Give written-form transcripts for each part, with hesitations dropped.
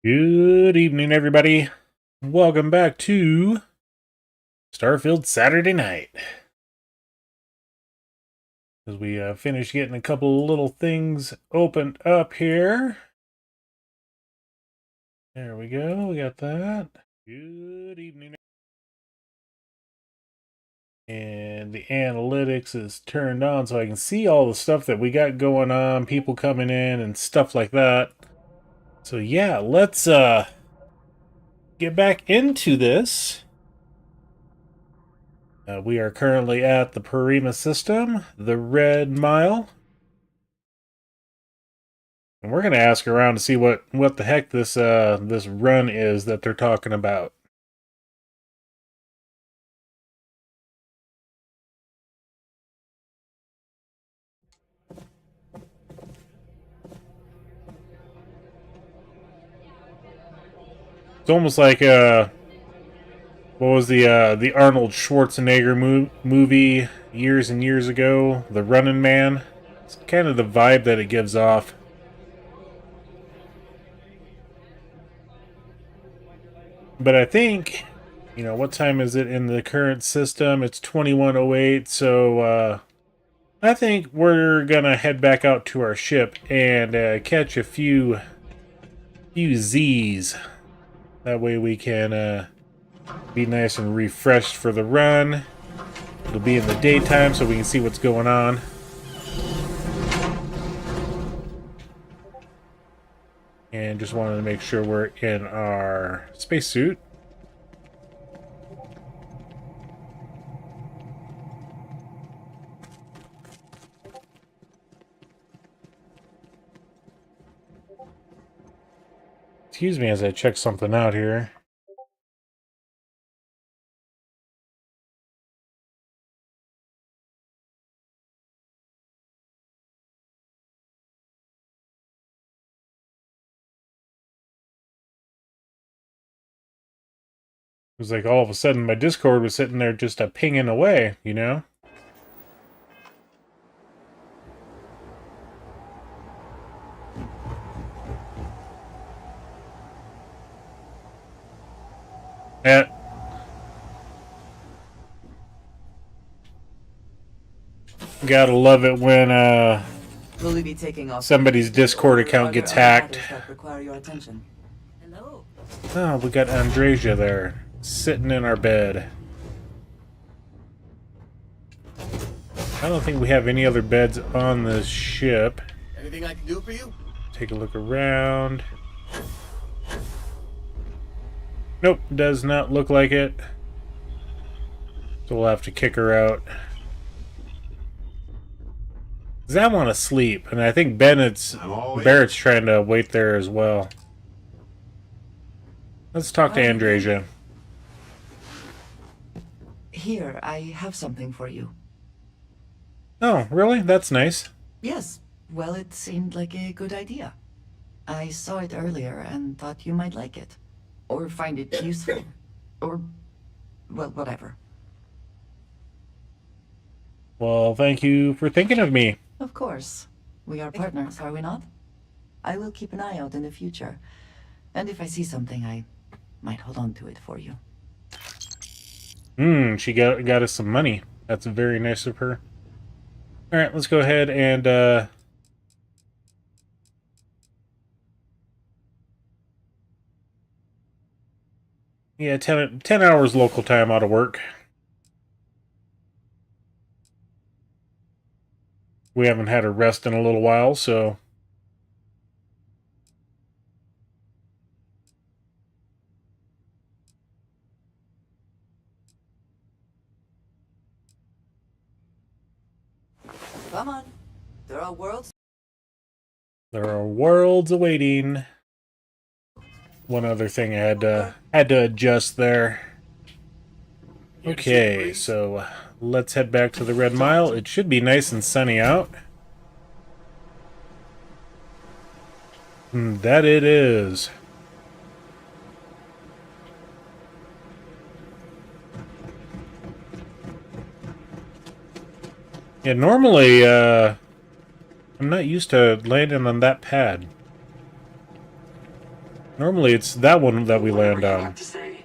Good evening, everybody. Welcome back to Starfield Saturday Night. As we finish getting a couple little things opened up here. There we go. We got that. Good evening. And the analytics is turned on so I can see all the stuff that we got going on, people coming in and stuff like that. So yeah, let's get back into this. We are currently at the Porrima system, the Red Mile. And we're going to ask around to see what the heck this this run is that they're talking about. It's almost like what was the Arnold Schwarzenegger movie years and years ago, The Running Man. It's kind of the vibe that it gives off. But I think, you know, what time is it in the current system? It's 21:08, so I think we're gonna head back out to our ship and catch a few Z's. That way we can be nice and refreshed for the run. It'll be in the daytime so we can see what's going on. And just wanted to make sure we're in our spacesuit. Excuse me as I check something out here. It was like all of a sudden my Discord was sitting there just pinging away, you know? Gotta love it when Will we be taking off somebody's Discord account gets hacked. Require your attention. Hello. Oh, we got Andresia there, sitting in our bed. I don't think we have any other beds on this ship. Anything I can do for you? Take a look around. Nope, does not look like it. So we'll have to kick her out. Because I want to sleep, and I think Barrett's trying to wait there as well. Let's talk to Andresia. Here, I have something for you. Oh, really? That's nice. Yes. Well, it seemed like a good idea. I saw it earlier and thought you might like it. Or find it useful. Or, well, whatever. Well, thank you for thinking of me. Of course. We are partners, are we not? I will keep an eye out in the future. And if I see something, I might hold on to it for you. She got us some money. That's very nice of her. Alright, let's go ahead and yeah, 10 hours local time out of work. We haven't had a rest in a little while, so... Come on. There are worlds. There are worlds awaiting. One other thing I had to adjust there. Okay, so let's head back to the Red Mile. It should be nice and sunny out. That it is. Yeah, normally, I'm not used to landing on that pad. Normally it's that one that we land Whatever you on. have to say,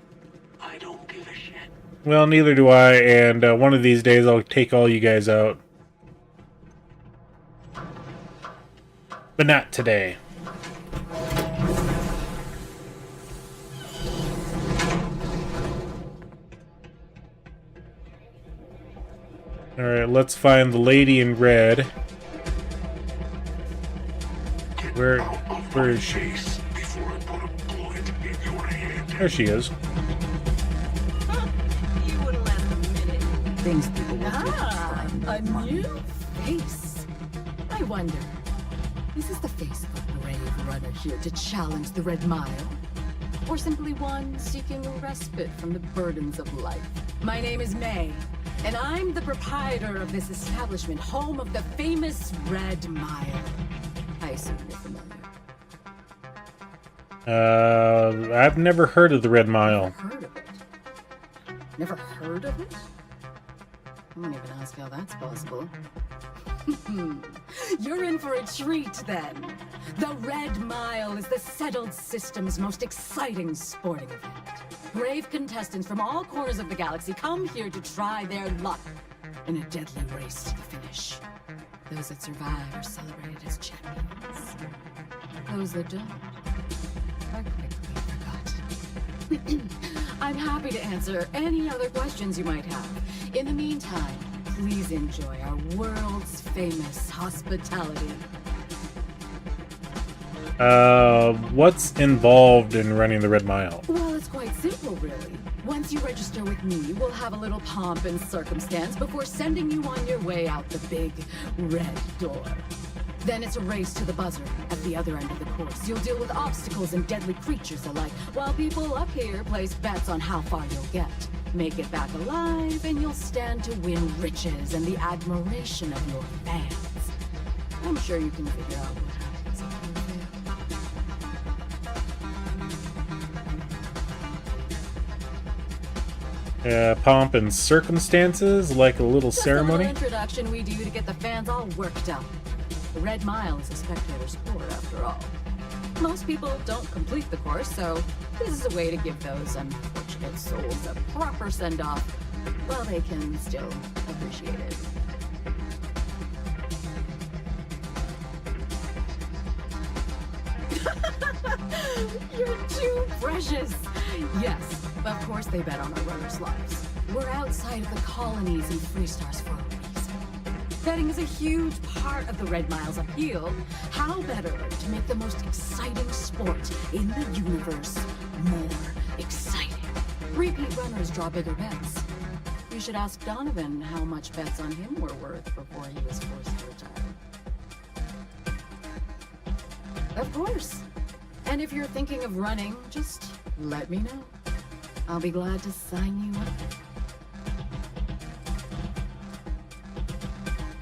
I don't give a shit. Well, neither do I, and one of these days I'll take all you guys out. But not today. Alright, let's find the lady in red. Where is she? There she is. You wouldn't last a minute. Things people will do. Ah, a new face. I wonder, is this the face of a brave runner here to challenge the Red Mile? Or simply one seeking a respite from the burdens of life? My name is May, and I'm the proprietor of this establishment, home of the famous Red Mile. I assume you're familiar. I've never heard of the Red Mile. Never heard of it? Never heard of it? I won't even ask how that's possible. You're in for a treat, then. The Red Mile is the settled system's most exciting sporting event. Brave contestants from all corners of the galaxy come here to try their luck in a deadly race to the finish. Those that survive are celebrated as champions. Those that don't are quickly forgotten. I'm happy to answer any other questions you might have. In the meantime, please enjoy our world's famous hospitality. What's involved in running the Red Mile? Well, it's quite simple, really. Once you register with me, we'll have a little pomp and circumstance before sending you on your way out the big red door. Then it's a race to the buzzer at the other end of the course. You'll deal with obstacles and deadly creatures alike, while people up here place bets on how far you'll get. Make it back alive, and you'll stand to win riches and the admiration of your fans. I'm sure you can figure out what happens if you fail. Pomp and circumstances, like a little Just ceremony? a little introduction we do to get the fans all worked up. The Red Mile is a spectator sport, after all. Most people don't complete the course, so this is a way to give those unfortunate souls a proper send-off, while they can still appreciate it. You're too precious! Yes, of course they bet on our runners' lives. We're outside of the colonies and Freestars for a reason. Betting is a huge part of the Red Mile's appeal. How better to make the most exciting sport in the universe more exciting? Repeat runners draw bigger bets. You should ask Donovan how much bets on him were worth before he was forced to retire. Of course. And if you're thinking of running, just let me know. I'll be glad to sign you up.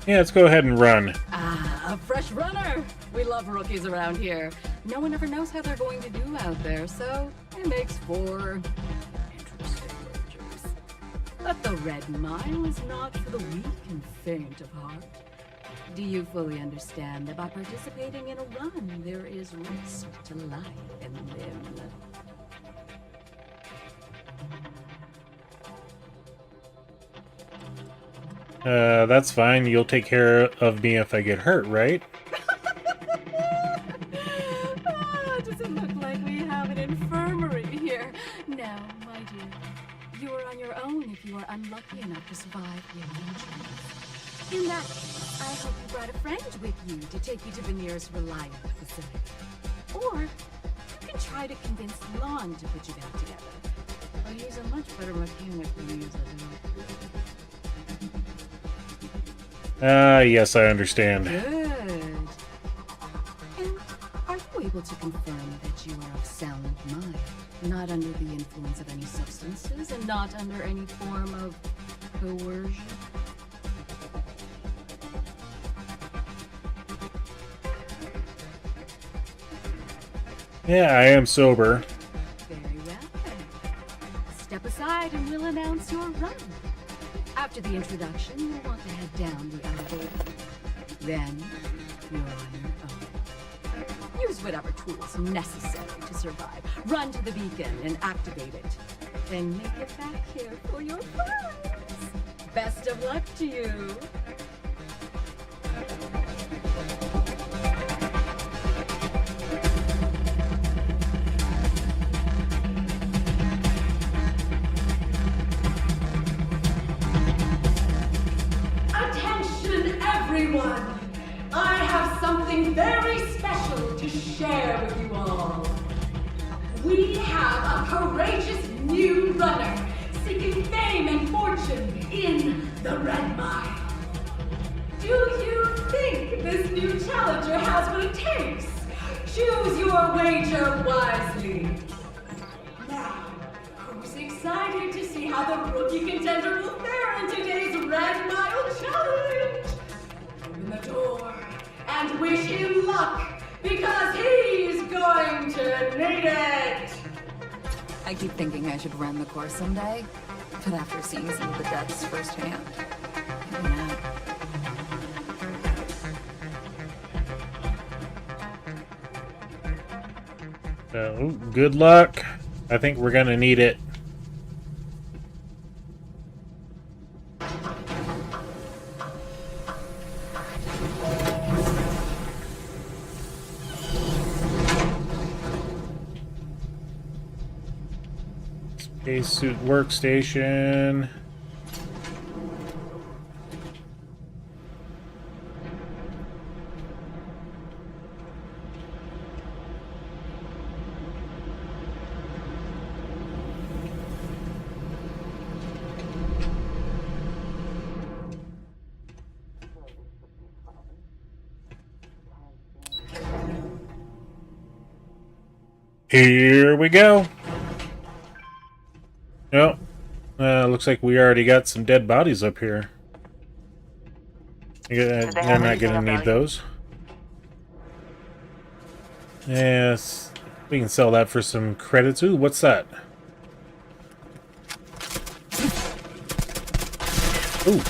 Yeah, let's go ahead and run. Ah, a fresh runner! We love rookies around here. No one ever knows how they're going to do out there, so it makes for interesting wagers. But the Red Mile is not for the weak and faint of heart. Do you fully understand that by participating in a run, there is risk to life and limb? That's fine. You'll take care of me if I get hurt, right? Does it look like we have an infirmary here? No, my dear. You are on your own if you are unlucky enough to survive the adventure. In that case, I hope you brought a friend with you to take you to the nearest reliable facility. Or you can try to convince Lon to put you back together. Well, he's a much better mechanic than you, Yes, I understand. Good. And are you able to confirm that you are of sound mind, not under the influence of any substances, and not under any form of coercion? Yeah, I am sober. Very well. Step aside and we'll announce your run. After the introduction, you'll want to head down the elevator. Then, you're on your own. You Use whatever tools necessary to survive. Run to the beacon and activate it. Then make it back here for your prize. Best of luck to you. Attention, everyone! I have something very special to share with you all. We have a courageous new runner seeking fame and fortune in the Red Mine. Do you think this new challenger has what it takes? Choose your wager wisely. Now, who's excited to see how the rookie contender will fare in today's Red Mile Challenge? Open the door and wish him luck, because he's going to need it! I keep thinking I should run the course someday, but after seeing some of the deaths firsthand, maybe not. Good luck. I think we're gonna need it. Spacesuit workstation. Here we go. Nope. Looks like we already got some dead bodies up here. They're not gonna need those. Yes. We can sell that for some credits. Ooh, what's that? Ooh.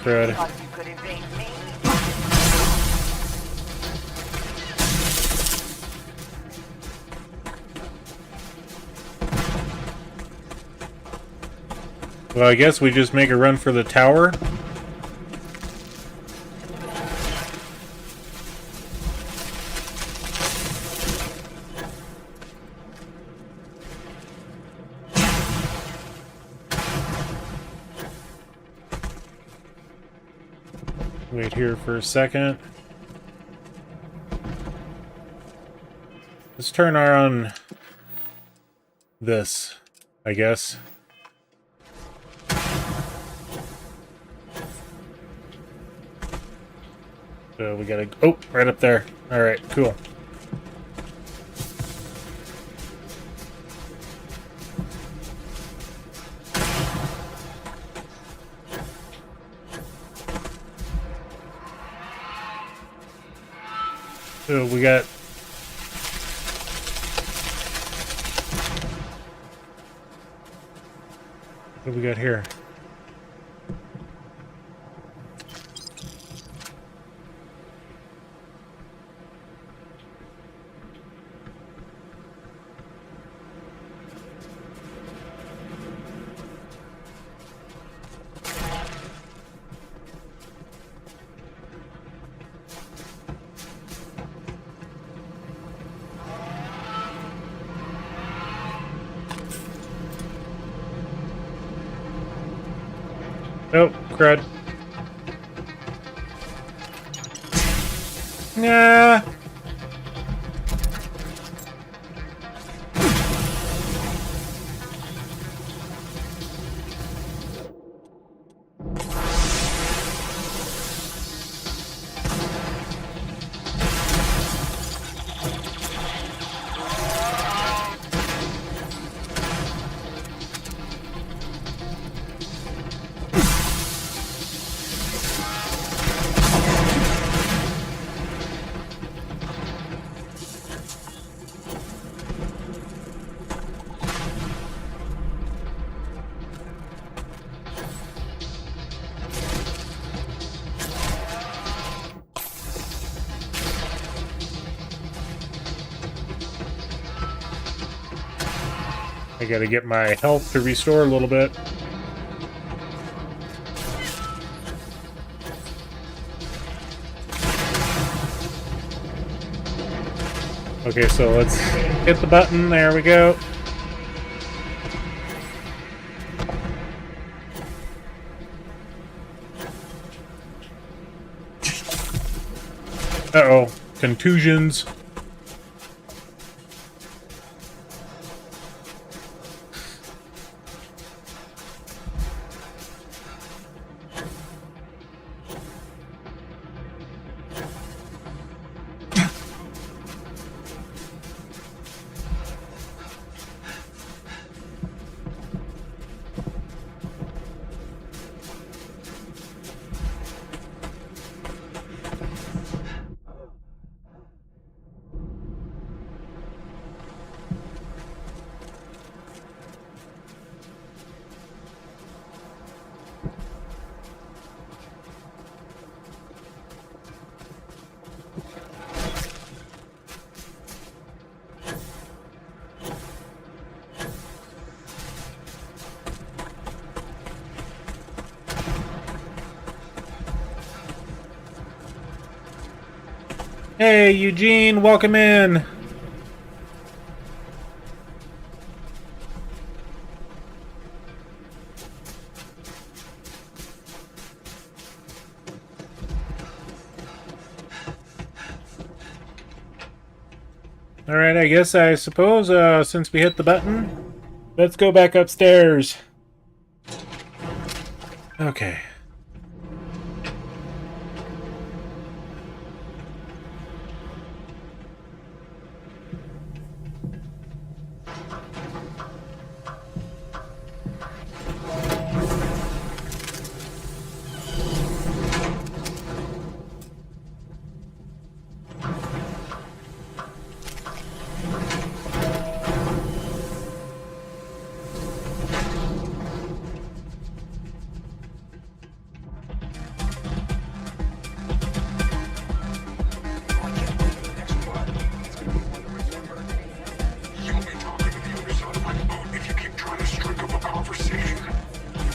Crud. Well, I guess we just make a run for the tower. Wait here for a second. Let's turn on this, I guess. So we gotta... Oh, right up there. Alright, cool. So we got... What do we got here? Oh, crud. Nah. I gotta get my health to restore a little bit. Okay, so let's hit the button. There we go. Uh-oh. Contusions. Hey, Eugene, welcome in. Alright, I suppose, since we hit the button, let's go back upstairs. Okay.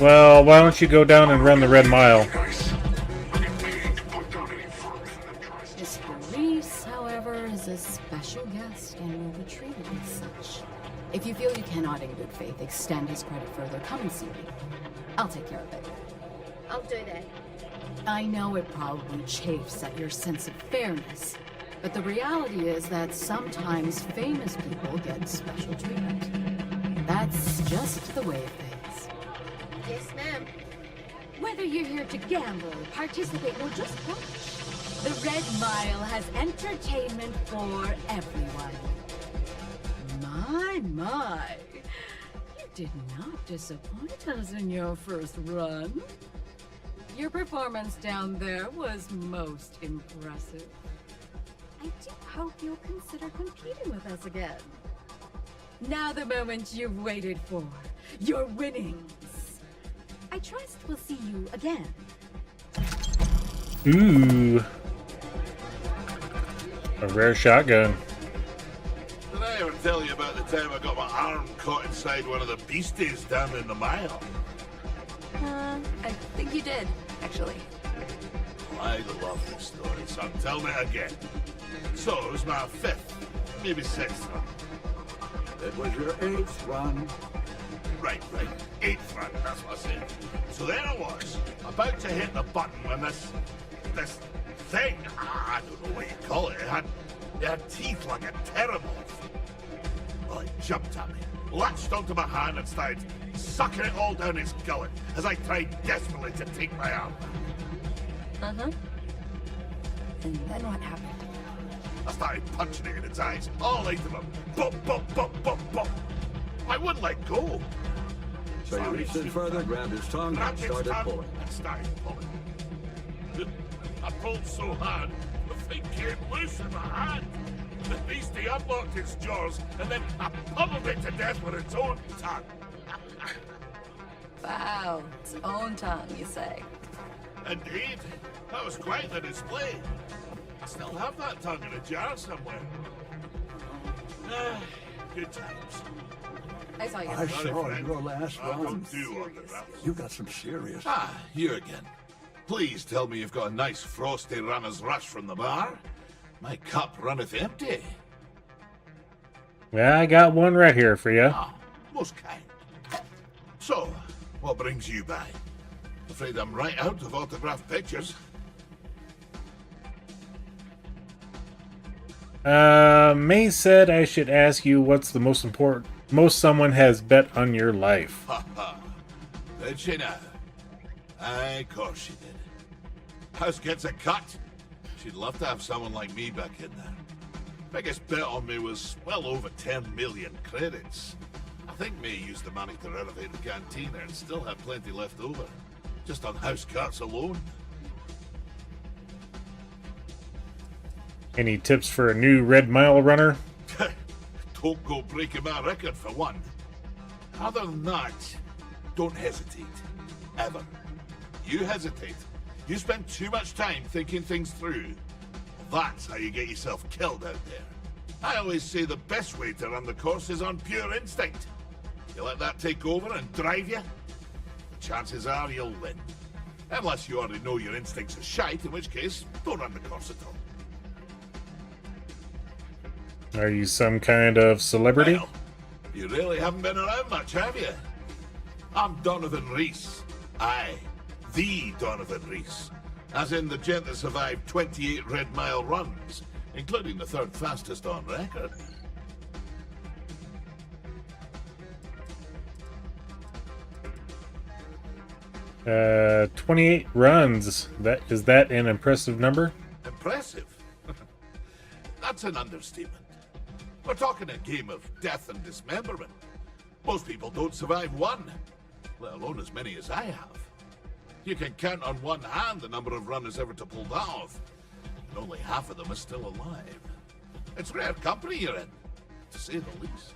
Well, why don't you go down and run the Red Mile? Mr. Reese, however, is a special guest and will be treated as such. If you feel you cannot in good faith extend his credit further, come and see me. I'll take care of it. I'll do that. I know it probably chafes at your sense of fairness, but the reality is that sometimes famous people get special treatment. That's just the way it is. Yes, ma'am. Whether you're here to gamble, participate, or just watch, the Red Mile has entertainment for everyone. My. You did not disappoint us in your first run. Your performance down there was most impressive. I do hope you'll consider competing with us again. Now the moment you've waited for, your winnings. I trust we'll see you again. Ooh. A rare shotgun. Did I ever tell you about the time I got my arm caught inside one of the beasties down in the mile? I think you did, actually. I love this story, son. Tell me again. So, it was my 5th, maybe 6th run. It was your 8th run. Right. 8th run, that's what I said. So there I was, about to hit the button when this thing, I don't know what you call it, it had teeth like a pterodactyl. Well, it jumped at me, latched onto my hand and started sucking it all down its gullet as I tried desperately to take my arm back. Uh-huh. And then what happened? I started punching it in its eyes, all 8 of them. Bop. I wouldn't let go. So you reached in further, grabbed his tongue, and started pulling. I pulled so hard, the thing came loose in my hand. The beastie unlocked its jaws, and then I pummeled it to death with its own tongue. Wow, its own tongue, you say? Indeed. That was quite the display. I still have that tongue in a jar somewhere. Good times. I saw you. I saw friend. your last I run. don't do autographs. You got some serious. Ah, you again. Please tell me you've got a nice frosty runner's rush from the bar. My cup runneth empty. Yeah, I got one right here for you. Ah, most kind. So, what brings you by? Afraid I'm right out of autographed pictures. May said I should ask you what's the most someone has bet on your life. Ha ha. Did she now? Aye, of course she did. House gets a cut. She'd love to have someone like me back in there. Biggest bet on me was well over 10 million credits. I think May used the money to renovate the cantina and still have plenty left over. Just on house cuts alone. Any tips for a new Red Mile runner? Don't go breaking my record for one. Other than that, don't hesitate. Ever. You hesitate. You spend too much time thinking things through. That's how you get yourself killed out there. I always say the best way to run the course is on pure instinct. You let that take over and drive you, chances are you'll win. Unless you already know your instincts are shite, in which case, don't run the course at all. Are you some kind of celebrity? Well, you really haven't been around much, have you? I'm Donovan Reese. Aye, the Donovan Reese. As in the gent that survived 28 Red Mile runs, including the third fastest on record. 28 runs. Is that an impressive number? Impressive? That's an understatement. We're talking a game of death and dismemberment. Most people don't survive one, let alone as many as I have. You can count on one hand the number of runners ever to pull that off, and only half of them are still alive. It's rare company you're in, to say the least.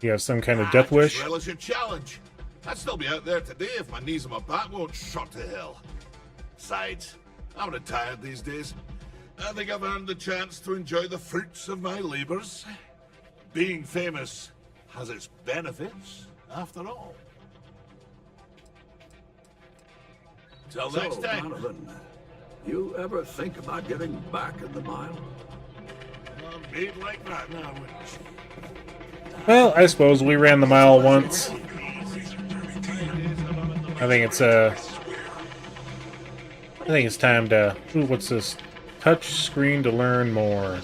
You have some kind of death wish? Just relish your challenge. I'd still be out there today if my knees and my back won't shot to hell. Besides, I'm retired these days. I think I've earned the chance to enjoy the fruits of my labors. Being famous has its benefits, after all. Till So, next time. Donovan, you ever think about getting back in the mile? Made like that now, wouldn't she? Well, I suppose we ran the mile once. I think it's time to... Ooh, what's this? Touch screen to learn more.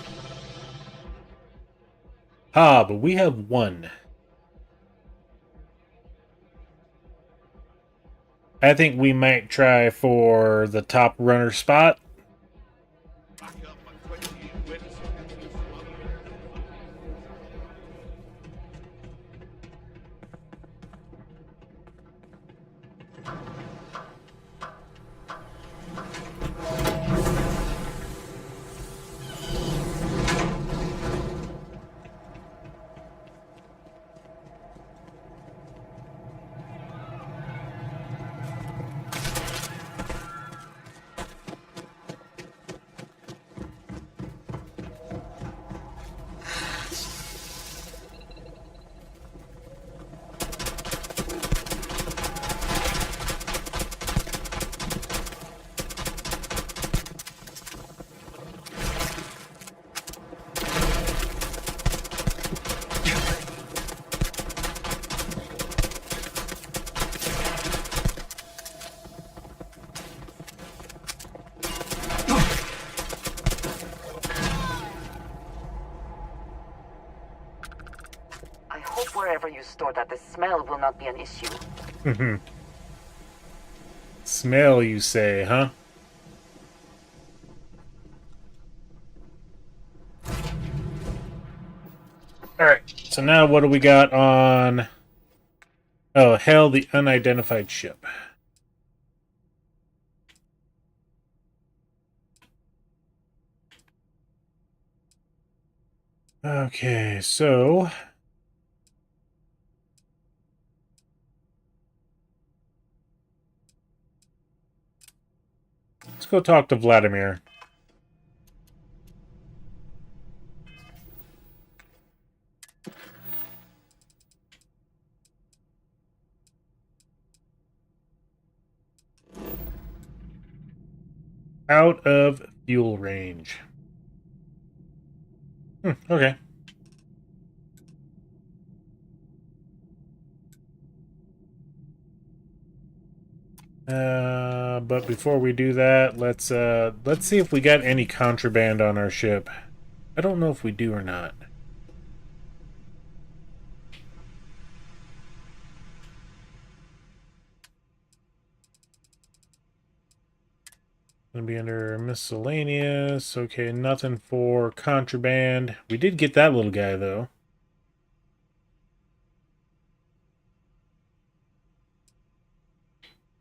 Ah, but we have one. I think we might try for the top runner spot. Back up my 28 wins. Wherever you store that, the smell will not be an issue. Smell, you say, huh? Alright, so now what do we got on... Oh, hell, the unidentified ship. Okay, so... Let's go talk to Vladimir. Out of fuel range. Okay. But before we do that, let's see if we got any contraband on our ship. I don't know if we do or not. Gonna be under miscellaneous. Okay, nothing for contraband. We did get that little guy though.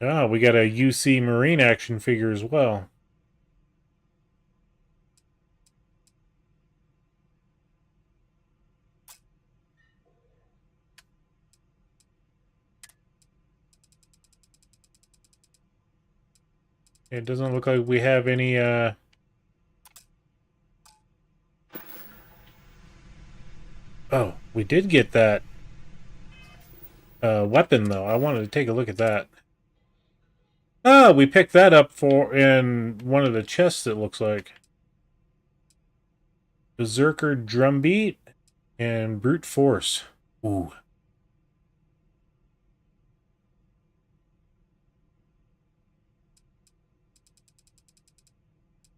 Ah, we got a UC Marine action figure as well. It doesn't look like we have any, Oh, we did get that, weapon, though. I wanted to take a look at that. Oh, we picked that up in one of the chests, it looks like. Berserker Drumbeat and Brute Force. Ooh.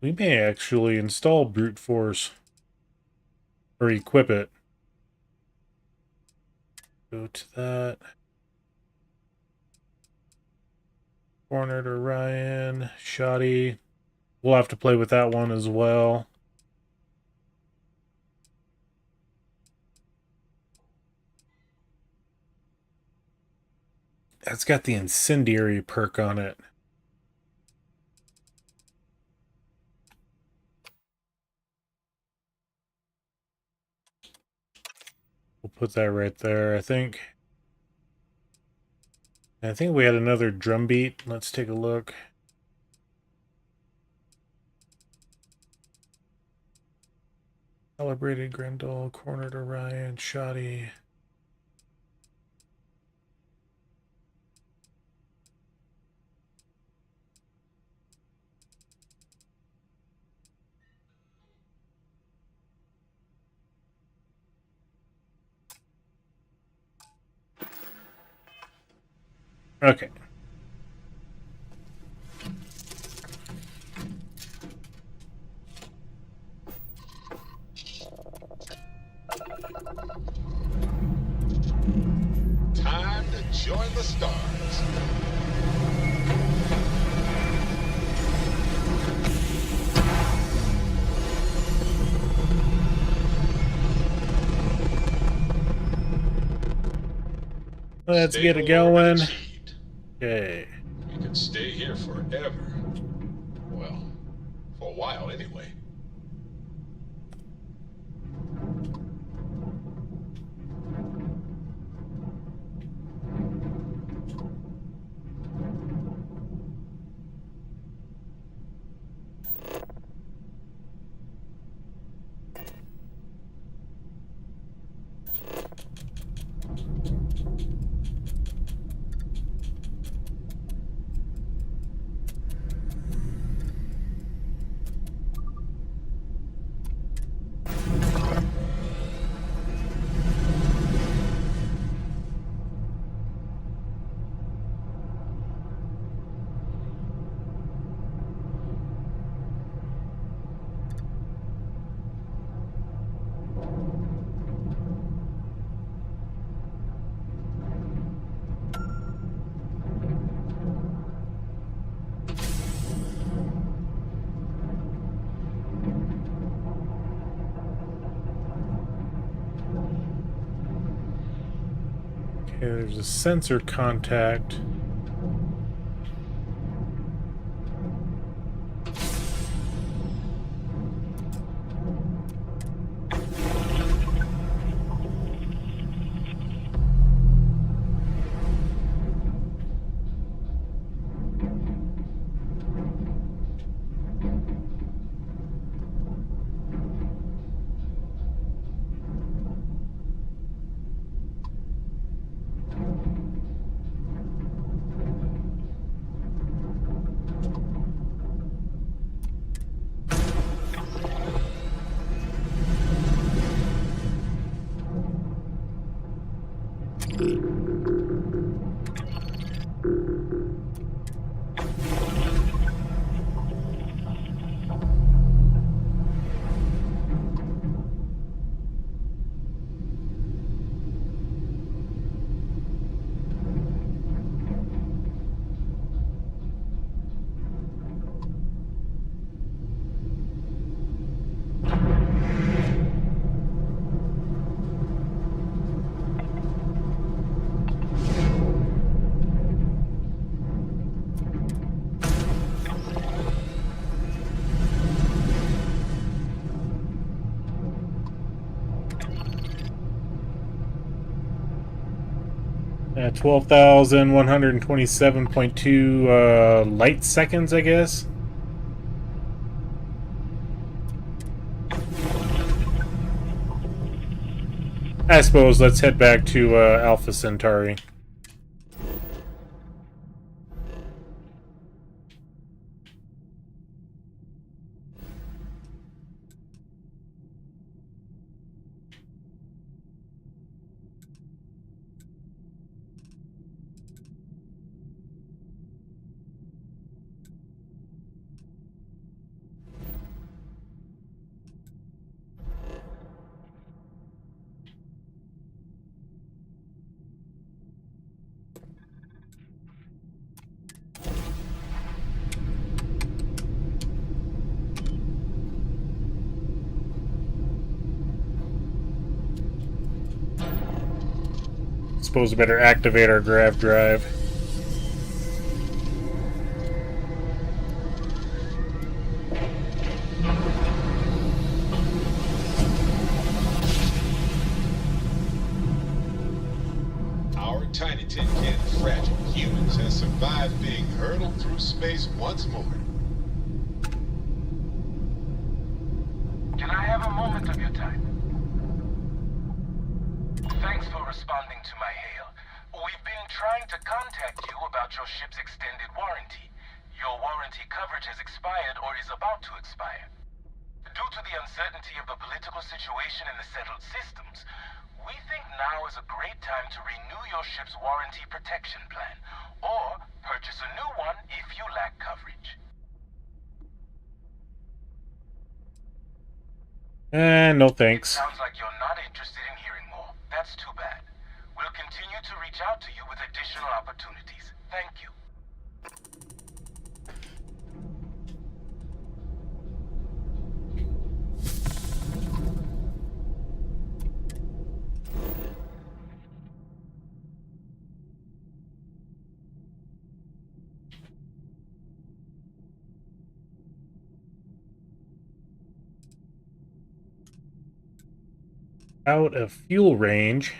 We may actually install Brute Force. Or equip it. Go to that. Cornered Orion. Shoddy. We'll have to play with that one as well. That's got the incendiary perk on it. We'll put that right there, I think. I think we had another drumbeat. Let's take a look. Calibrated Grendel, Cornered Orion, Shoddy. Okay. Time to join the stars. Let's get it going. Okay. We could stay here forever. Well, for a while anyway. Okay, there's a sensor contact. 12,127.2 light seconds, I guess. I suppose let's head back to Alpha Centauri. Suppose we better activate our grav drive. Our tiny tin can fragile humans has survived being hurtled through space once more. Can I have a moment of your time? Thanks for responding to my hail. We've been trying to contact you about your ship's extended warranty. Your warranty coverage has expired or is about to expire. Due to the uncertainty of the political situation in the settled systems, we think now is a great time to renew your ship's warranty protection plan, or purchase a new one if you lack coverage. No thanks. Sounds like you're not interested in hearing more. That's too bad. We'll continue to reach out to you with additional opportunities. Thank you. Out of fuel range.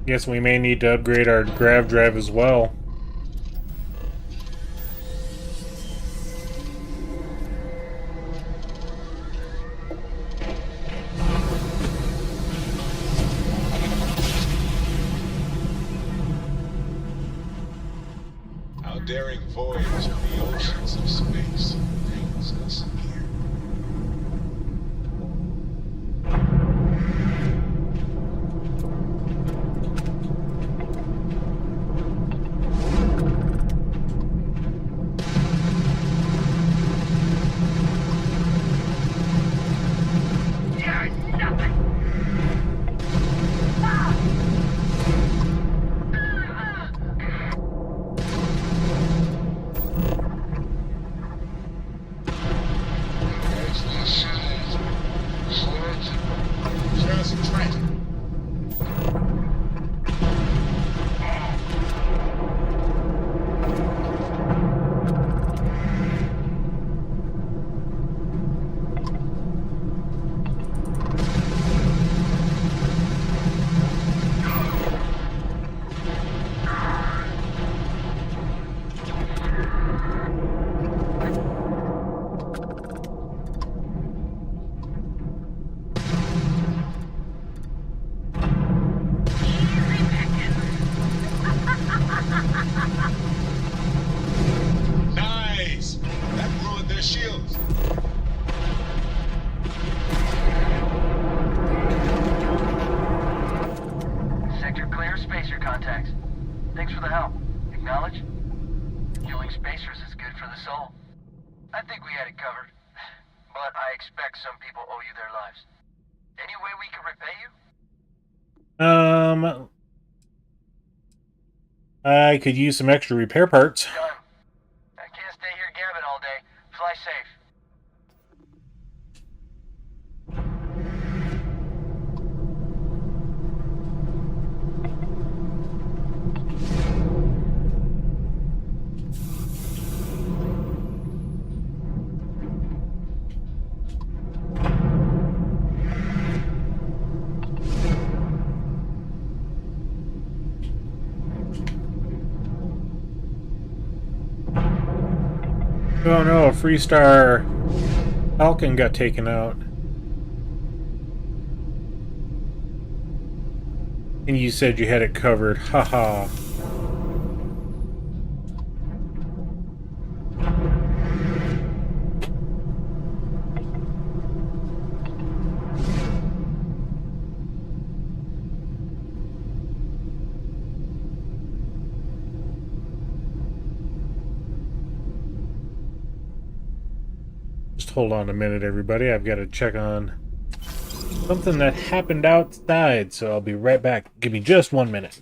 Guess we may need to upgrade our grav drive as well. Our daring voyage of the oceans of space brings us here. I could use some extra repair parts. Done. I can't stay here gabbing all day. Fly safe. Oh no, a Freestar Falcon got taken out. And you said you had it covered. Haha. Just hold on a minute, everybody. I've got to check on something that happened outside, so I'll be right back. Give me just 1 minute.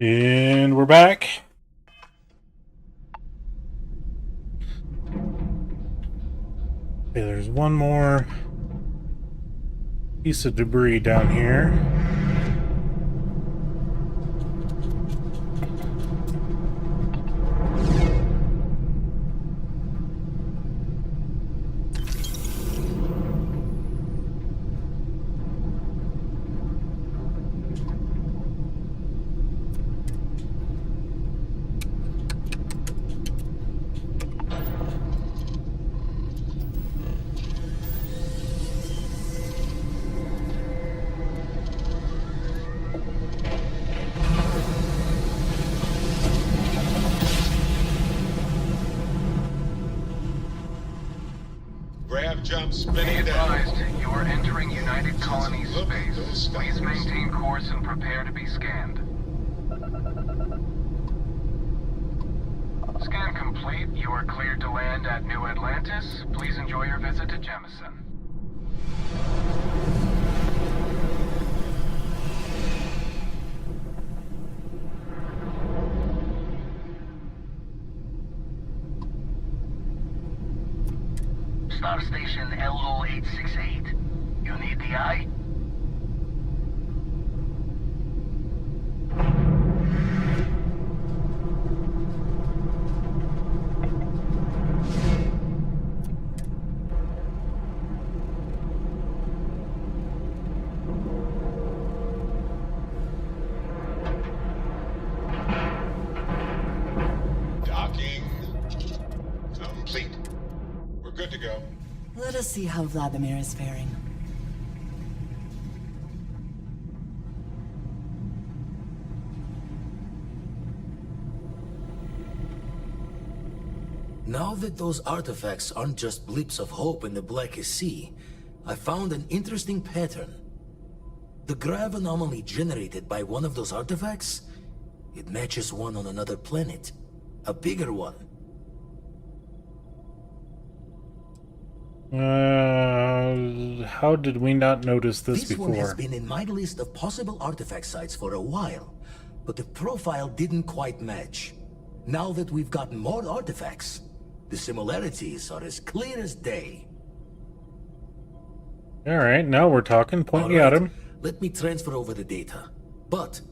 And we're back. Okay, there's one more piece of debris down here. Jump spinning Be down. advised, you are entering United Colonies space. Please maintain course and prepare to be scanned. Scan complete. You are cleared to land at New Atlantis. Please enjoy your visit to Jemison. Star Station LO868. You need the eye? Docking complete. We're good to go. Let us see how Vladimir is faring. Now that those artifacts aren't just blips of hope in the blackest sea, I found an interesting pattern. The grav anomaly generated by one of those artifacts, it matches one on another planet. A bigger one. How did we not notice this before? This one has been in my list of possible artifact sites for a while, but the profile didn't quite match. Now that we've gotten more artifacts, the similarities are as clear as day. Alright, now we're talking. Point me at him. Let me transfer over the data. But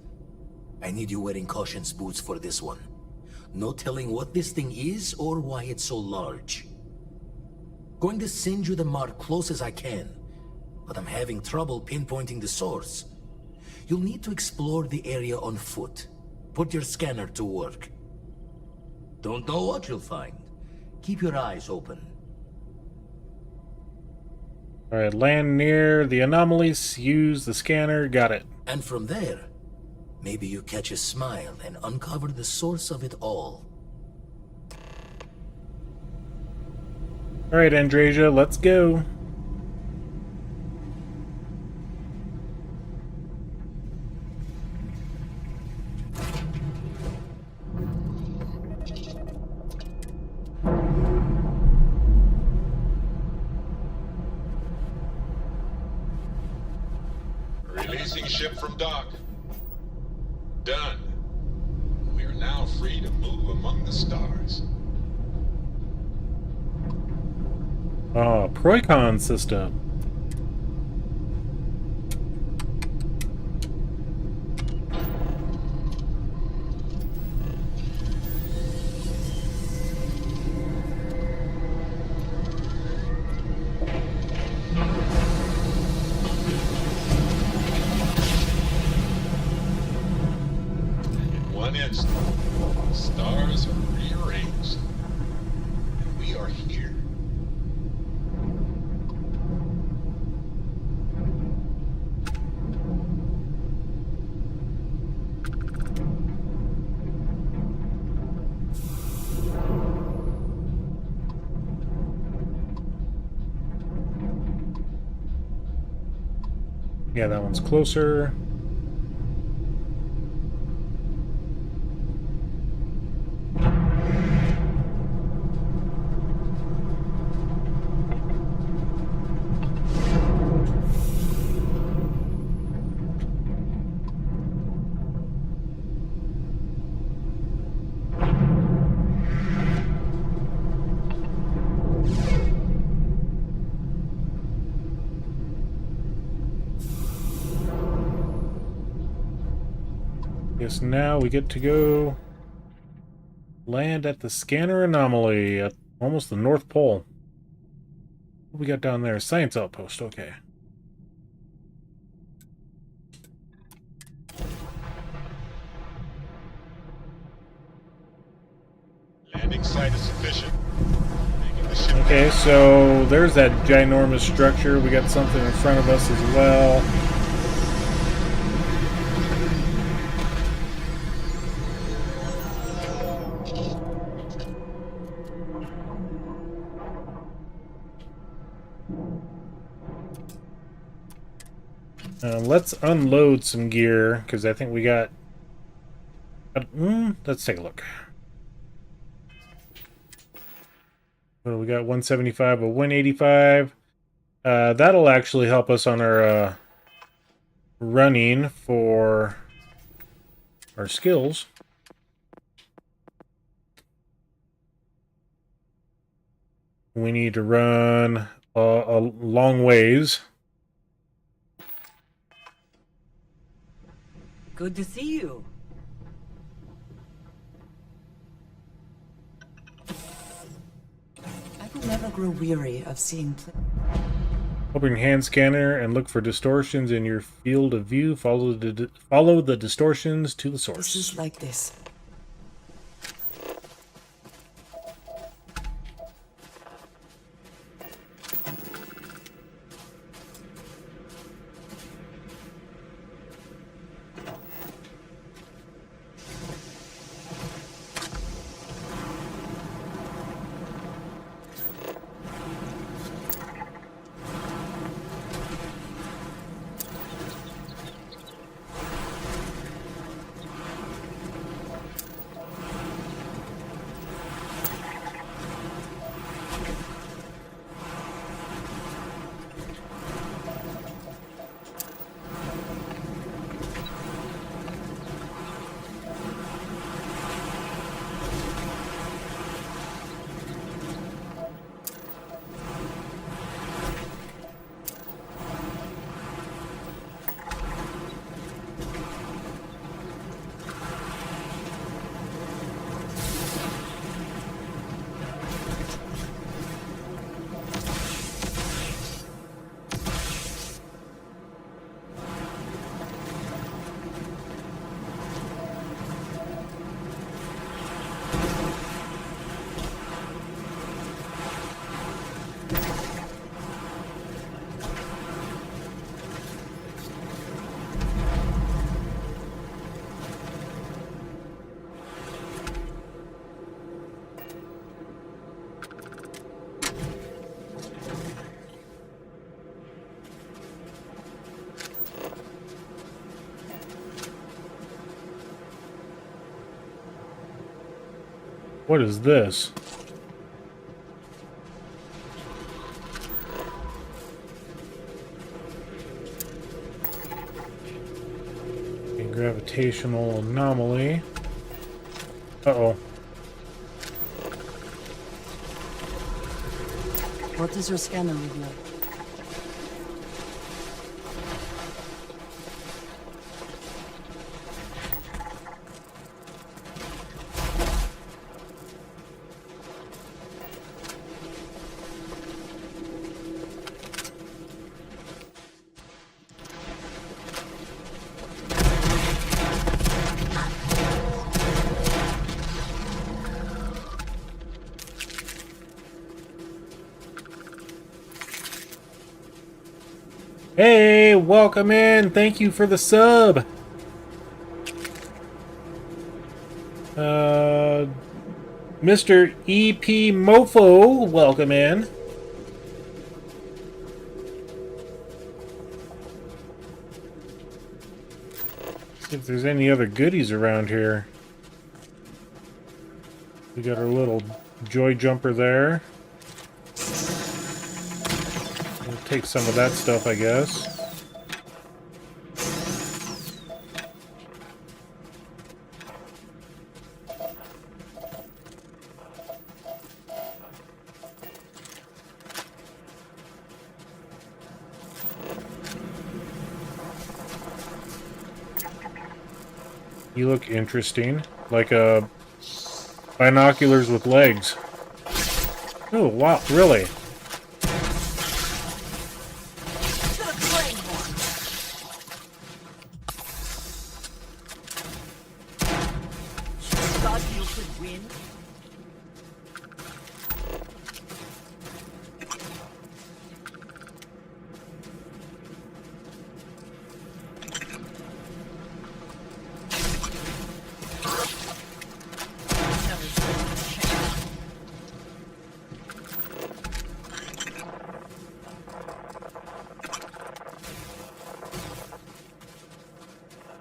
I need you wearing caution's boots for this one. No telling what this thing is or why it's so large. Going to send you the mark close as I can, but I'm having trouble pinpointing the source. You'll need to explore the area on foot. Put your scanner to work. Don't know what you'll find. Keep your eyes open. Alright, land near the anomalies, use the scanner, got it. And from there, maybe you catch a smile and uncover the source of it all. Alright, Andrasia, let's go. Releasing ship from dock. Done. We are now free to move among the stars. Oh, Proicon system. In one instant, stars are rearranged. And we are here. Yeah, that one's closer. Guess now we get to go land at the scanner anomaly at almost the North Pole. What we got down there? Science outpost, okay. Landing site is sufficient. Okay, so there's that ginormous structure. We got something in front of us as well. Let's unload some gear, because I think we got... let's take a look. So we got 175, a 185. That'll actually help us on our running for our skills. We need to run a long ways. Good to see you. I will never grow weary of seeing. Open your hand scanner and look for distortions in your field of view. Follow the distortions to the source. This is like this. What is this? A gravitational anomaly. Uh-oh. What does your scanner reveal? Hey, welcome in. Thank you for the sub. Mr. EP Mofo, welcome in. See if there's any other goodies around here. We got our little joy jumper there. We'll take some of that stuff, I guess. You look interesting. Like binoculars with legs. Oh, wow, really?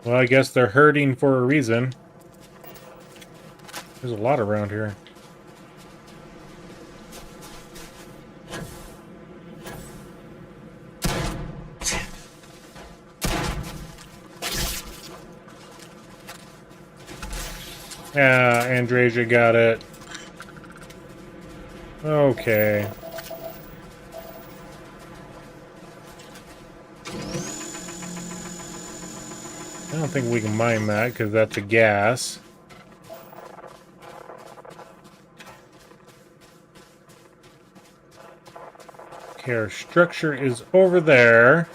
Well, I guess they're hurting for a reason. There's a lot around here. Yeah, Andresia got it. Okay. I don't think we can mine that because that's a gas. Okay, our structure is over there.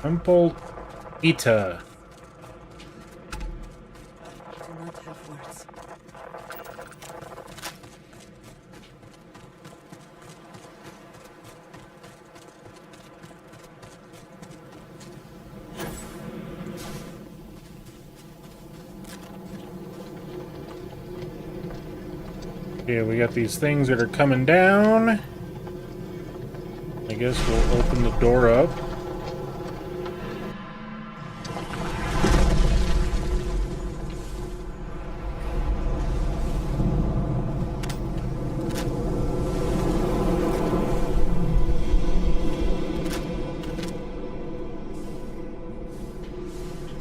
Temple Ita. Do not have words. Okay, we got these things that are coming down. I guess we'll open the door up.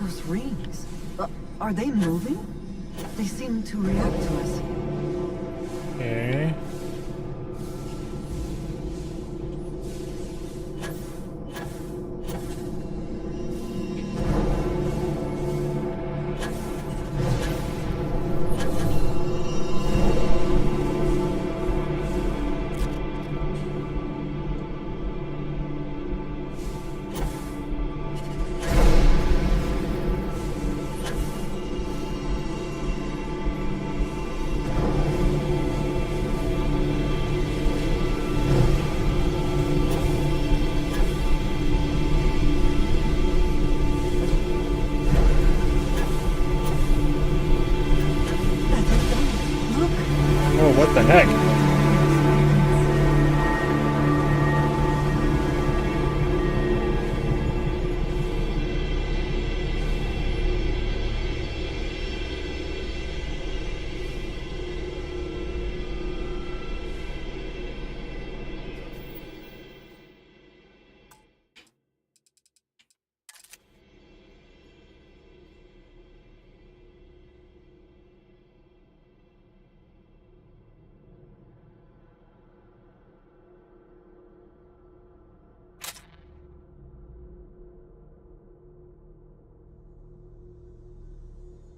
Those rings. Are they moving? They seem to react to us. Okay. What the heck?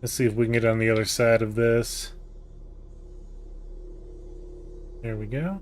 Let's see if we can get on the other side of this. There we go.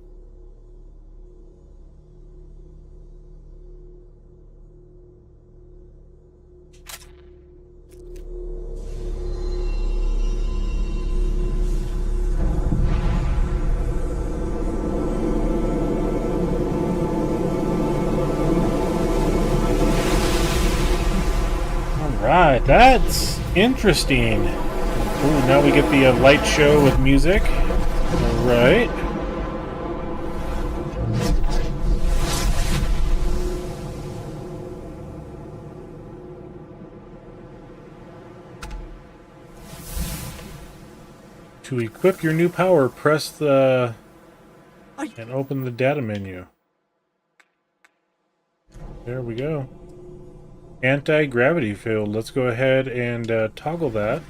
Alright, that's interesting. Ooh, now we get the light show with music. Alright. To equip your new power, press the... and open the data menu. There we go. Anti-gravity field. Let's go ahead and toggle that.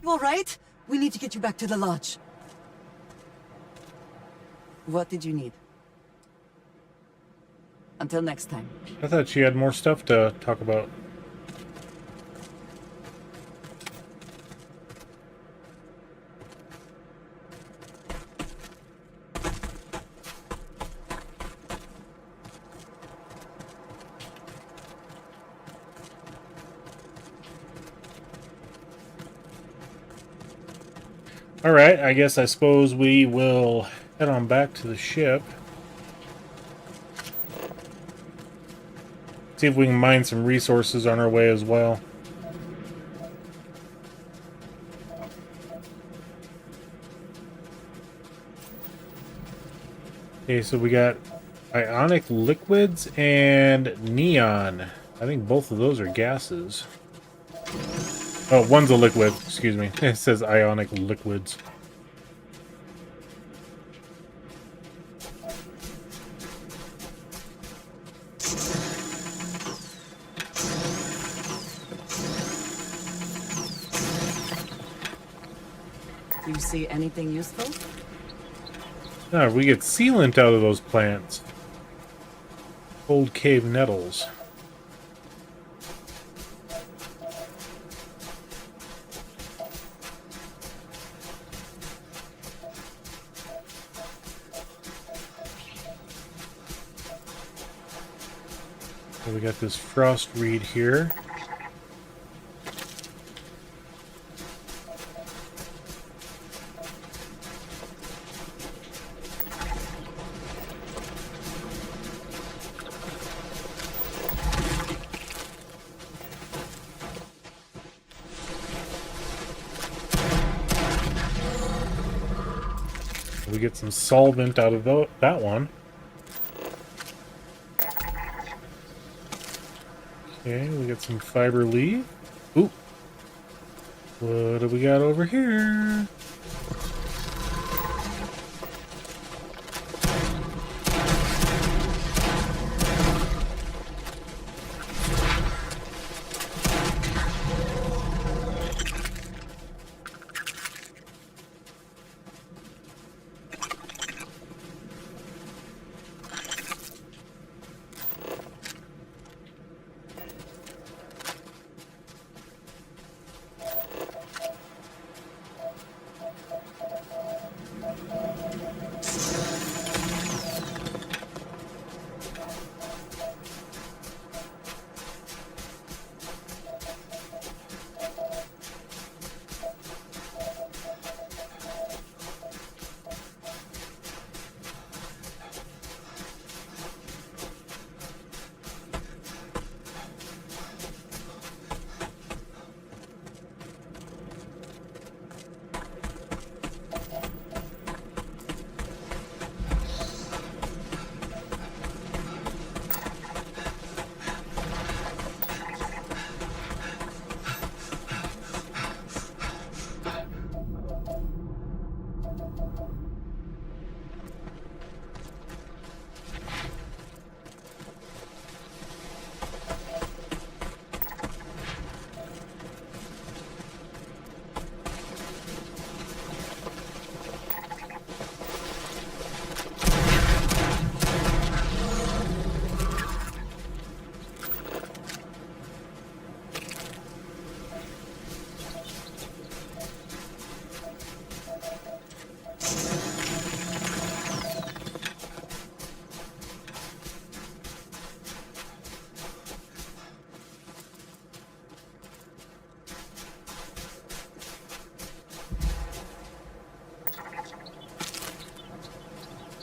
You all right? We need to get you back to the lodge. What did you need? Until next time. I thought she had more stuff to talk about. Alright, I suppose we will head on back to the ship. See if we can mine some resources on our way as well. Okay, so we got ionic liquids and neon. I think both of those are gases. Oh, one's a liquid, excuse me. It says ionic liquids. Do you see anything useful? Ah, we get sealant out of those plants. Old cave nettles. So we got this frost reed here. We get some solvent out of that one. Okay, we got some fiber leaf. Ooh. What do we got over here?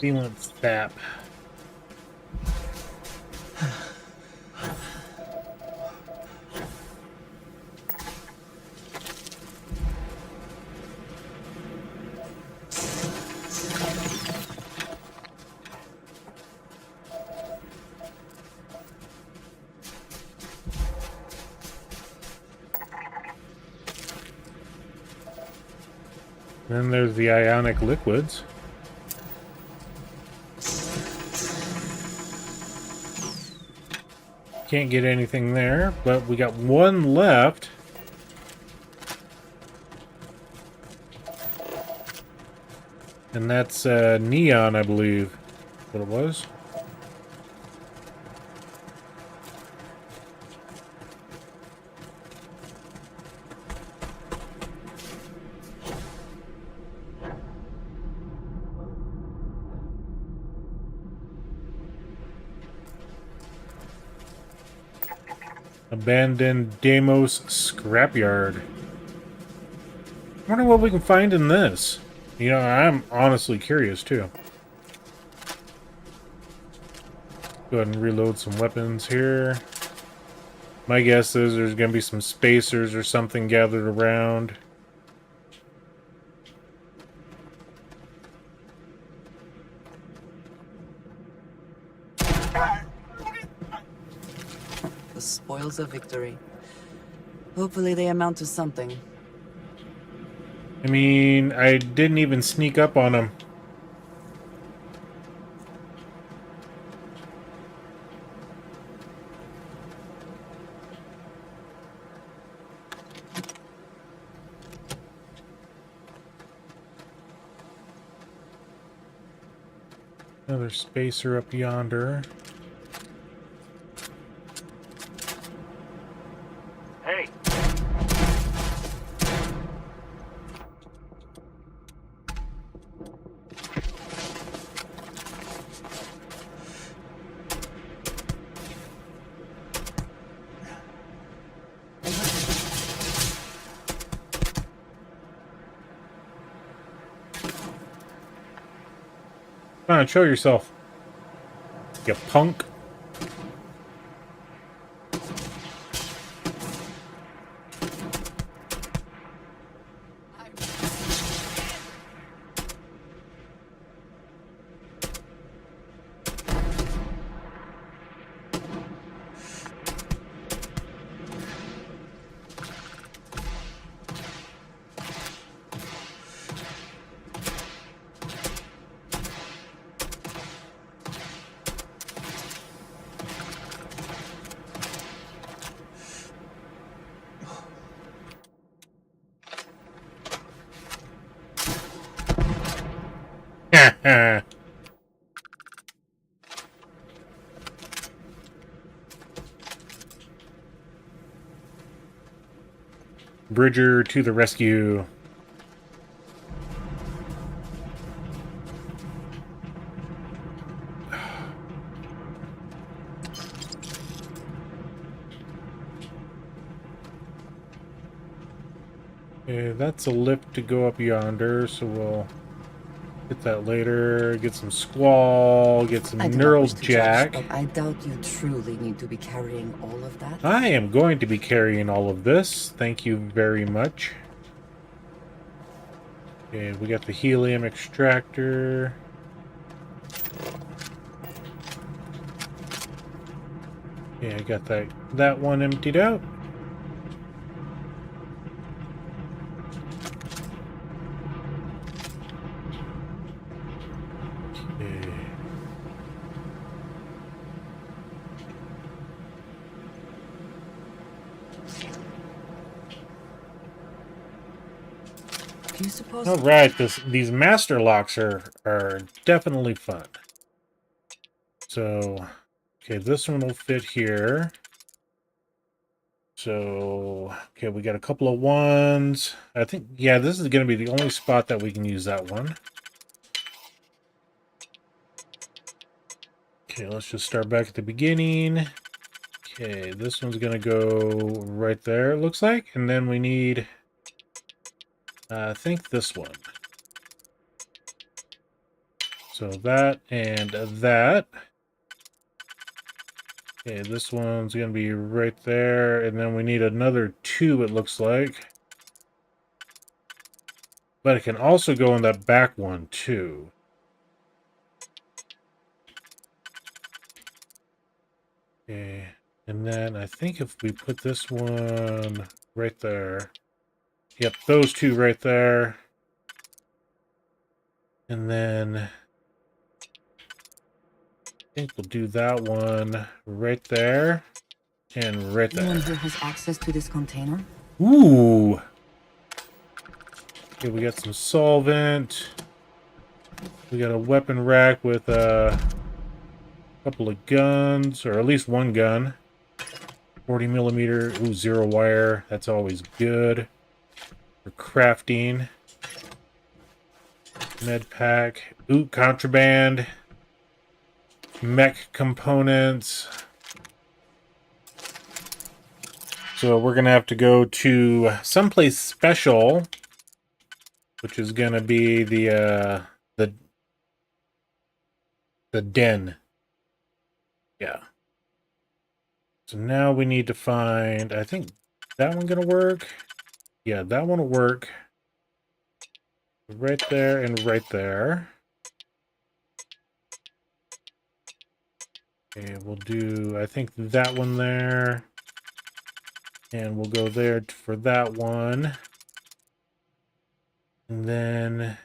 Sealant sap. Then there's the ionic liquids. Can't get anything there, but we got one left. And that's neon, I believe. What it was. Abandoned Deimos Scrapyard. I wonder what we can find in this. You know, I'm honestly curious too. Go ahead and reload some weapons here. My guess is there's going to be some spacers or something gathered around. The spoils of victory. Hopefully they amount to something. I mean, I didn't even sneak up on him. Another spacer up yonder. Hey. Come on, show yourself. You punk. Bridger to the rescue. Okay, that's a lift to go up yonder, so we'll get that later. Get some squall, get some neural jack. But I doubt you truly need to be carrying all of that. I am going to be carrying all of this. Thank you very much. Okay, we got the helium extractor. Yeah, I got that one emptied out. Okay. Do you suppose? All right, these master locks are definitely fun. So, okay, this one will fit here. So, okay, we got a couple of ones. I think, yeah, this is going to be the only spot that we can use that one. Okay, let's just start back at the beginning. Okay, this one's going to go right there, it looks like. And then we need, I think, this one. So that and that. Okay, this one's going to be right there, and then we need another 2, it looks like. But it can also go in that back one, too. Okay, and then I think if we put this one right there. Yep, those 2 right there. And then I think we'll do that one right there and right there. Anyone here has access to this container? Ooh! Okay, we got some solvent. We got a weapon rack with a couple of guns, or at least one gun. 40 millimeter. Ooh, 0 wire. That's always good for crafting. Med pack. Ooh, contraband. Mech components. So we're gonna have to go to someplace special, which is gonna be the den. Yeah. So now we need to find, I think that one gonna work. Yeah, that one will work. Right there and right there. Okay, we'll do, I think that one there. And we'll go there for that one. And then,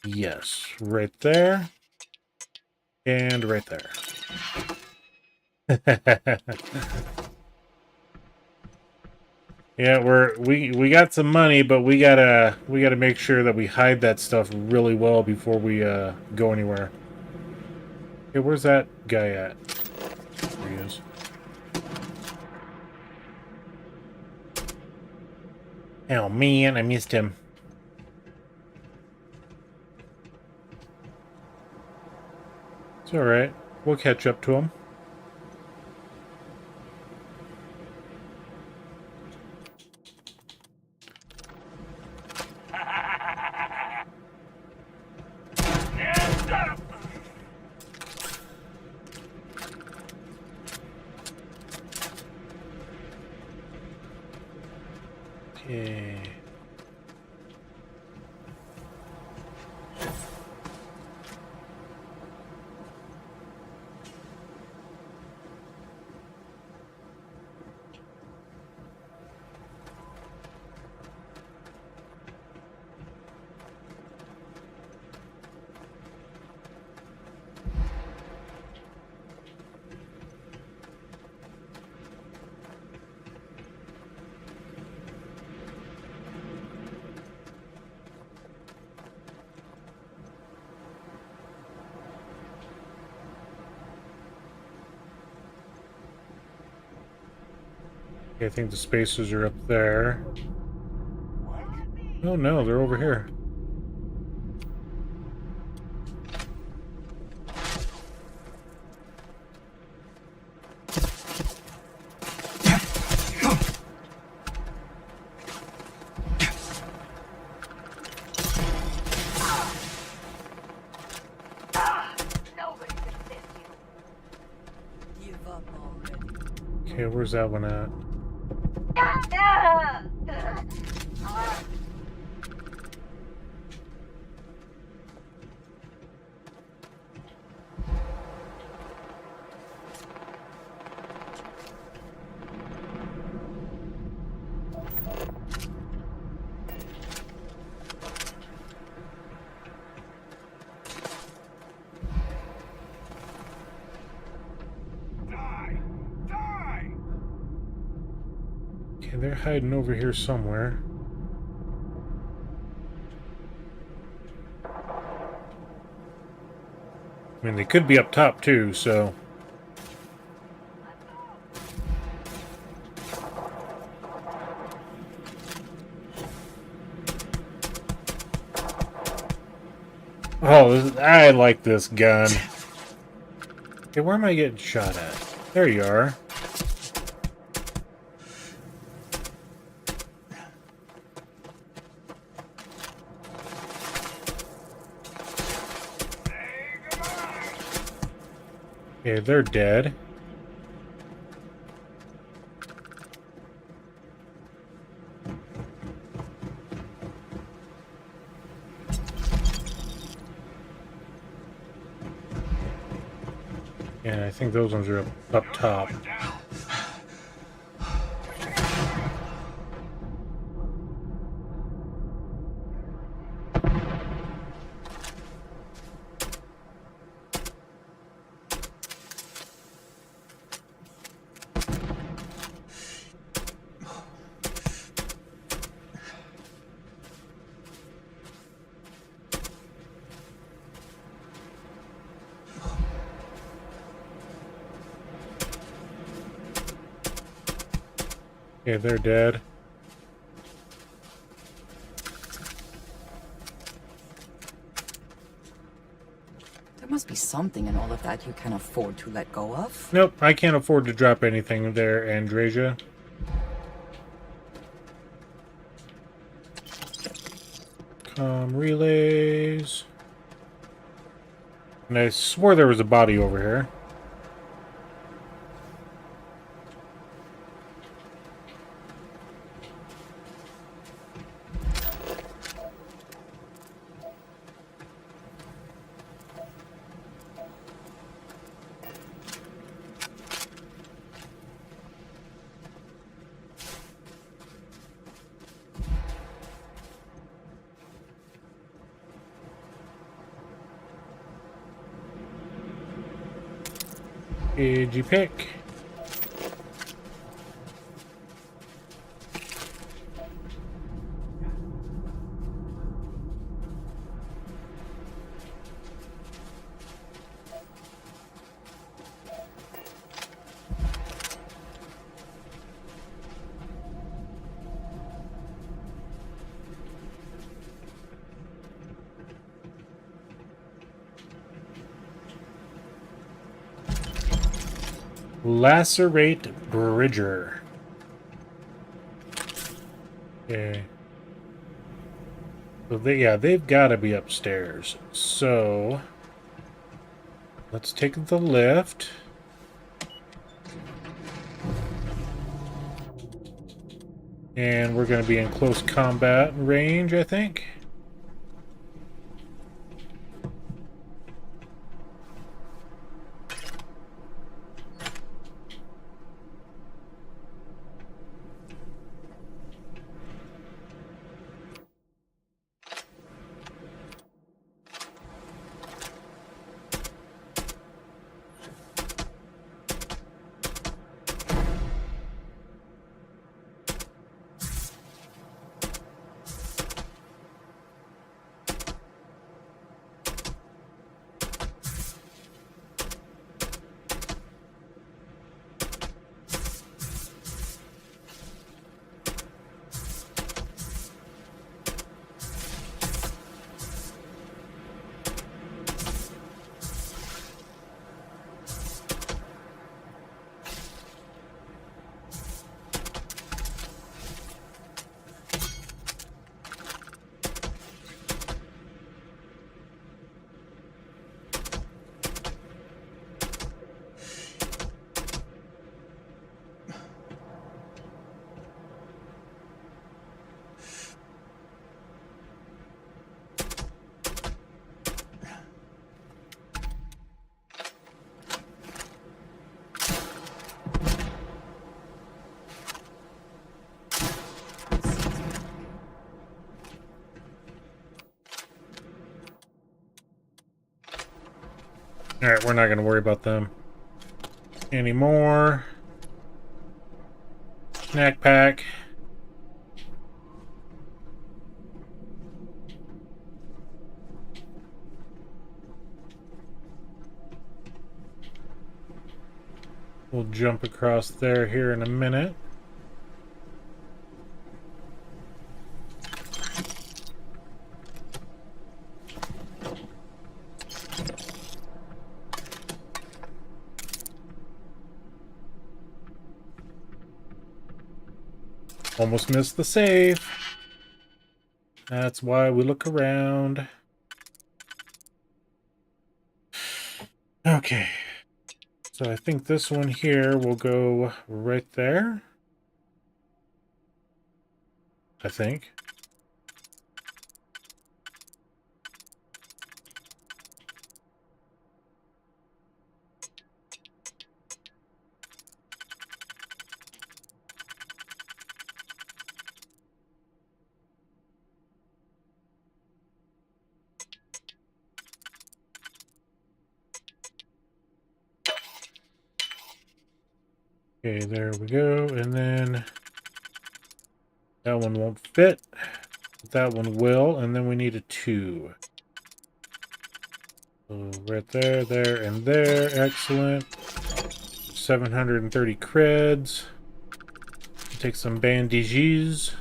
yes, right there. And right there. Yeah, we got some money, but we gotta make sure that we hide that stuff really well before we go anywhere. Okay, where's that guy at? There he is. Oh man, I missed him. It's alright. We'll catch up to him. Okay. I think the spacers are up there. Oh no, they're over here. Okay, where's that one at? Okay, they're hiding over here somewhere. I mean, they could be up top too, so... Oh, I like this gun. Okay, where am I getting shot at? There you are. Okay, they're dead. Yeah, I think those ones are up top. Okay, they're dead. There must be something in all of that you can afford to let go of. Nope, I can't afford to drop anything there, Andrasia. Relays. And I swore there was a body over here. Did you pick? Lacerate Bridger. Okay. So they've got to be upstairs. So let's take the lift. And we're going to be in close combat range, I think. Alright, we're not going to worry about them anymore. Snack pack. We'll jump across there here in a minute. Almost missed the save. That's why we look around. Okay. So I think this one here will go right there. I think. Okay, there we go. And then that one won't fit. That one will. And then we need a 2. So right there, there, and there. Excellent. 730 creds. Take some bandages.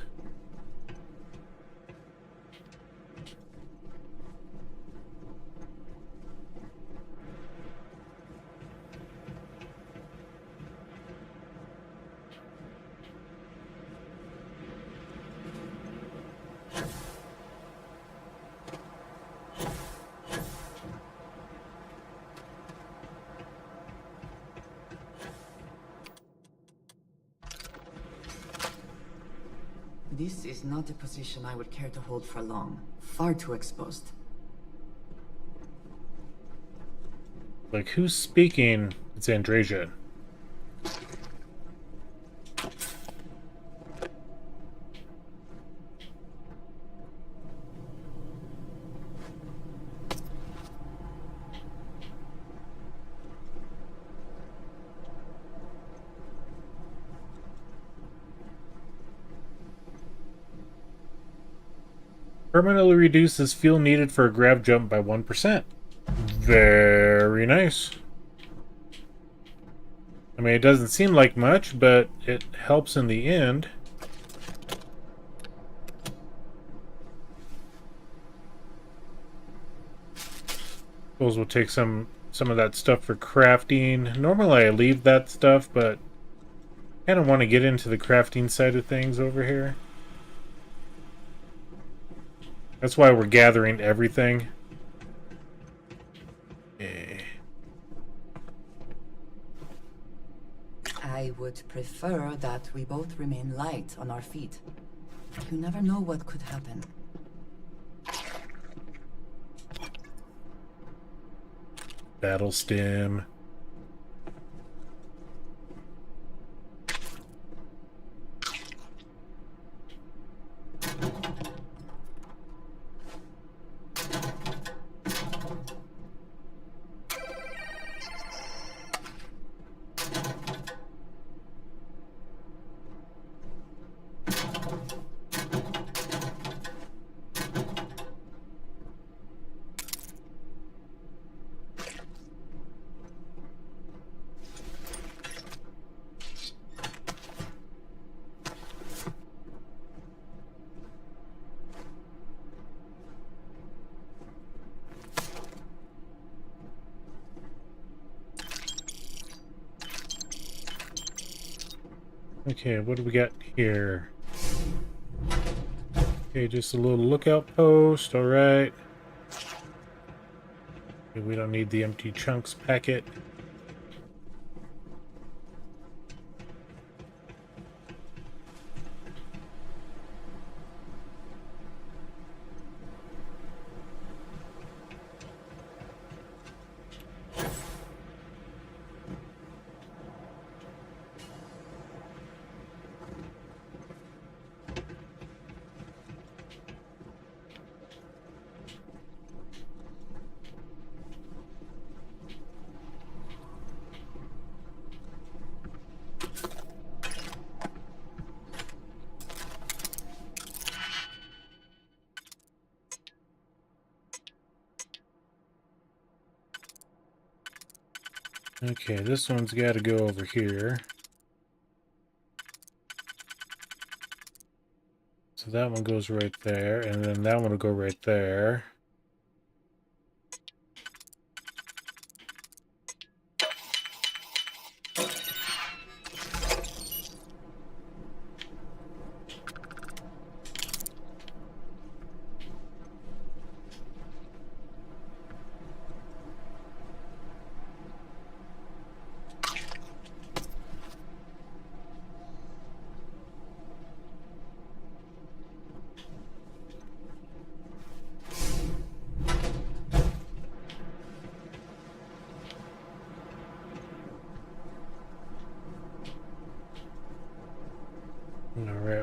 This is not a position I would care to hold for long. Far too exposed. Like, who's speaking? It's Andrasia. Permanently reduces fuel needed for a grab jump by 1%. Very nice. I mean, it doesn't seem like much, but it helps in the end. Suppose we'll take some of that stuff for crafting. Normally I leave that stuff, but I kind of want to get into the crafting side of things over here. That's why we're gathering everything. I would prefer that we both remain light on our feet. You never know what could happen. Battle stem. Okay, what do we got here? Okay, just a little lookout post, alright. Okay, we don't need the empty chunks packet. Okay, this one's got to go over here. So that one goes right there, and then that one will go right there.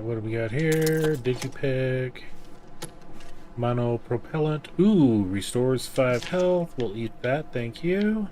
what do we got here? Digipick. Monopropellant. Ooh, restores 5 health. We'll eat that, thank you.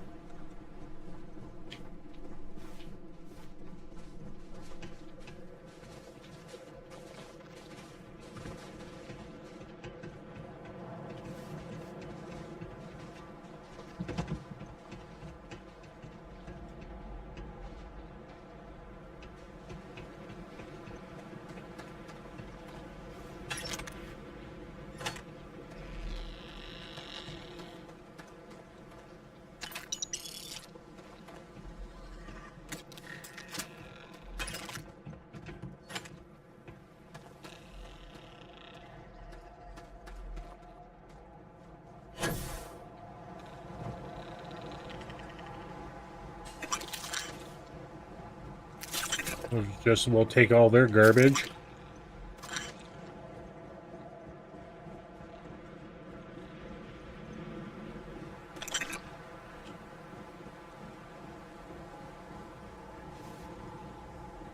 Just we'll take all their garbage.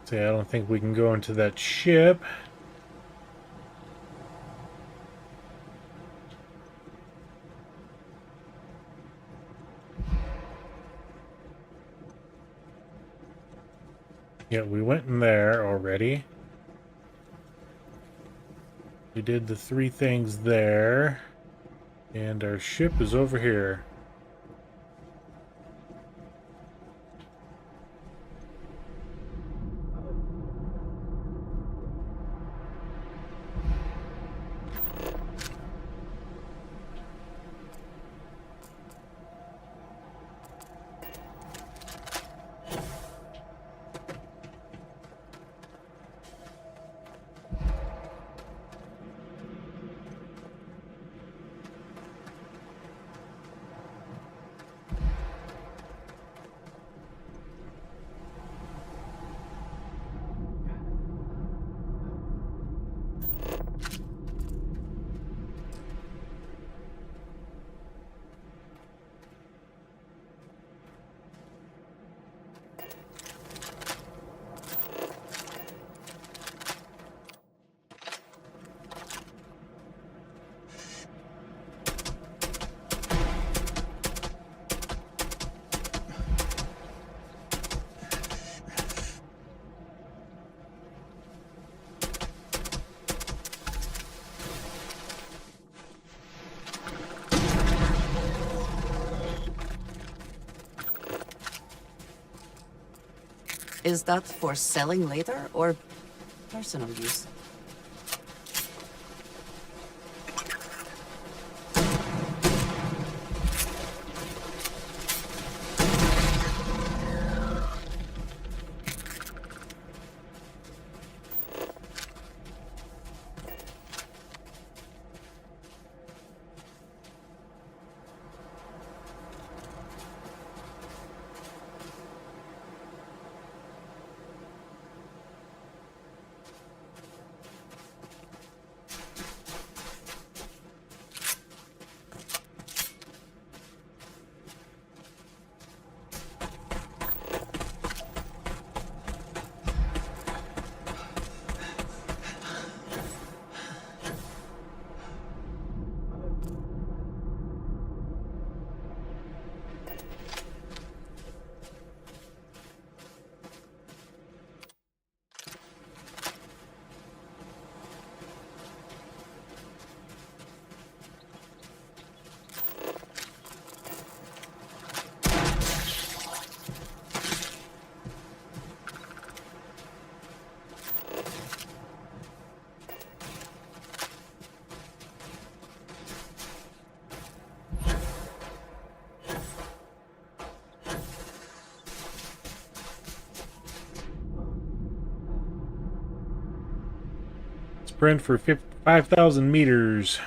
See, I don't think we can go into that ship. Yeah, we went in there already. We did the 3 things there. And our ship is over here. Is that for selling later or personal use? Sprint for 5,000 meters.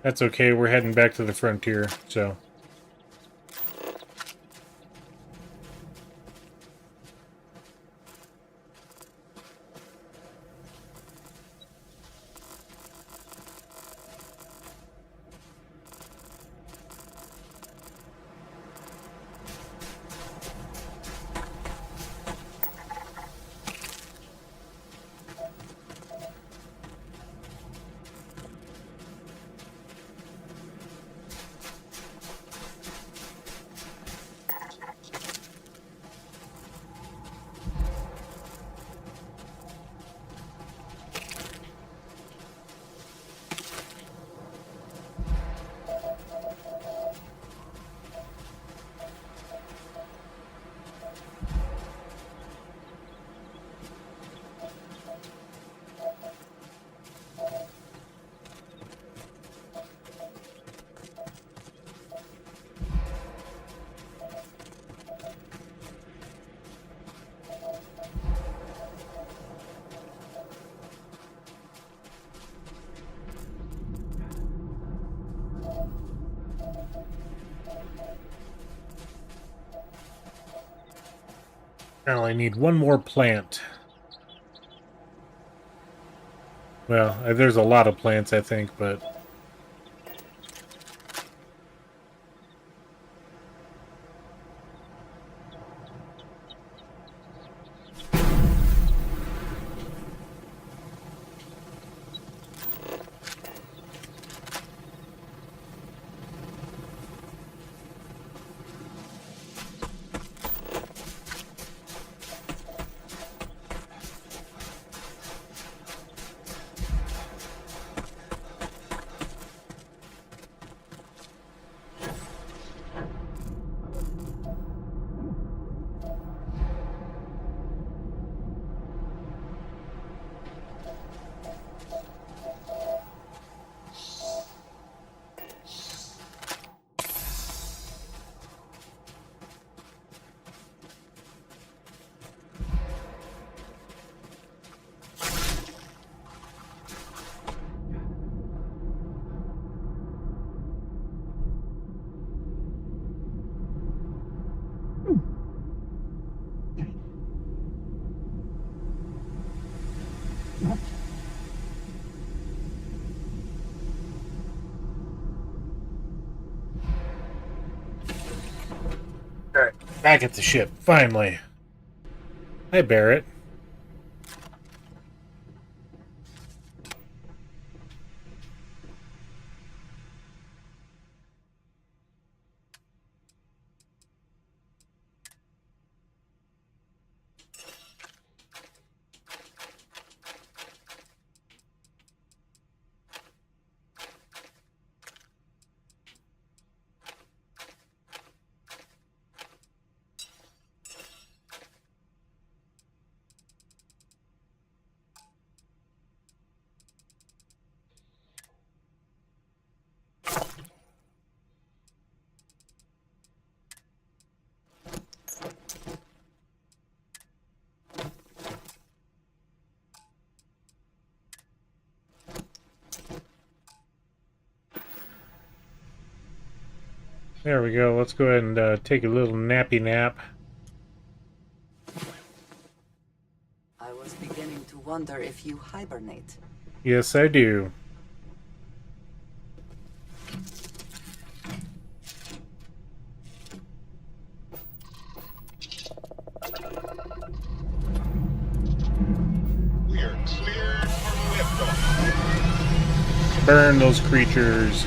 That's okay, we're heading back to the frontier, so... Now I need one more plant. Well, there's a lot of plants, I think, but... Alright, back at the ship, finally. Hi, Barrett. There we go. Let's go ahead and take a little nappy nap. I was beginning to wonder if you hibernate. Yes, I do. We are cleared for liftoff. Burn those creatures.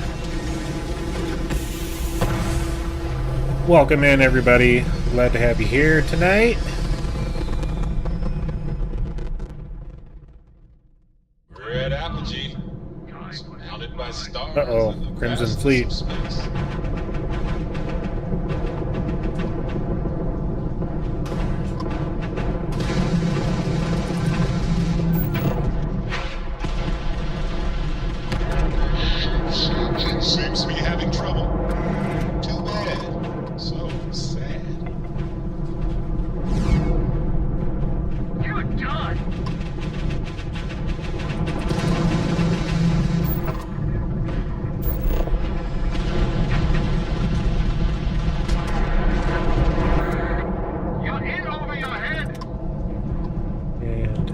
Welcome in, everybody. Glad to have you here tonight. Red Apogee, surrounded by stars. Uh-oh, Crimson Fleet. Seems to be having trouble. Too bad. So sad. You're done. You're in over your head. And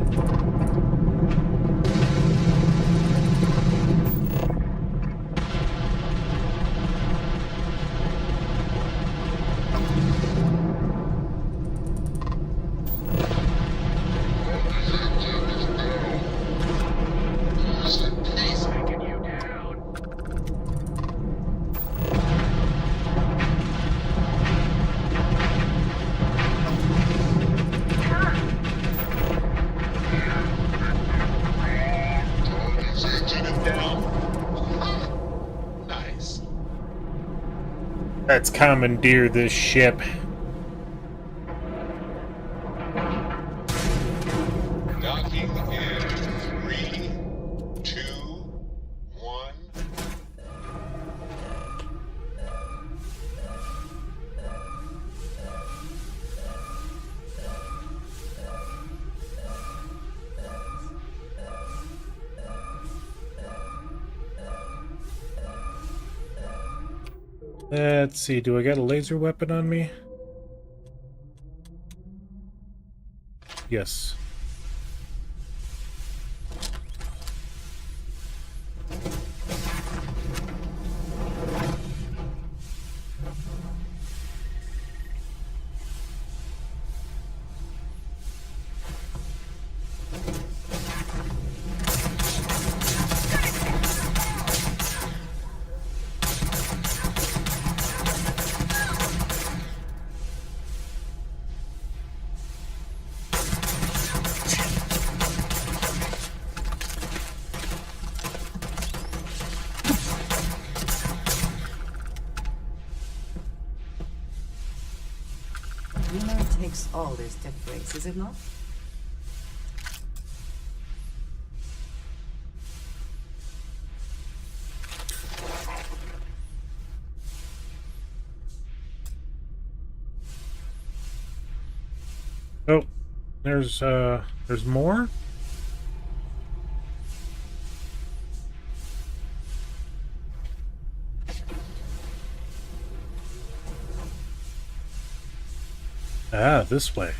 Taking you down. Engine is down. Nice. let's commandeer this ship. Docking in 3, 2, 1. Let's see, do I got a laser weapon on me? Yes. You know it takes all this tech breaks, is it not? Oh, there's more? Ah, this way.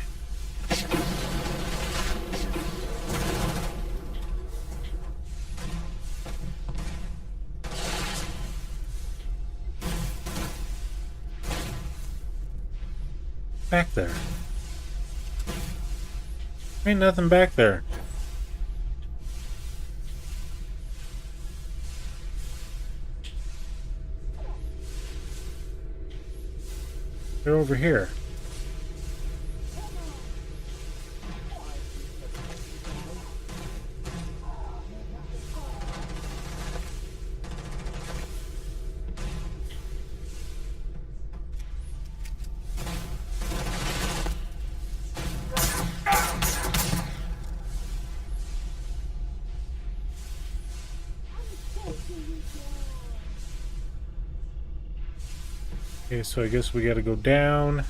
Back there. Ain't nothing back there. They're over here. Okay, so I guess we gotta go down.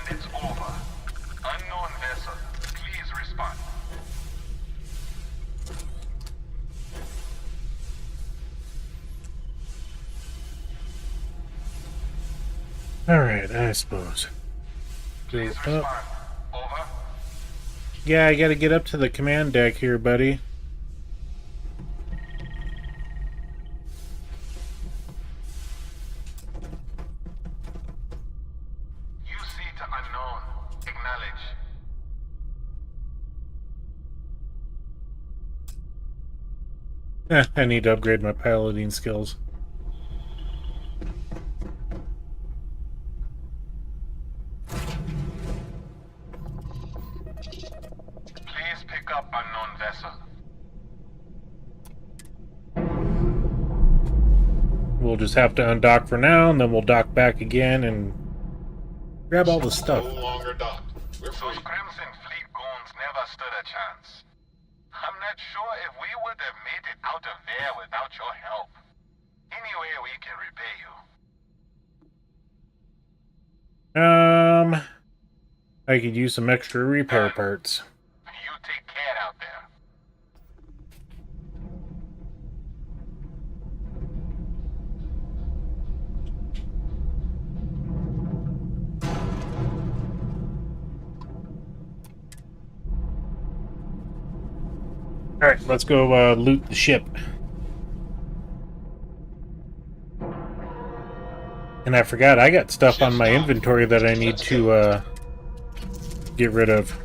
It's over. Unknown vessel, please respond. Alright, I suppose. Please respond. Over. Yeah, I gotta get up to the command deck here, buddy. UC to unknown. Acknowledge. I need to upgrade my piloting skills. Please pick up unknown vessel. We'll just have to undock for now, and then we'll dock back again and grab all the stuff. No longer docked. We're free. Those Crimson Fleet goons never stood a chance. I'm not sure if we would have made it out of there without your help. Anyway, we can repay you. I could use some extra repair parts. You take care out there. Alright, let's go loot the ship. And I forgot, I got stuff on my inventory that I need to get rid of.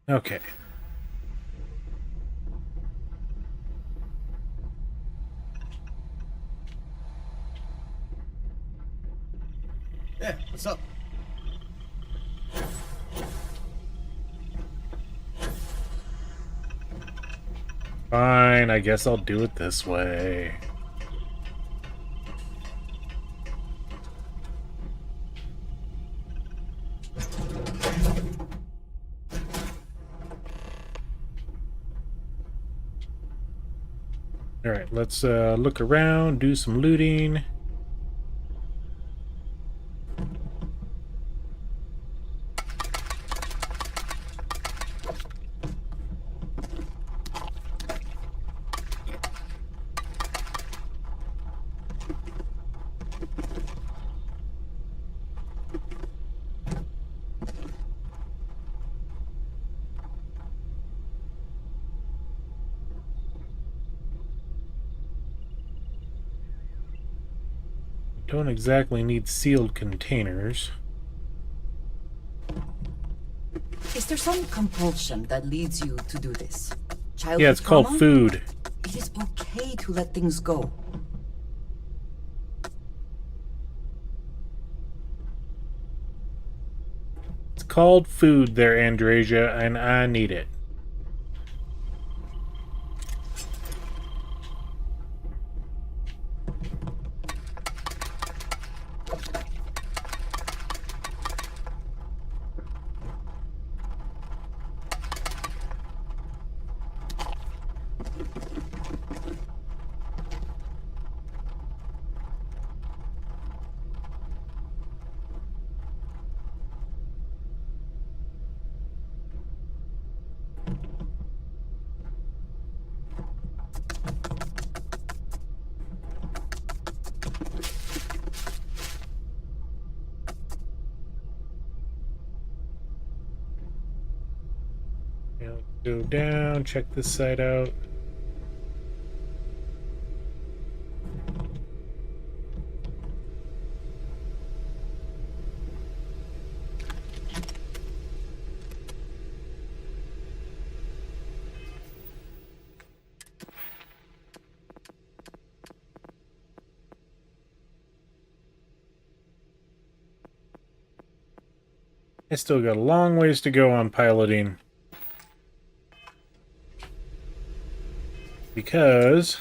Okay. Yeah, what's up? Fine, I guess I'll do it this way. Alright, let's look around, do some looting. Don't exactly need sealed containers. Is there some compulsion that leads you to do this? Childhood Yeah, it's called trauma? food. It is okay to let things go. It's called food there, Andrasia, and I need it. Go down, check this side out. I still got a long ways to go on piloting. Because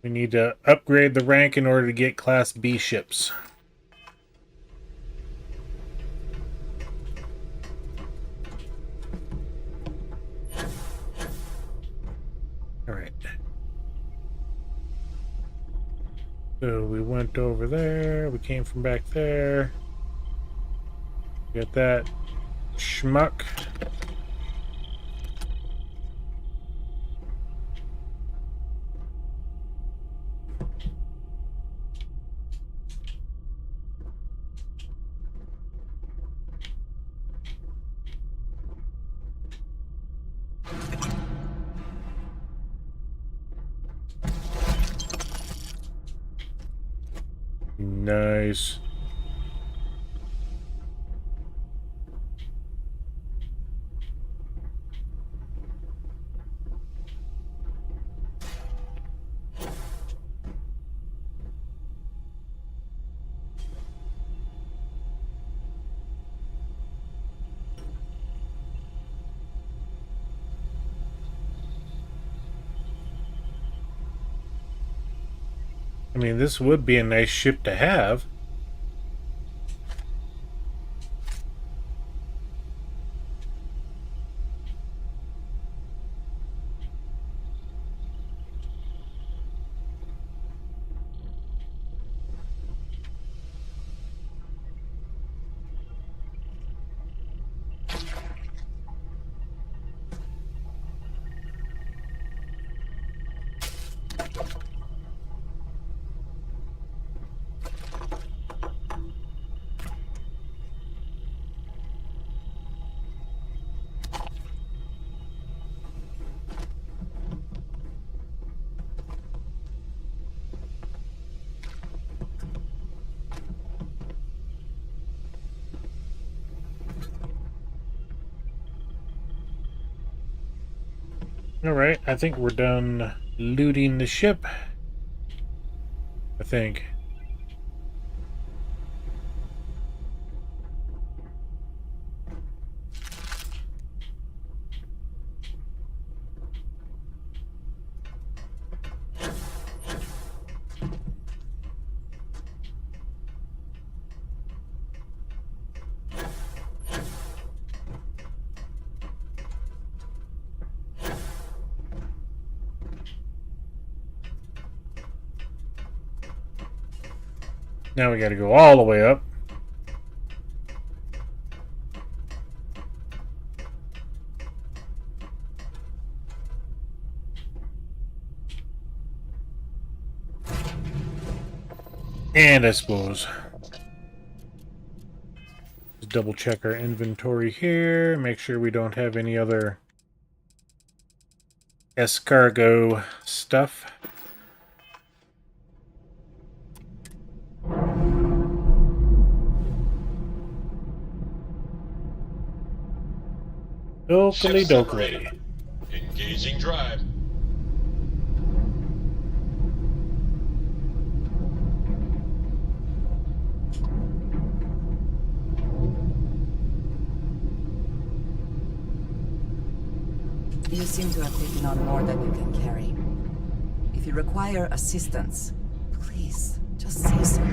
we need to upgrade the rank in order to get Class B ships. Alright. So we went over there, we came from back there. Got that schmuck. Nice. I mean, this would be a nice ship to have. Alright, I think we're done looting the ship. I think. Now we gotta go all the way up. And I suppose just double check our inventory here, make sure we don't have any other escargot stuff. Dokily dokily. Engaging drive. You seem to have taken on more than you can carry. If you require assistance, please, just say so.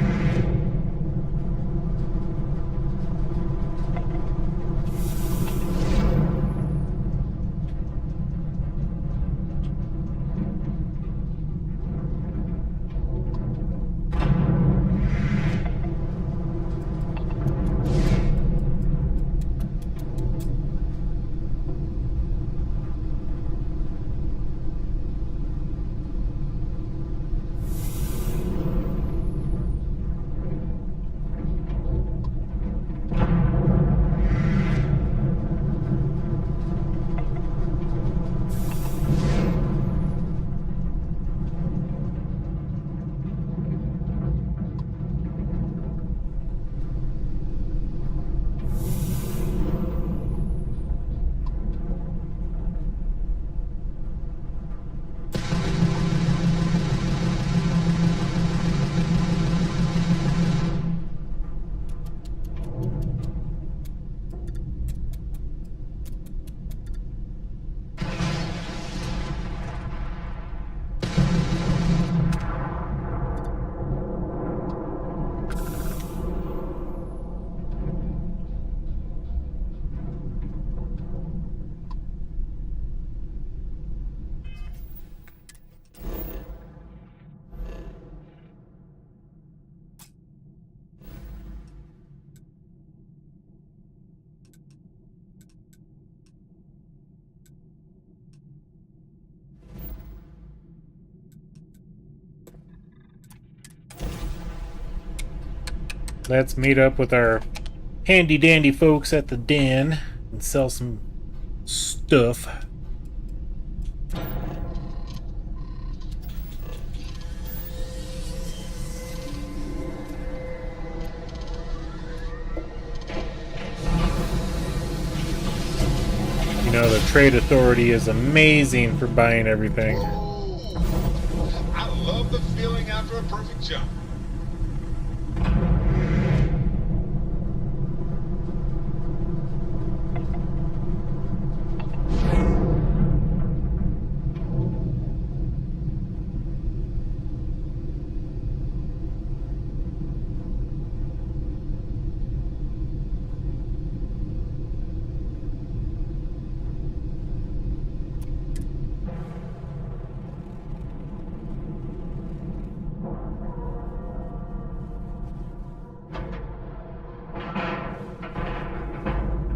Let's meet up with our handy dandy folks at the den and sell some stuff. You know, the trade authority is amazing for buying everything. I love the feeling after a perfect jump.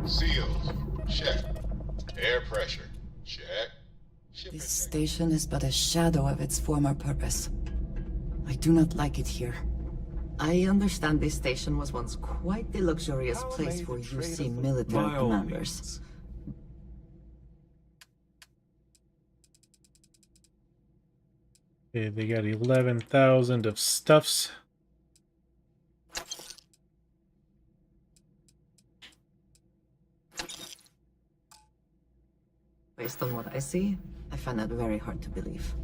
Seals, check. Air pressure, check. This station is but a shadow of its former purpose. I do not like it here. I understand this station was once quite the luxurious place for UC military commanders. Okay, they got 11,000 of stuffs. Based on what I see, I find that very hard to believe.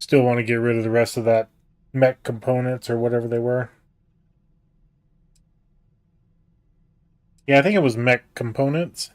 Still want to get rid of the rest of that mech components or whatever they were. Yeah, I think it was mech components.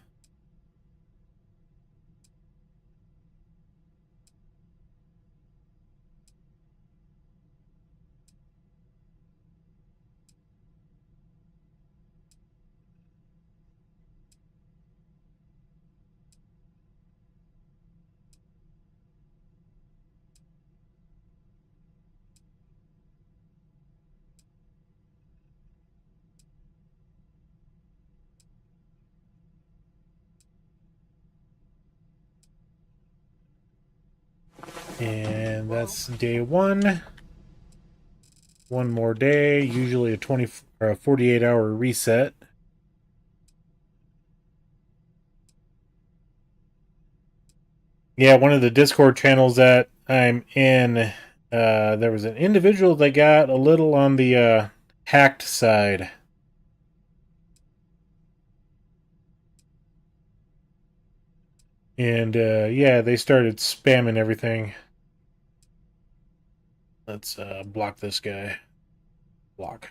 And that's day one. One more day, usually a 48-hour reset. Yeah, one of the Discord channels that I'm in, there was an individual that got a little on the hacked side. And yeah, they started spamming everything. Let's block this guy. Block.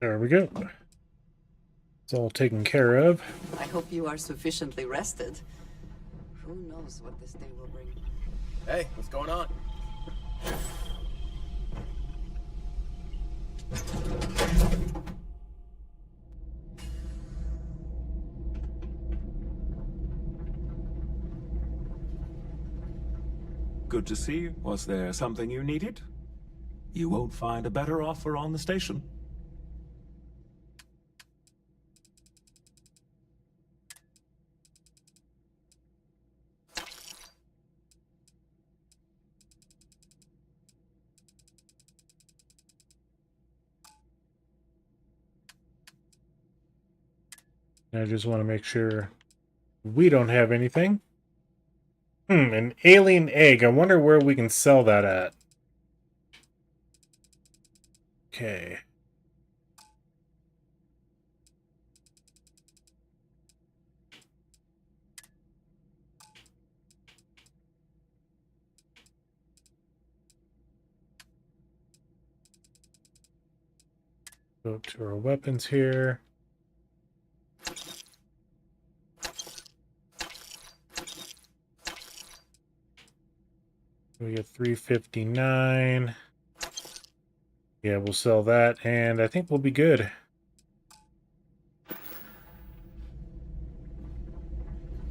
There we go. It's all taken care of. I hope you are sufficiently rested. Who knows what this day will bring? Hey, what's going on? Good to see you. Was there something you needed? You won't find a better offer on the station. I just want to make sure we don't have anything. An alien egg. I wonder where we can sell that at. Okay. Go to our weapons here. We get 359. Yeah, we'll sell that, and I think we'll be good. All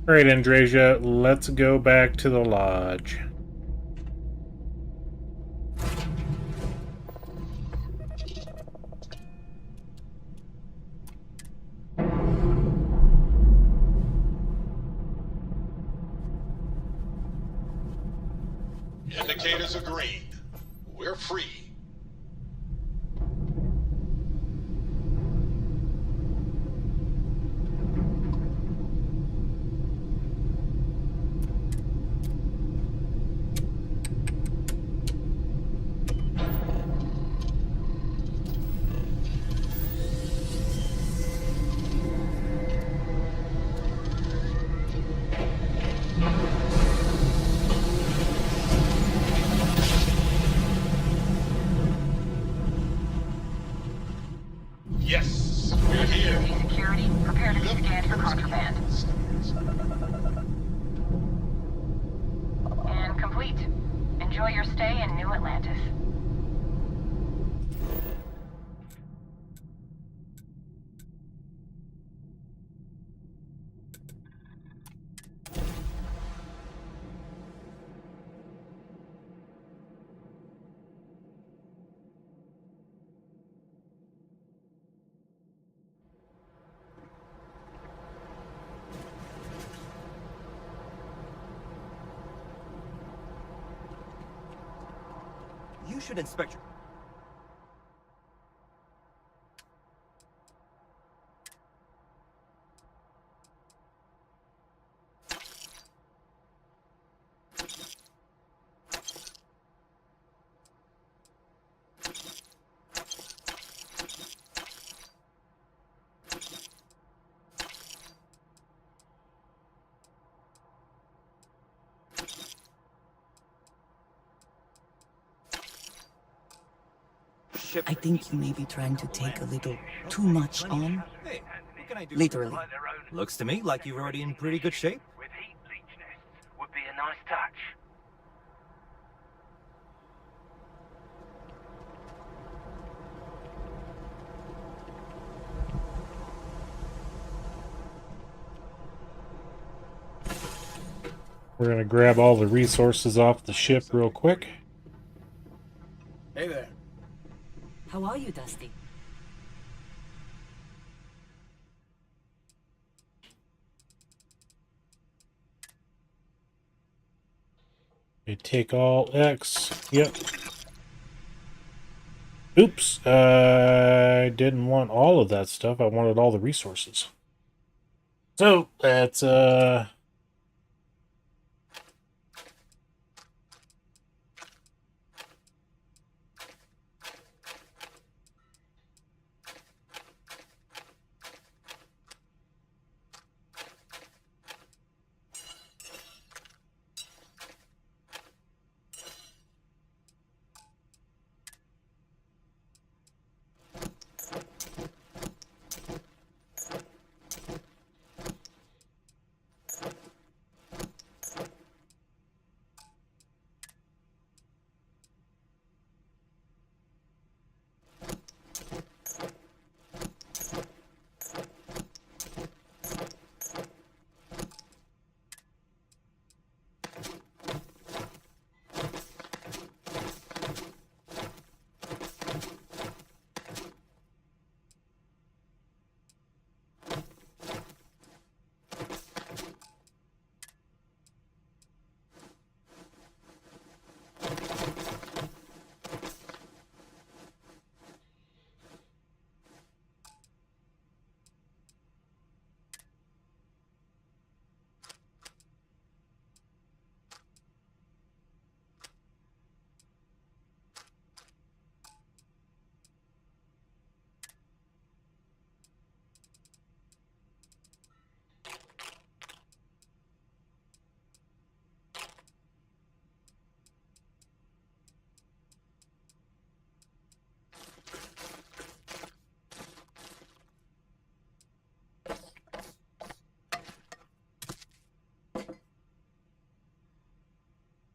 right, Andrasia, let's go back to the lodge. as agreed. We're free. Yes, we're here. Security, prepare to be scanned for contraband. And complete. Enjoy your stay in New Atlantis. You should inspect your... I think you may be trying to take a little too much on. Hey, what can I do? Literally. Looks to me like you're already in pretty good shape. With heat leech nests would be a nice touch. We're gonna grab all the resources off the ship real quick. Hey there. How are you, Dusty? We take all X. Yep. Oops. I didn't want all of that stuff. I wanted all the resources. So that's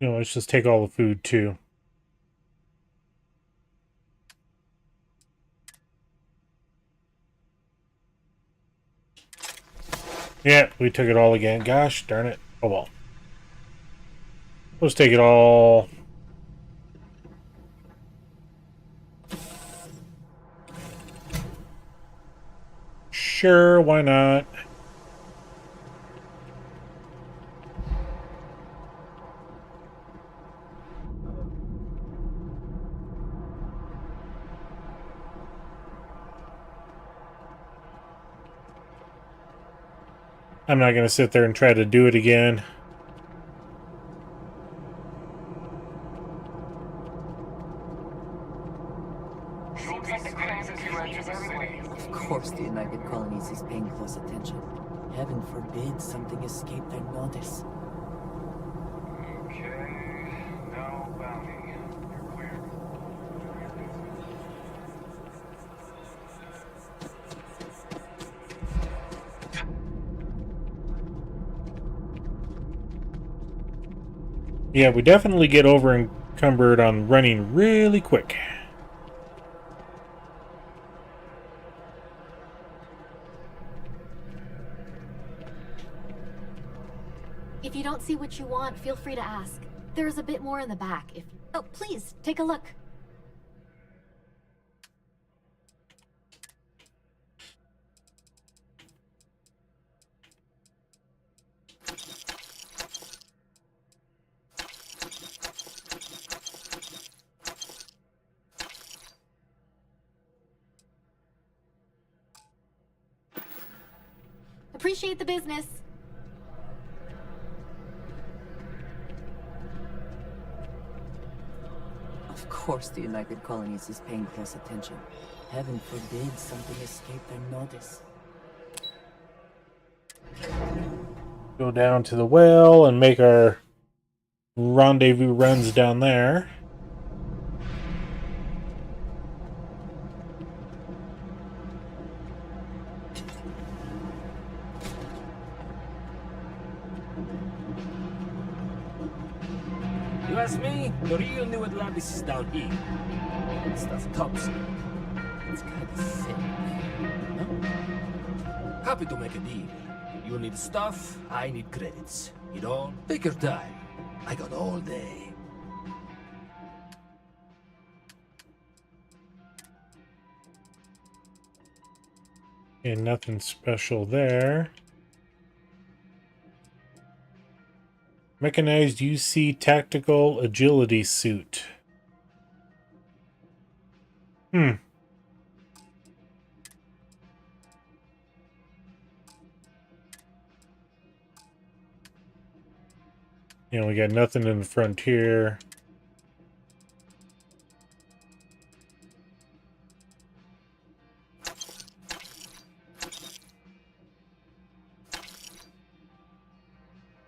let's just take all the food too. Yeah, we took it all again. Gosh darn it. Oh well. Let's take it all. Sure, why not? I'm not going to sit there and try to do it again. Of course the United Colonies is paying close attention. Heaven forbid something escaped their notice. Okay, no bounty. You're clear. Yeah, we definitely get over encumbered on running really quick. If you don't see what you want, feel free to ask. There's a bit more in the back if... Oh, please, take a look. Appreciate the business. Of course the United Colonies is paying close attention. Heaven forbid something escaped their notice. Go down to the well and make our rendezvous runs down there. You ask me, the real New Atlantis is down here. That stuff tops. It's kinda sick. No? Happy to make a deal. You need stuff, I need credits. You know, take your time. I got all day. Okay, nothing special there. Mechanized UC Tactical Agility Suit. You know, we got nothing in the frontier.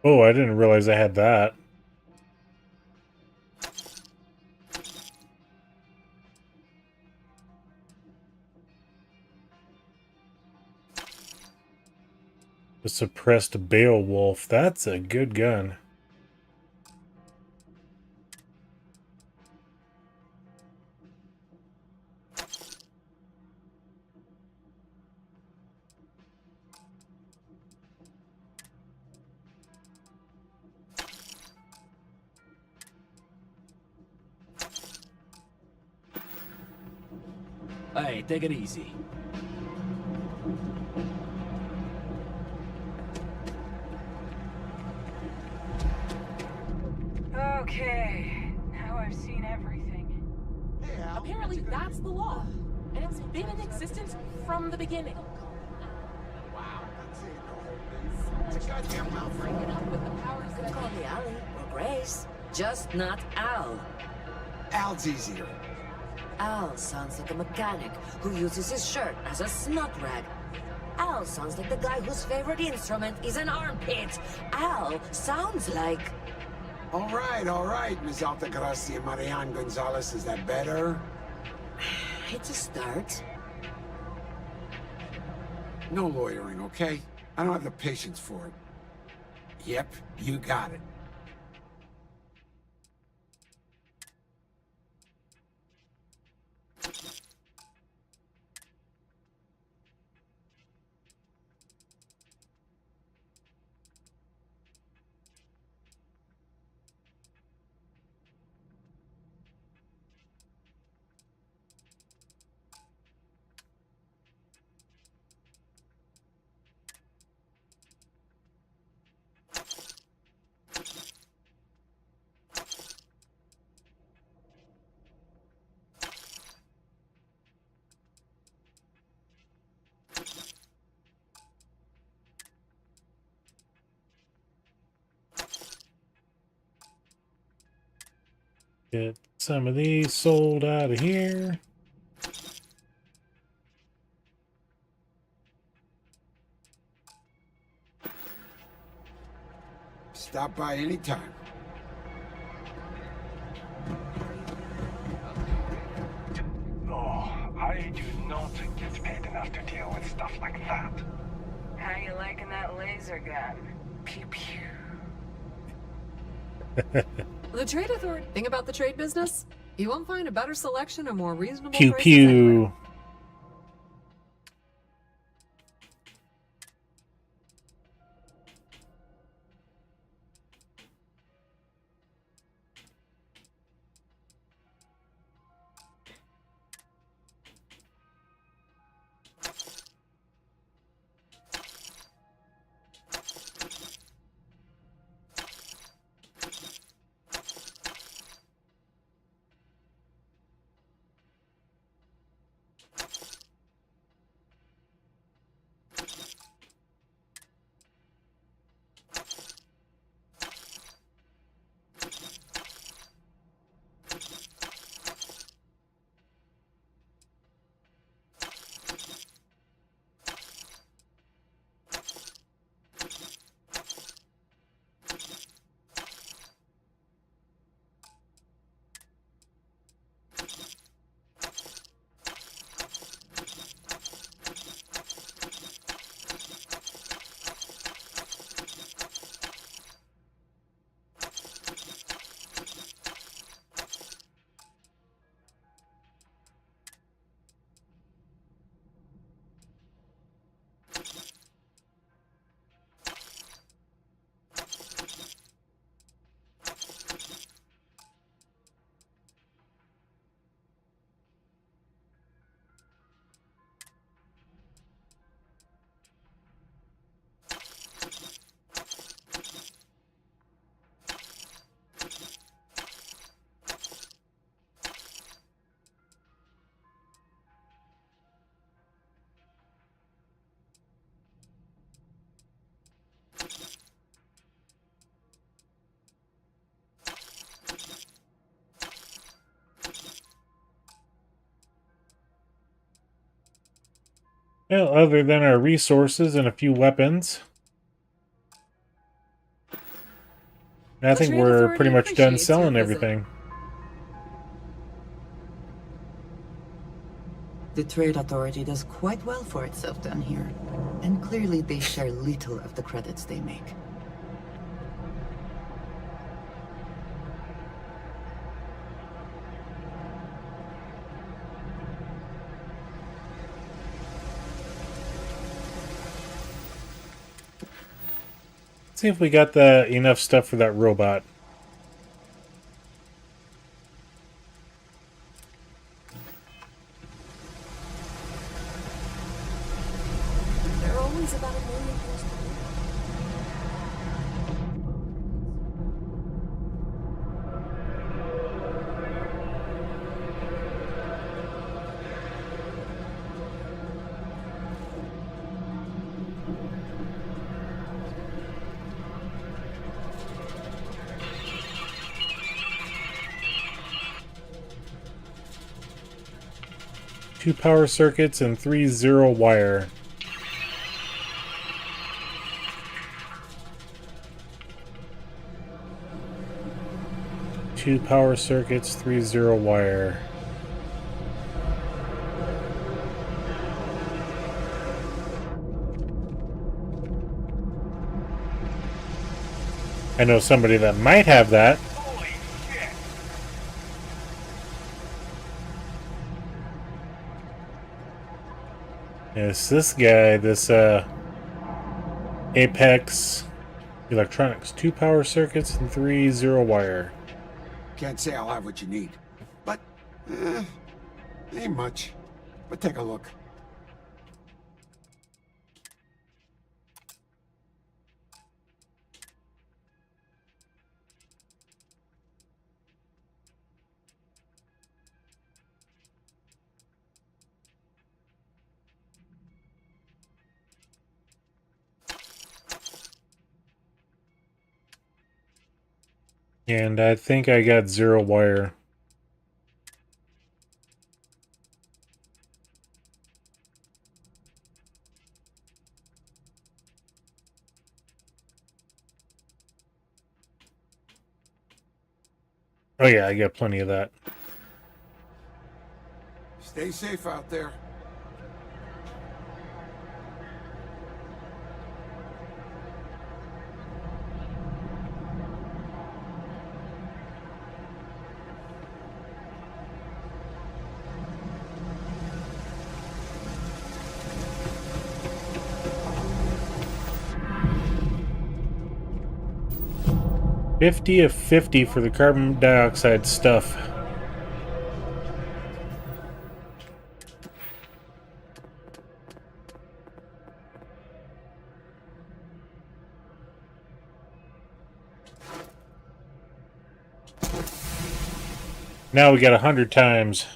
Oh, I didn't realize I had that. The Suppressed Beowulf. That's a good gun. Hey, take it easy. Okay, now I've seen everything. Apparently that's the law, and it's been in existence from the beginning. Wow, that's it. Goddamn mouth. Bring it up with the powers that Call me Allie or Grace, just not Al. Al's easier. Al sounds like a mechanic who uses his shirt as a snot rag. Al sounds like the guy whose favorite instrument is an armpit. Al sounds like... All right, Ms. Altagracia Marian Gonzalez, is that better? It's a start. No lawyering, okay? I don't have the patience for it. Yep, you got it. Get some of these sold out of here. Stop by anytime. Oh, I do not get paid enough to deal with stuff like that. How you liking that laser gun? Pew pew. The trade authority. Thing about the trade business, you won't find a better selection or more reasonable Pew prices anywhere. pew. Well, other than our resources and a few weapons, I think we're pretty much done selling everything. The trade authority does quite well for itself down here, and clearly they share little of the credits they make. See if we got enough stuff for that robot. There are always about 1 million years. Two power circuits and 3 0 wire. Two power circuits, 3 0 wire. I know somebody that might have that. It's this guy, this Apex Electronics. 2 power circuits and 3 0 wire. Can't say I'll have what you need, but ain't much. But take a look. And I think I got 0 wire. Oh yeah, I got plenty of that. Stay safe out there. $50 of $50 for the carbon dioxide stuff. Now we got 100 times.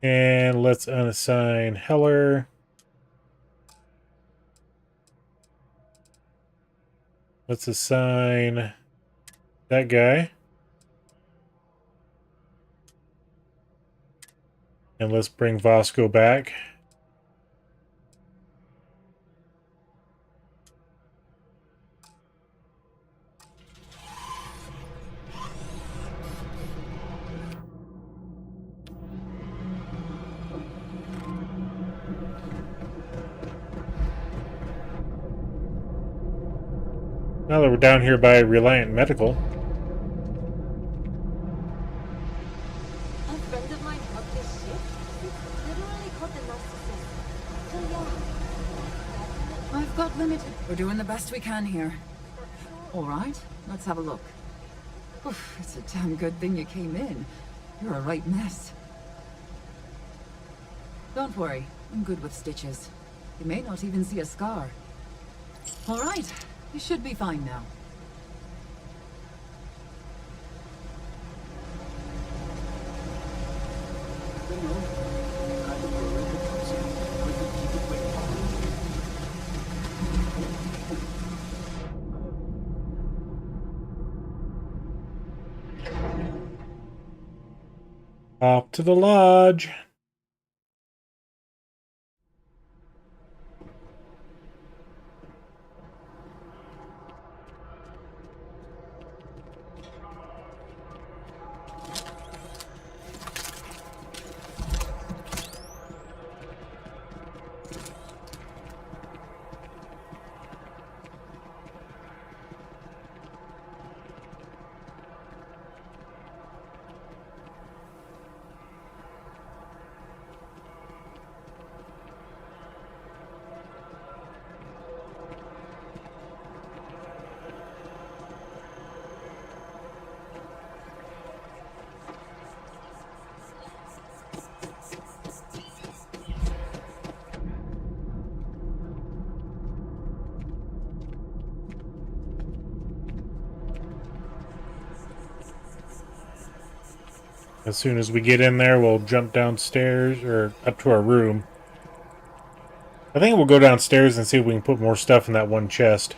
And let's unassign Heller. Let's assign that guy. And let's bring Vasco back. Now that we're down here by Reliant Medical. A friend of mine helped this ship. It's literally called the Narcissus. So yeah. I've got limited. We're doing the best we can here. All right, let's have a look. Oof, it's a damn good thing you came in. You're a right mess. Don't worry, I'm good with stitches. You may not even see a scar. All right, you should be fine now. Off to the lodge. As soon as we get in there, we'll jump downstairs, or up to our room. I think we'll go downstairs and see if we can put more stuff in that one chest.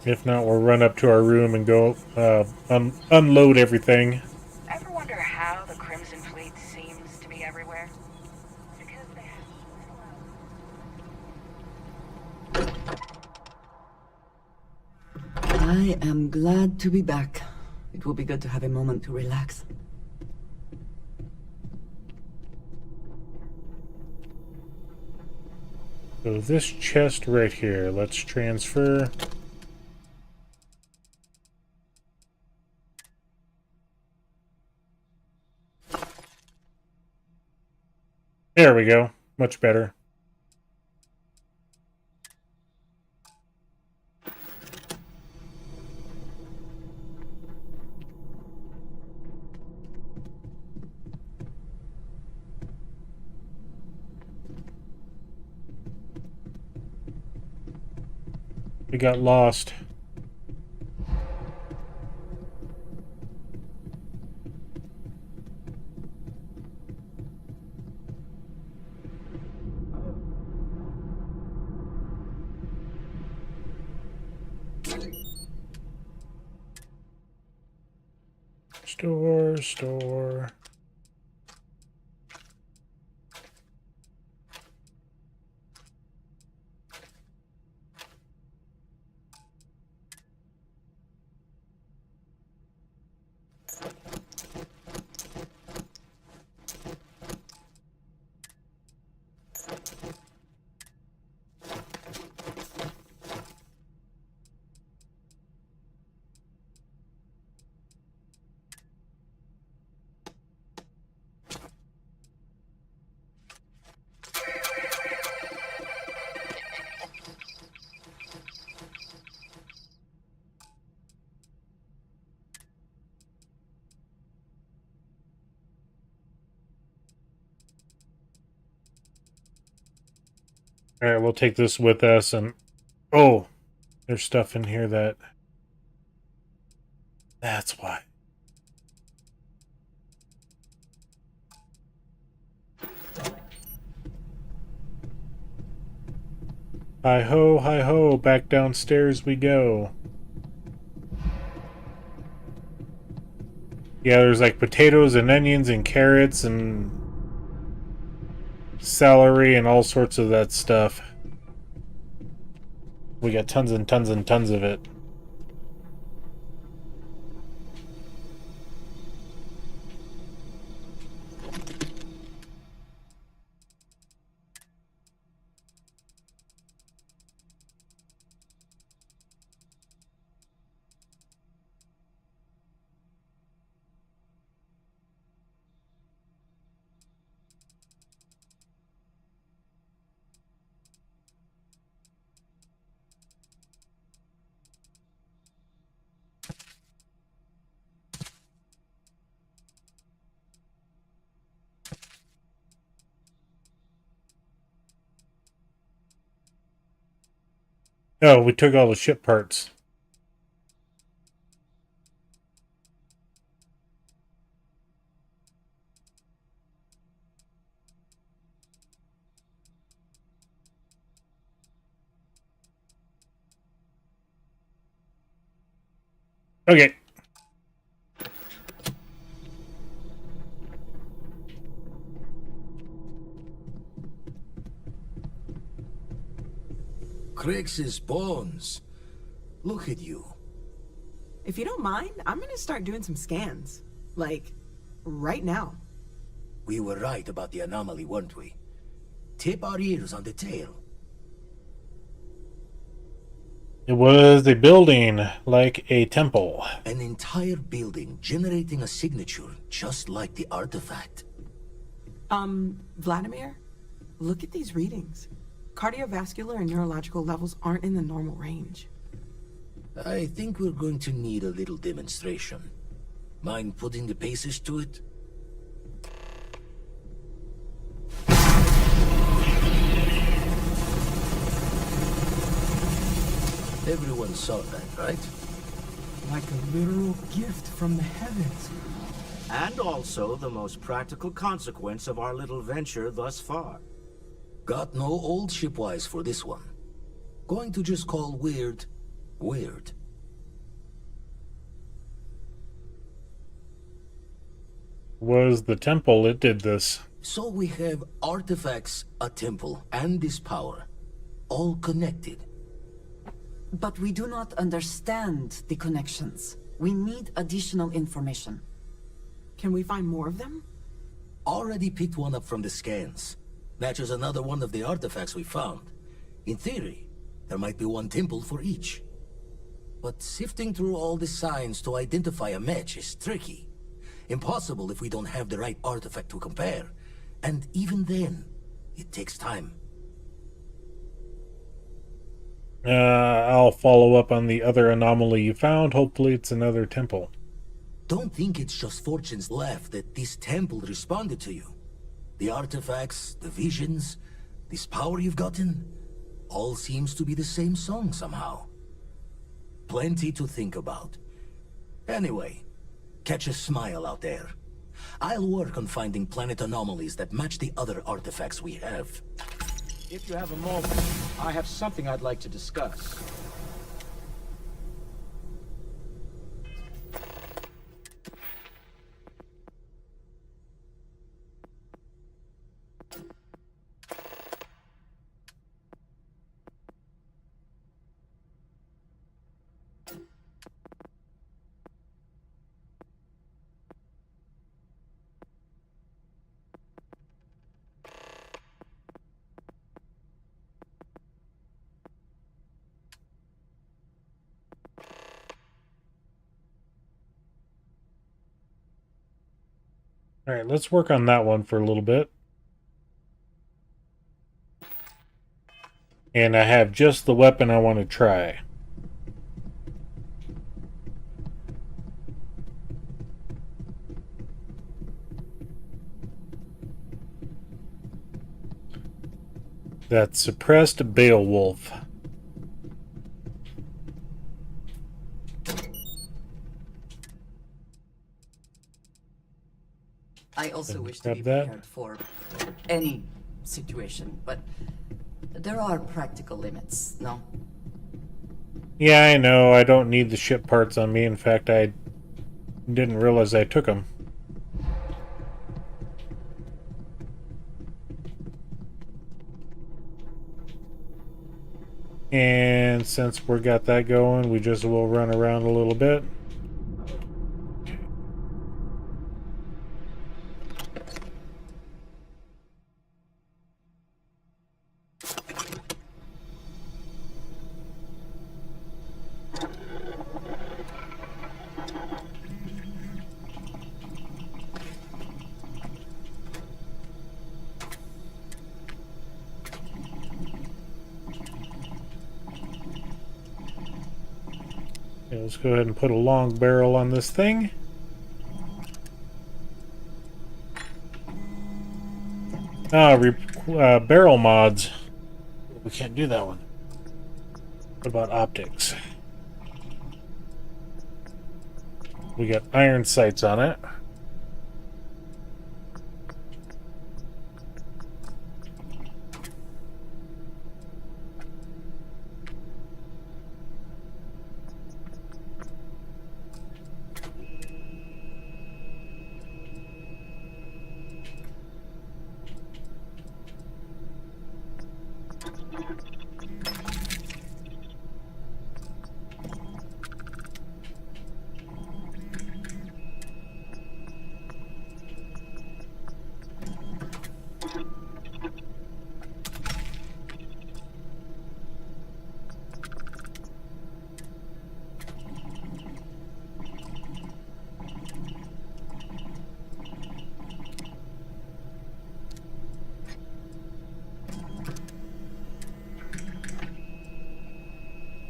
If not, we'll run up to our room and go unload everything. Ever wonder how the Crimson Fleet seems to be everywhere? Because they have... I am glad to be back. It will be good to have a moment to relax. So this chest right here, let's transfer. There we go. Much better. We got lost. Store. Alright, we'll take this with us and... Oh! There's stuff in here that... That's why. Hi-ho, back downstairs we go. Yeah, there's like potatoes and onions and carrots and celery and all sorts of that stuff. We got tons and tons and tons of it. Oh, we took all the ship parts. Okay. Crix's bones. Look at you. If you don't mind, I'm gonna start doing some scans. Like, right now. We were right about the anomaly, weren't we? Tip our ears on the tail. It was a building, like a temple. An entire building generating a signature, just like the artifact. Vladimir, look at these readings. Cardiovascular and neurological levels aren't in the normal range. I think we're going to need a little demonstration. Mind putting the paces to it? Everyone saw that, right? Like a literal gift from the heavens. And also the most practical consequence of our little venture thus far. Got no old shipwise for this one. Going to just call weird, weird. Was the temple, it did this. So we have artifacts, a temple, and this power. All connected. But we do not understand the connections. We need additional information. Can we find more of them? Already picked one up from the scans. Matches another one of the artifacts we found. In theory, there might be one temple for each. But sifting through all the signs to identify a match is tricky. Impossible if we don't have the right artifact to compare. And even then, it takes time. I'll follow up on the other anomaly you found. Hopefully it's another temple. Don't think it's just fortunes left that this temple responded to you. The artifacts, the visions, this power you've gotten, all seems to be the same song somehow. Plenty to think about. Anyway, catch a smile out there. I'll work on finding planet anomalies that match the other artifacts we have. If you have a moment, I have something I'd like to discuss. Alright, let's work on that one for a little bit. And I have just the weapon I want to try. That suppressed Beowulf. I also wish to be prepared for any situation, but there are practical limits, no? Yeah, I know. I don't need the ship parts on me. In fact, I didn't realize I took them. And since we got that going, we just will run around a little bit. Okay, let's go ahead and put a long barrel on this thing. Barrel mods. We can't do that one. What about optics? We got iron sights on it.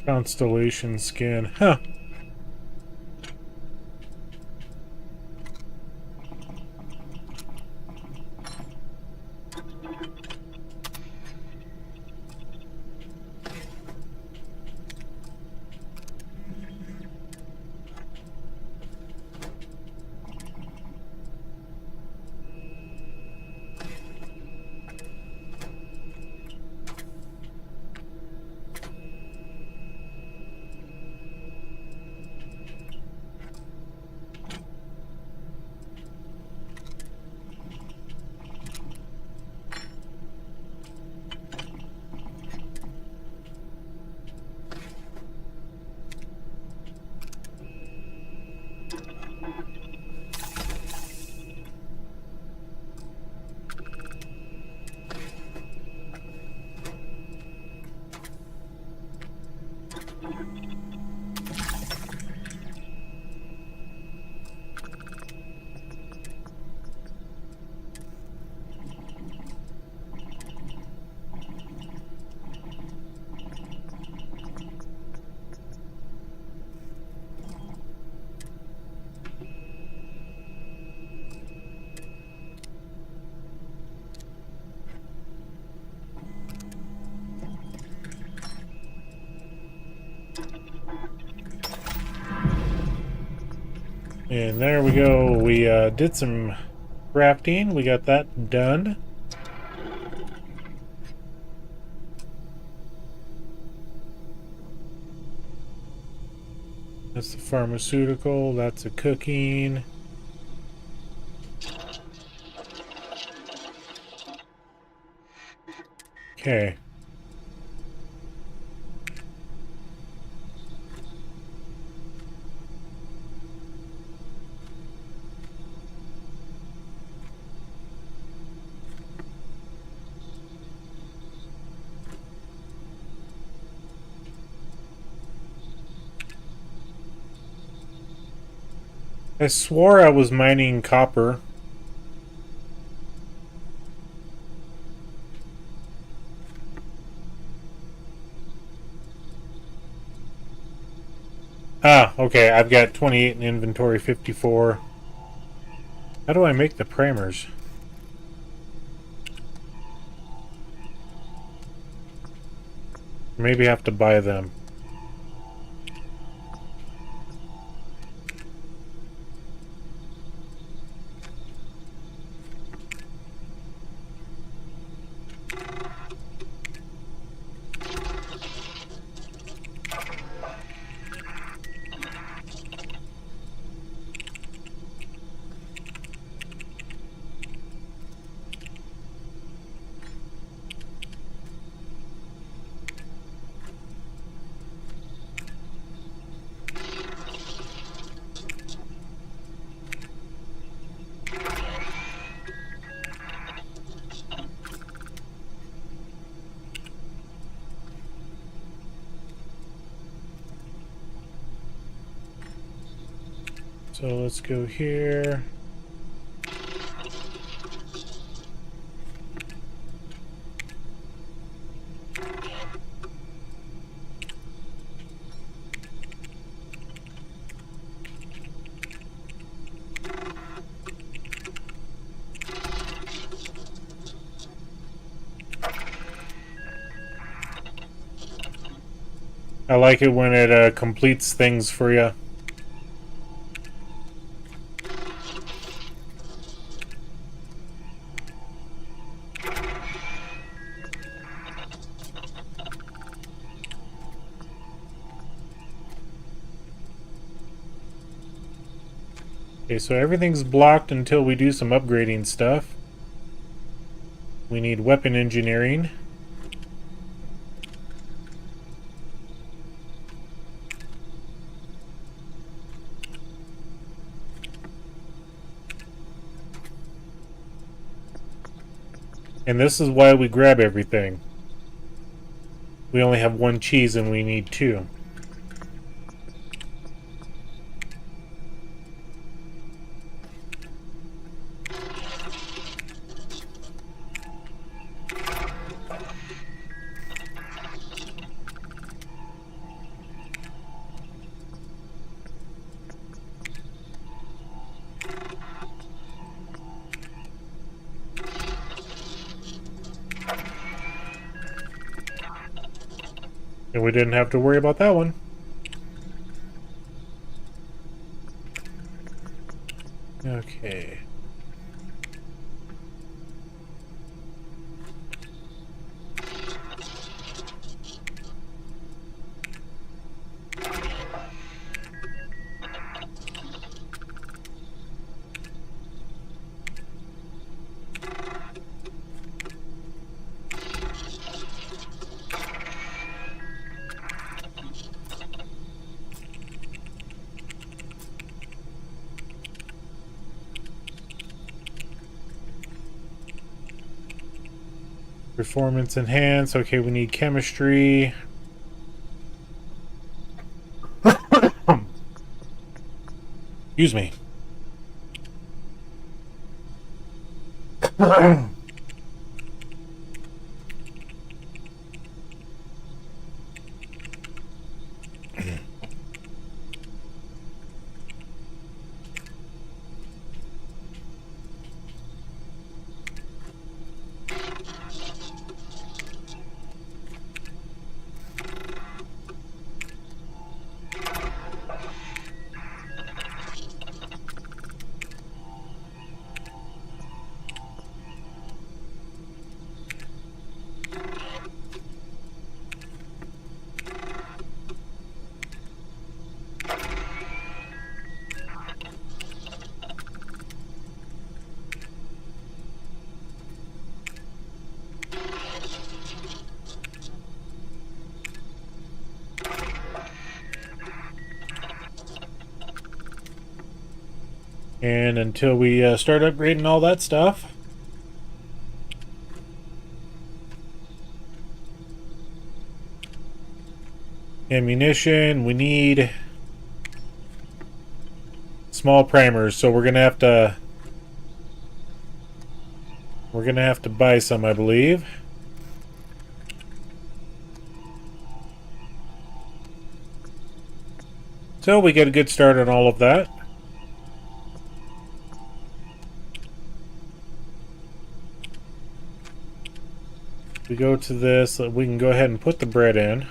Constellation skin. Huh. And there we go. We did some crafting. We got that done. That's the pharmaceutical. That's a cooking. Okay. I swore I was mining copper. Ah, okay, I've got 28 in inventory, 54. How do I make the primers? Maybe I have to buy them. So let's go here. I like it when it completes things for you. Okay, so everything's blocked until we do some upgrading stuff. We need weapon engineering. And this is why we grab everything. We only have one cheese and we need two. And we didn't have to worry about that one. Okay. Performance enhance. Okay, we need chemistry. Excuse me. And until we start upgrading all that stuff. Ammunition, we need small primers, so we're gonna have to buy some, I believe. So we get a good start on all of that. We go to this, we can go ahead and put the bread in.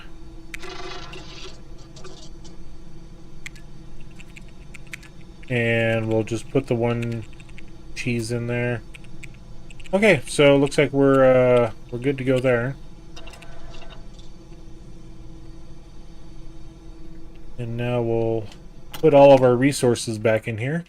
And we'll just put the one cheese in there. Okay, so it looks like we're good to go there. And now we'll put all of our resources back in here.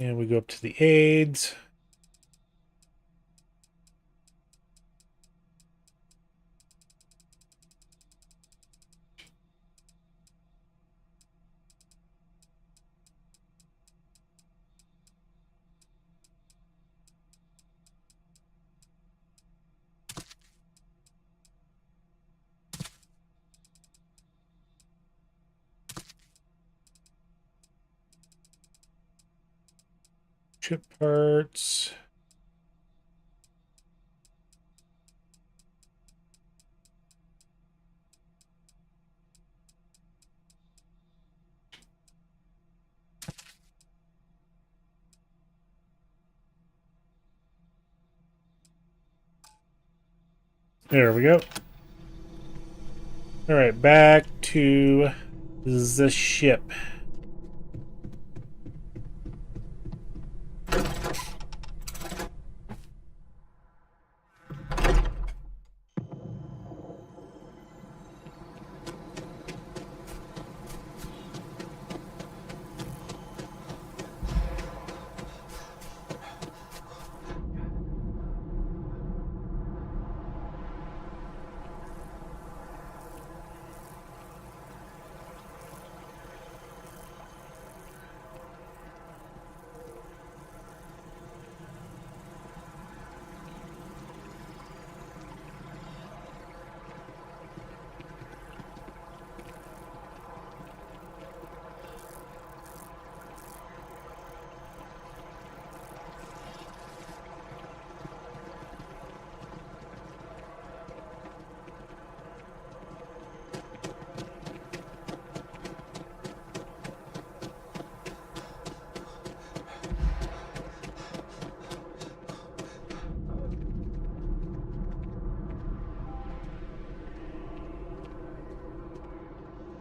And we go up to the aids. Chip parts. There we go. Alright, back to the ship.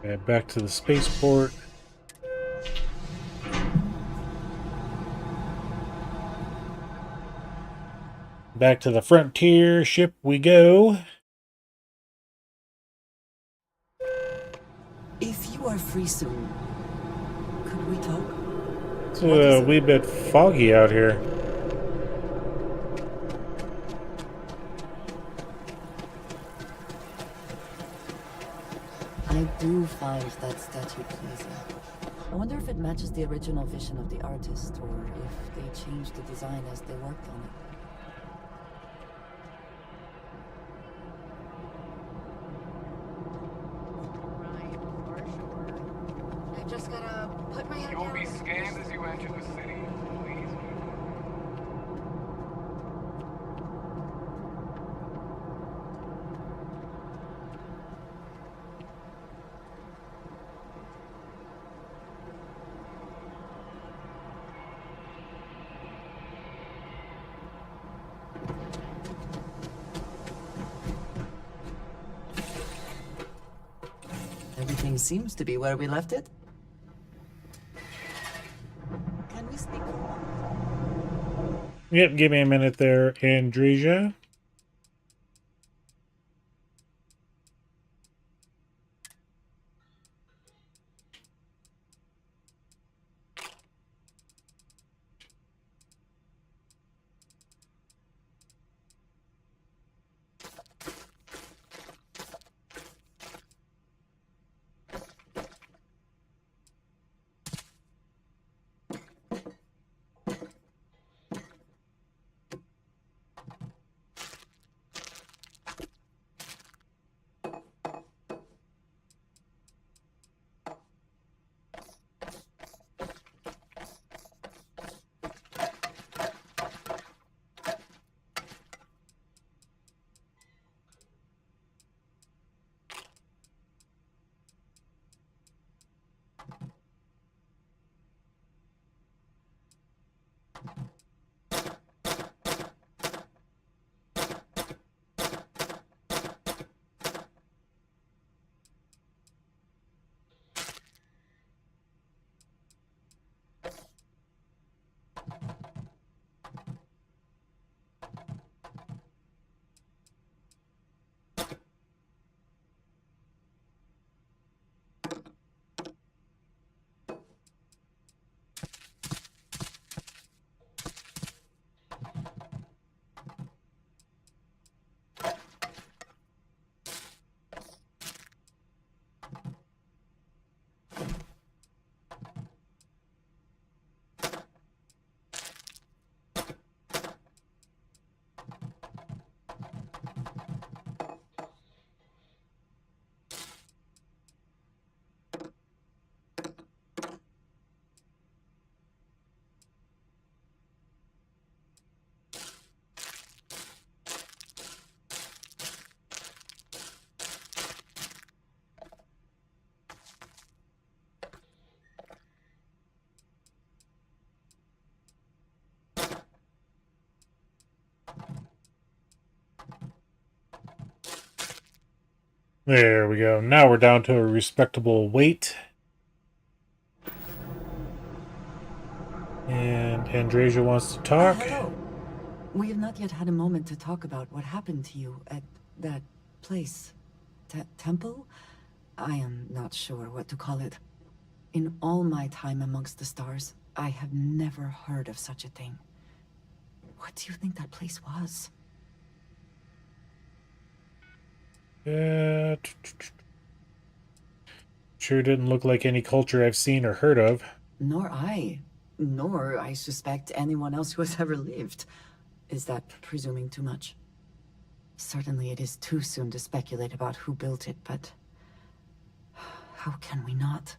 Okay, back to the spaceport. Back to the frontier ship we go. If you are free soon, could we talk? It's a wee bit foggy out here. I do find that statue pleasing. I wonder if it matches the original vision of the artist, or if they changed the design as they worked on it. I just gotta put my head down. You'll be scanned as you enter the city. Please. Everything seems to be where we left it. Can we speak? Yep, give me a minute there, Andresia. There we go. Now we're down to a respectable weight. And Andrasia wants to talk. Hello. We have not yet had a moment to talk about what happened to you at that place. Temple? I am not sure what to call it. In all my time amongst the stars, I have never heard of such a thing. What do you think that place was? Sure didn't look like any culture I've seen or heard of. Nor I suspect anyone else who has ever lived. Is that presuming too much? Certainly it is too soon to speculate about who built it, but how can we not?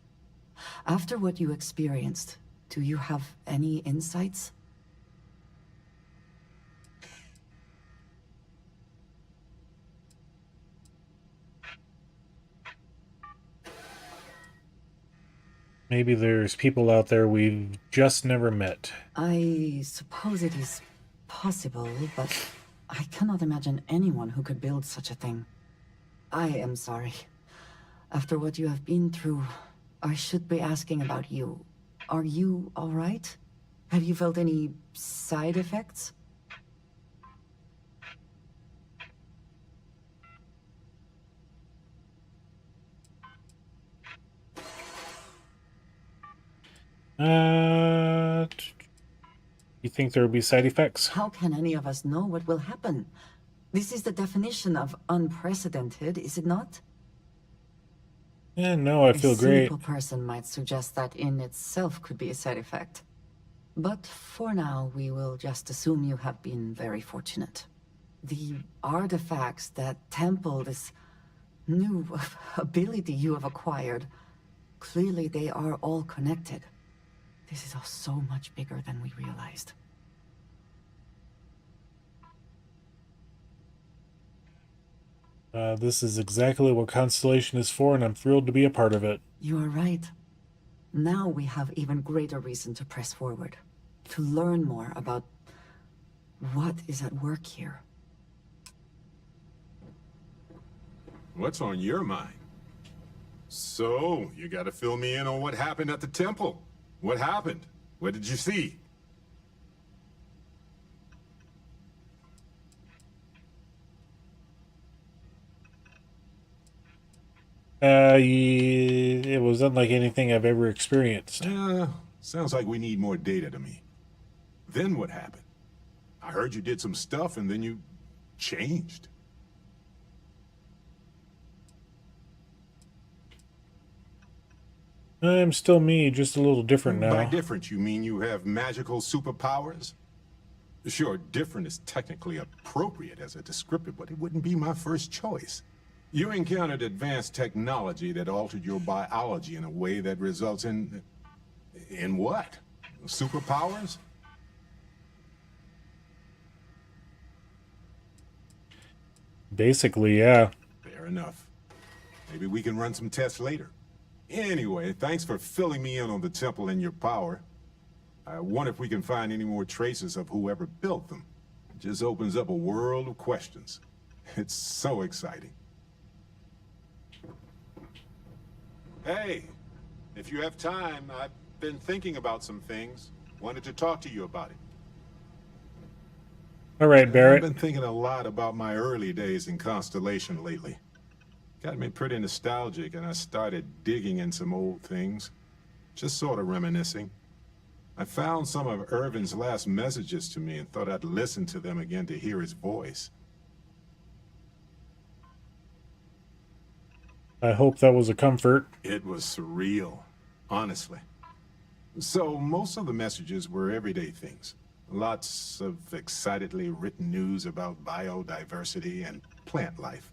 After what you experienced, do you have any insights? Maybe there's people out there we've just never met. I suppose it is possible, but I cannot imagine anyone who could build such a thing. I am sorry. After what you have been through, I should be asking about you. Are you all right? Have you felt any side effects? You think there will be side effects? How can any of us know what will happen? This is the definition of unprecedented, is it not? Yeah, no, I feel great. A simple person might suggest that in itself could be a side effect. But for now, we will just assume you have been very fortunate. The artifacts, that temple, this new ability you have acquired, clearly they are all connected. This is all so much bigger than we realized. This is exactly what Constellation is for, and I'm thrilled to be a part of it. You are right. Now we have even greater reason to press forward, to learn more about what is at work here. What's on your mind? So, you gotta fill me in on what happened at the temple. What happened? What did you see? It was unlike anything I've ever experienced. Sounds like we need more data to me. Then what happened? I heard you did some stuff and then you changed. I'm still me, just a little different now. By different, you mean you have magical superpowers? Sure, different is technically appropriate as a descriptor, but it wouldn't be my first choice. You encountered advanced technology that altered your biology in a way that results in... In what? Superpowers? Basically, yeah. Fair enough. Maybe we can run some tests later. Anyway, thanks for filling me in on the temple and your power. I wonder if we can find any more traces of whoever built them. It just opens up a world of questions. It's so exciting. Hey, if you have time, I've been thinking about some things. Wanted to talk to you about it. All right, Barrett. I've been thinking a lot about my early days in Constellation lately. Got me pretty nostalgic, and I started digging in some old things. Just sort of reminiscing. I found some of Irvin's last messages to me and thought I'd listen to them again to hear his voice. I hope that was a comfort. It was surreal, honestly. So, most of the messages were everyday things. Lots of excitedly written news about biodiversity and plant life.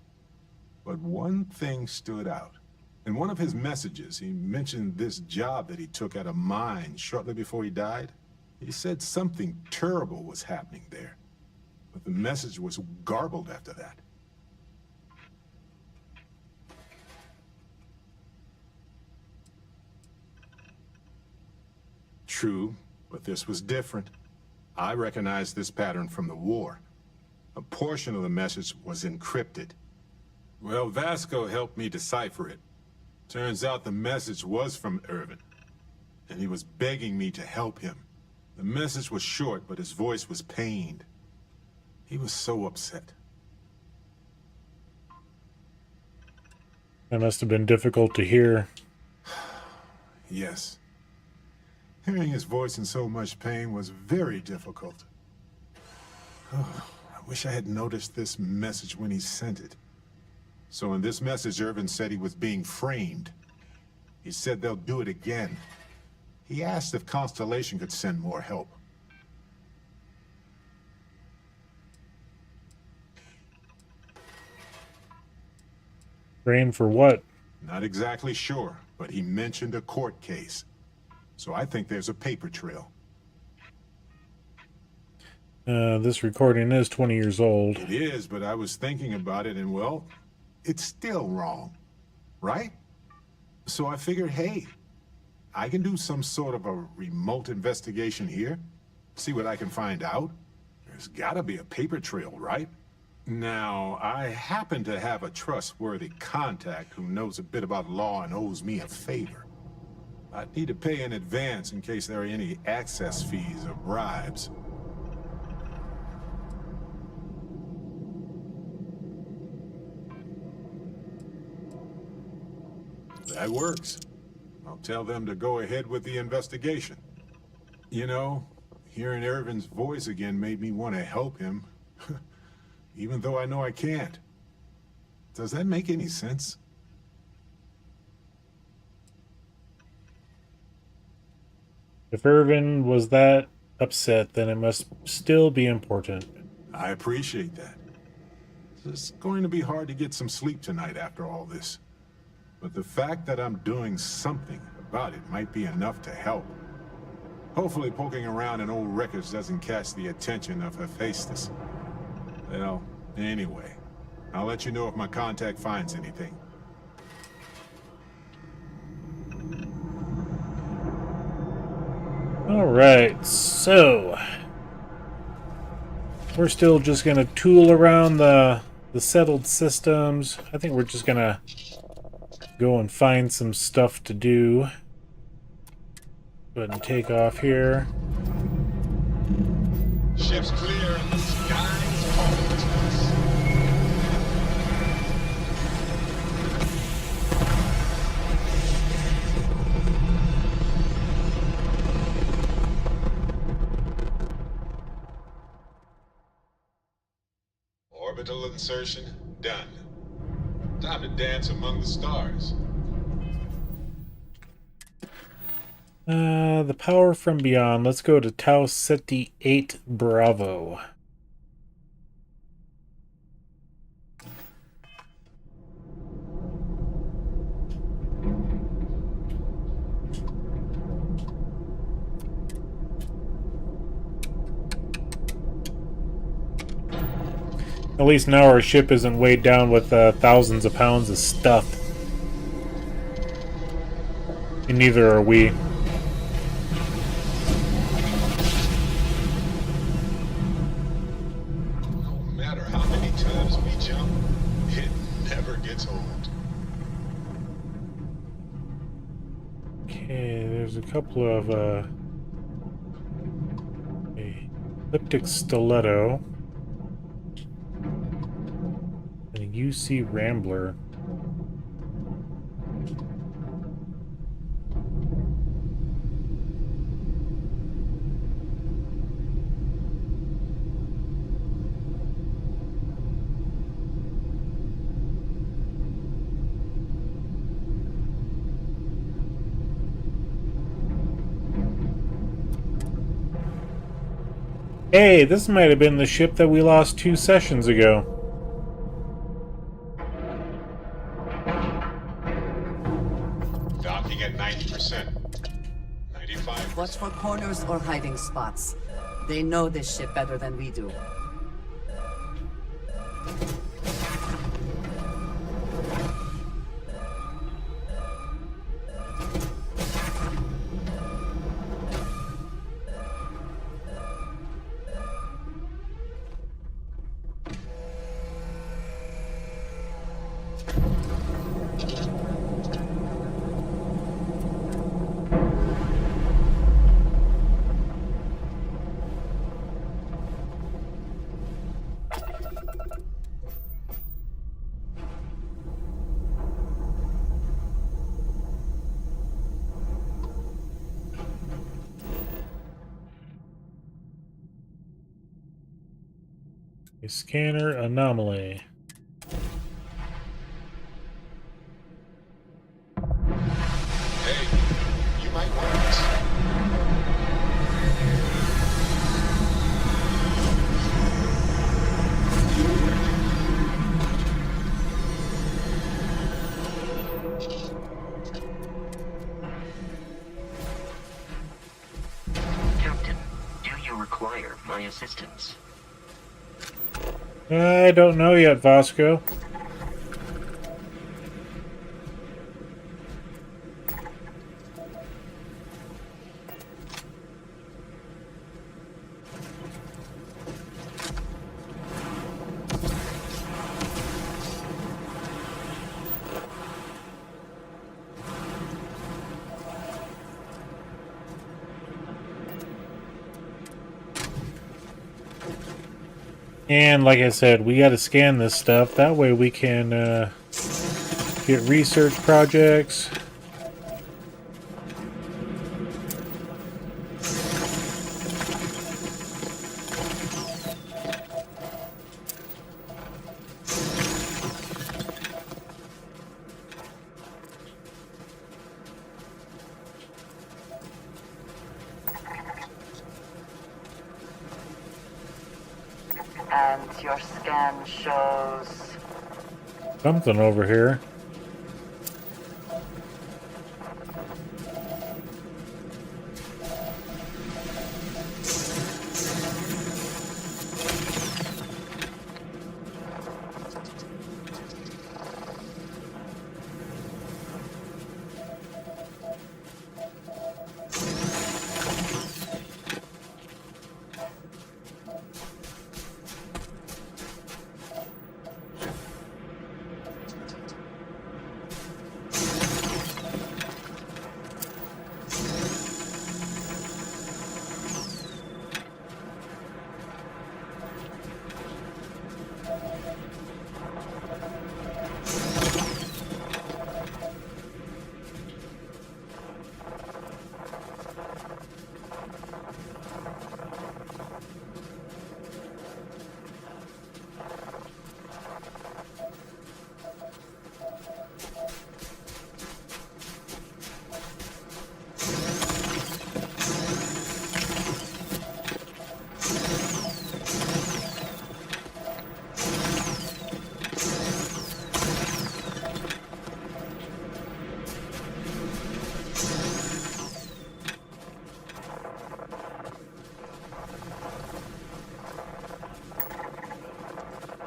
But one thing stood out. In one of his messages, he mentioned this job that he took at a mine shortly before he died. He said something terrible was happening there. But the message was garbled after that. True, but this was different. I recognized this pattern from the war. A portion of the message was encrypted. Well, Vasco helped me decipher it. Turns out the message was from Irvin, and he was begging me to help him. The message was short, but his voice was pained. He was so upset. That must have been difficult to hear. Yes. Hearing his voice in so much pain was very difficult. Oh, I wish I had noticed this message when he sent it. So in this message, Irvin said he was being framed. He said they'll do it again. He asked if Constellation could send more help. Framed for what? Not exactly sure, but he mentioned a court case. So I think there's a paper trail. This recording is 20 years old. It is, but I was thinking about it and, well, it's still wrong, right? So I figured, hey, I can do some sort of a remote investigation here, see what I can find out. There's gotta be a paper trail, right? Now, I happen to have a trustworthy contact who knows a bit about law and owes me a favor. I need to pay in advance in case there are any access fees or bribes. That works. I'll tell them to go ahead with the investigation. You know, hearing Irvin's voice again made me want to help him, even though I know I can't. Does that make any sense? If Irvin was that upset, then it must still be important. I appreciate that. It's going to be hard to get some sleep tonight after all this. But the fact that I'm doing something about it might be enough to help. Hopefully poking around in old records doesn't catch the attention of Hephaestus. Well, anyway, I'll let you know if my contact finds anything. Alright, so we're still just gonna tool around the settled systems. I think we're just gonna go and find some stuff to do. Go ahead and take off here. Ship's clear and the sky's falling to us. Orbital insertion done. Time to dance among the stars. The power from beyond. Let's go to Tau Ceti 8 Bravo. At least now our ship isn't weighed down with thousands of pounds of stuff. And neither are we. No matter how many times we jump, it never gets old. Okay, there's a couple of elliptic stiletto. And a UC Rambler. Hey, this might have been the ship that we lost 2 sessions ago. Docking at 90%. 95%. Watch for corners or hiding spots. They know this ship better than we do. A scanner anomaly. Hey, you might want this. Captain, do you require my assistance? I don't know yet, Vasco. And like I said, we got to scan this stuff. That way we can get research projects. And your scan shows... Something over here.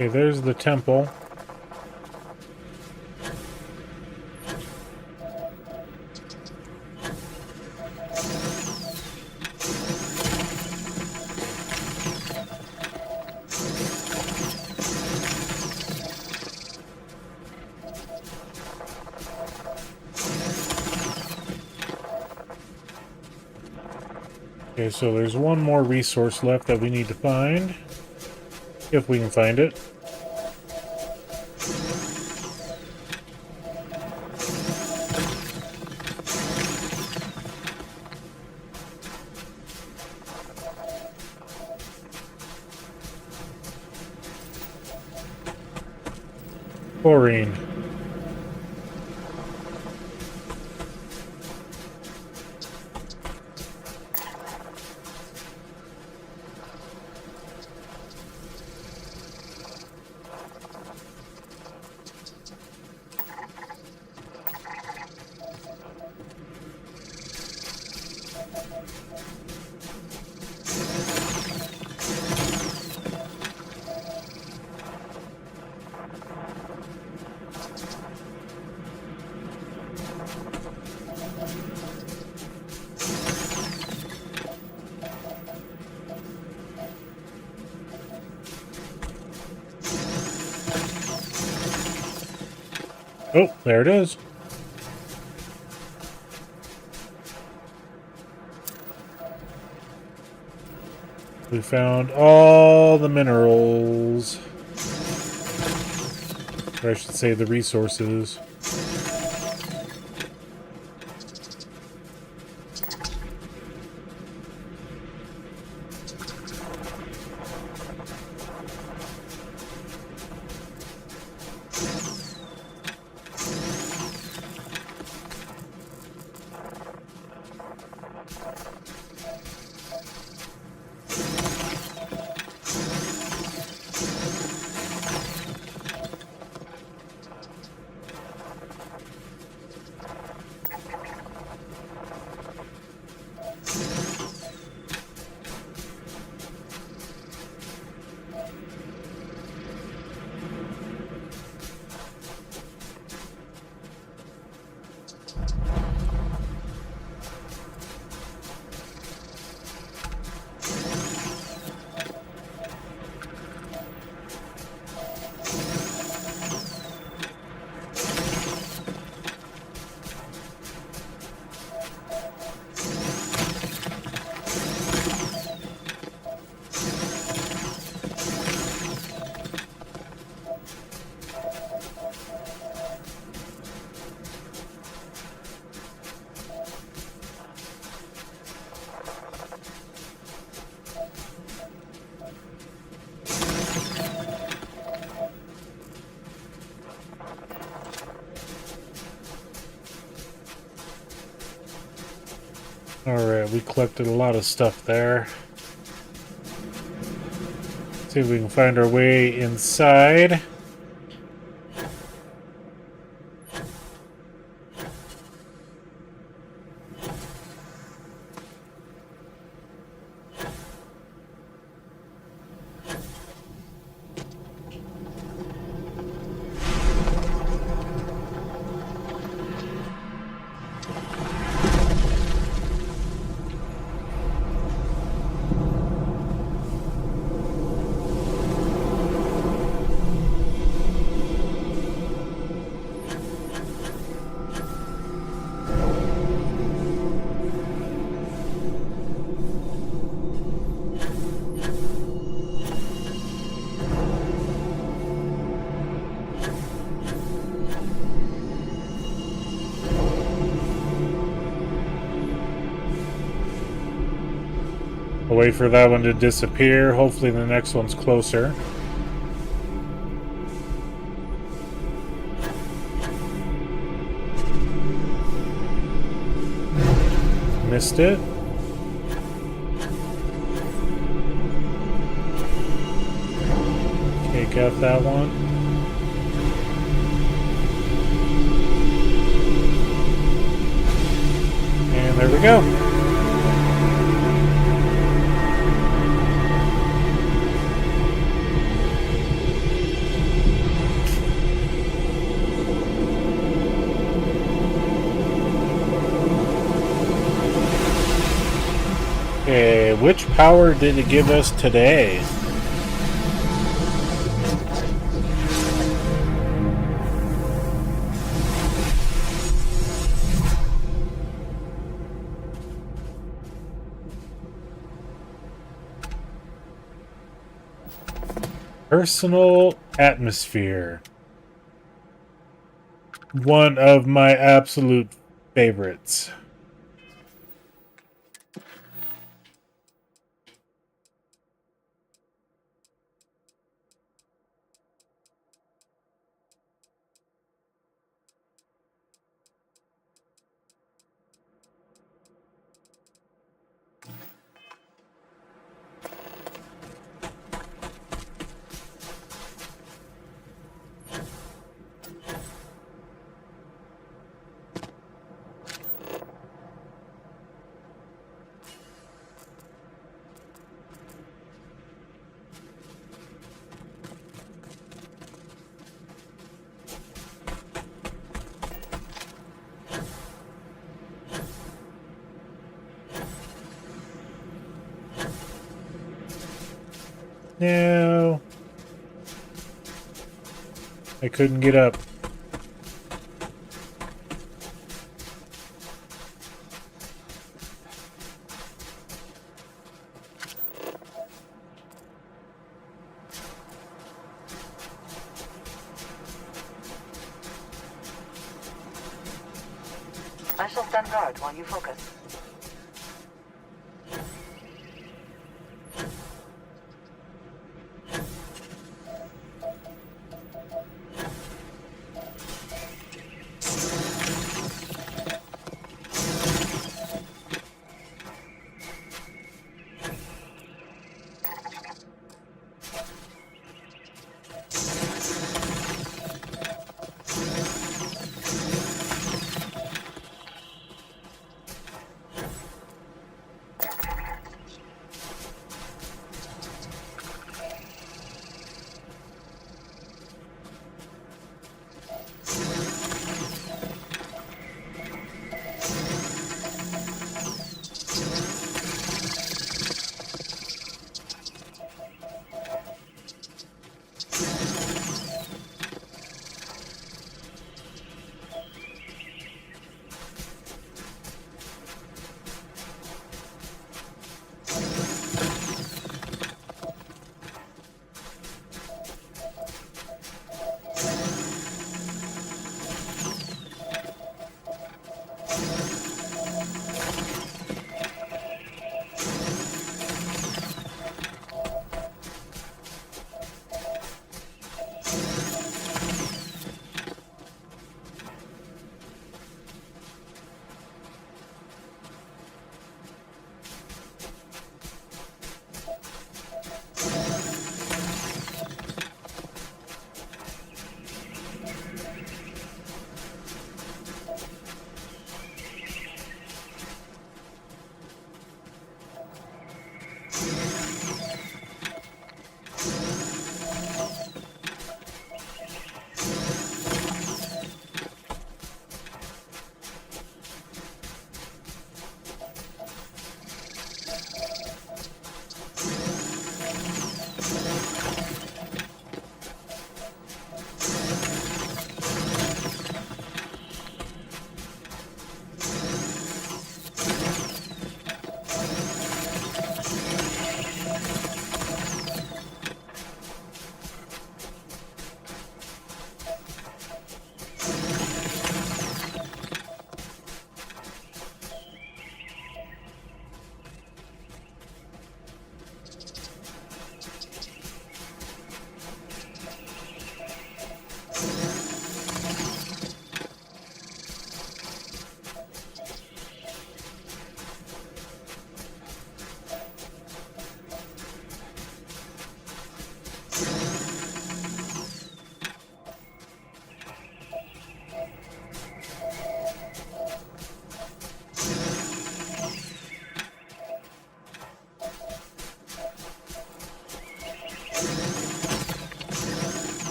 Okay, there's the temple. Okay, so there's one more resource left that we need to find. If we can find it. Chlorine. Oh, there it is. We found all the minerals. Or I should say the resources. Alright, we collected a lot of stuff there. See if we can find our way inside. I'll wait for that one to disappear. Hopefully the next one's closer. Missed it. Okay, got that one. And there we go. Okay, which power did it give us today? Personal atmosphere. One of my absolute favorites. No. I couldn't get up. I shall stand guard while you focus.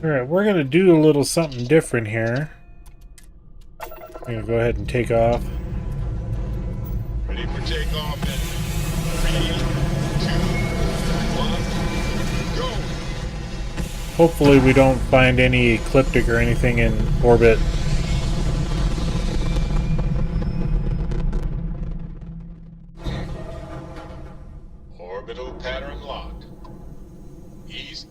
Alright, we're gonna do a little something different here. I'm gonna go ahead and take off. Ready for takeoff in 3, 2, 1, go! Hopefully we don't find any ecliptic or anything in orbit. Orbital pattern locked. Easy.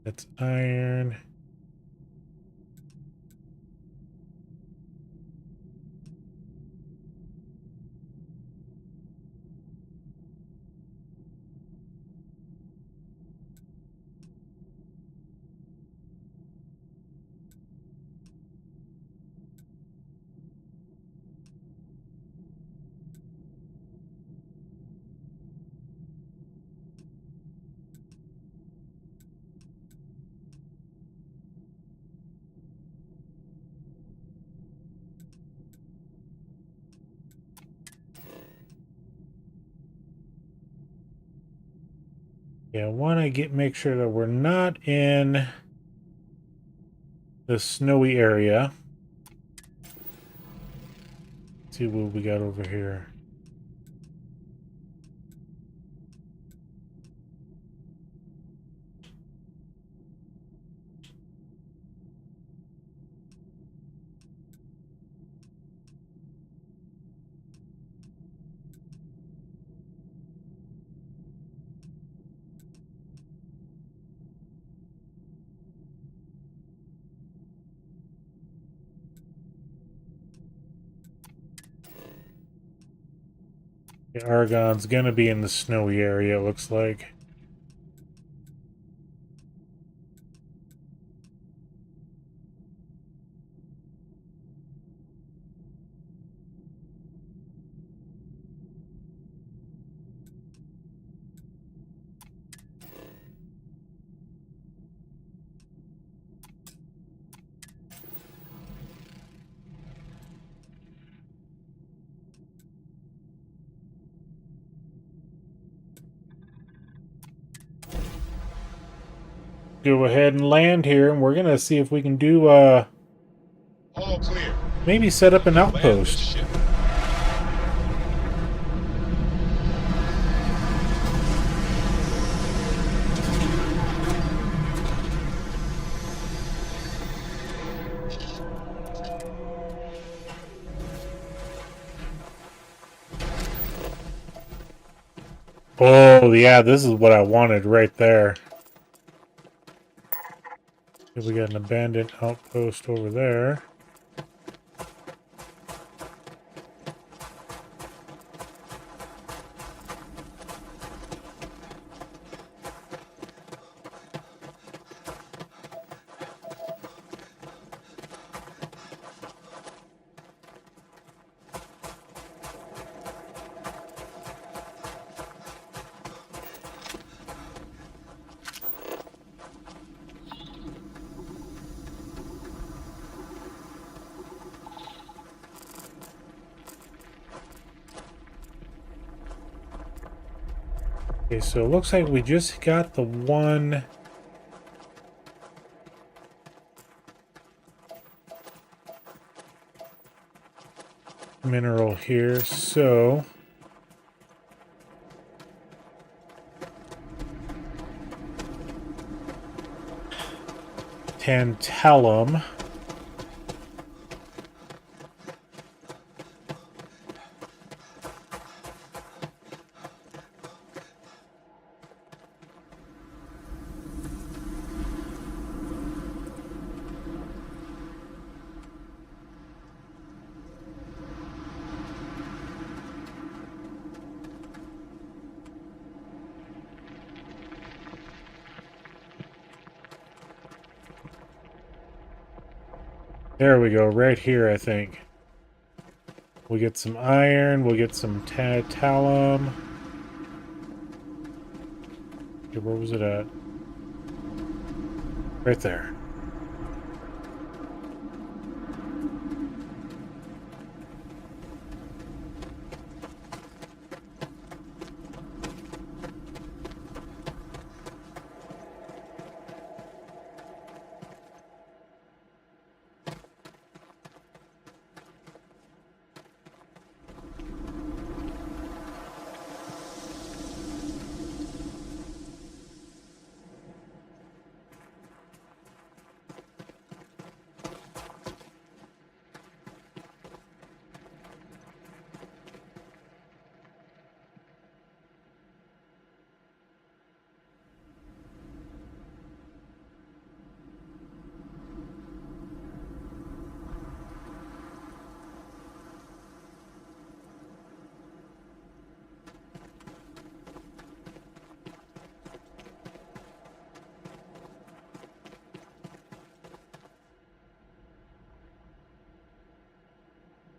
That's iron. Yeah, I want to make sure that we're not in the snowy area. Let's see what we got over here. The Argon's gonna be in the snowy area, it looks like. Go ahead and land here, and we're gonna see if we can do All clear. maybe set up an outpost. Oh yeah, this is what I wanted right there. We got an abandoned outpost over there. Okay, so it looks like we just got the one mineral here, so tantalum. There we go, right here, I think. We'll get some iron, we'll get some tantalum. Okay, where was it at? Right there.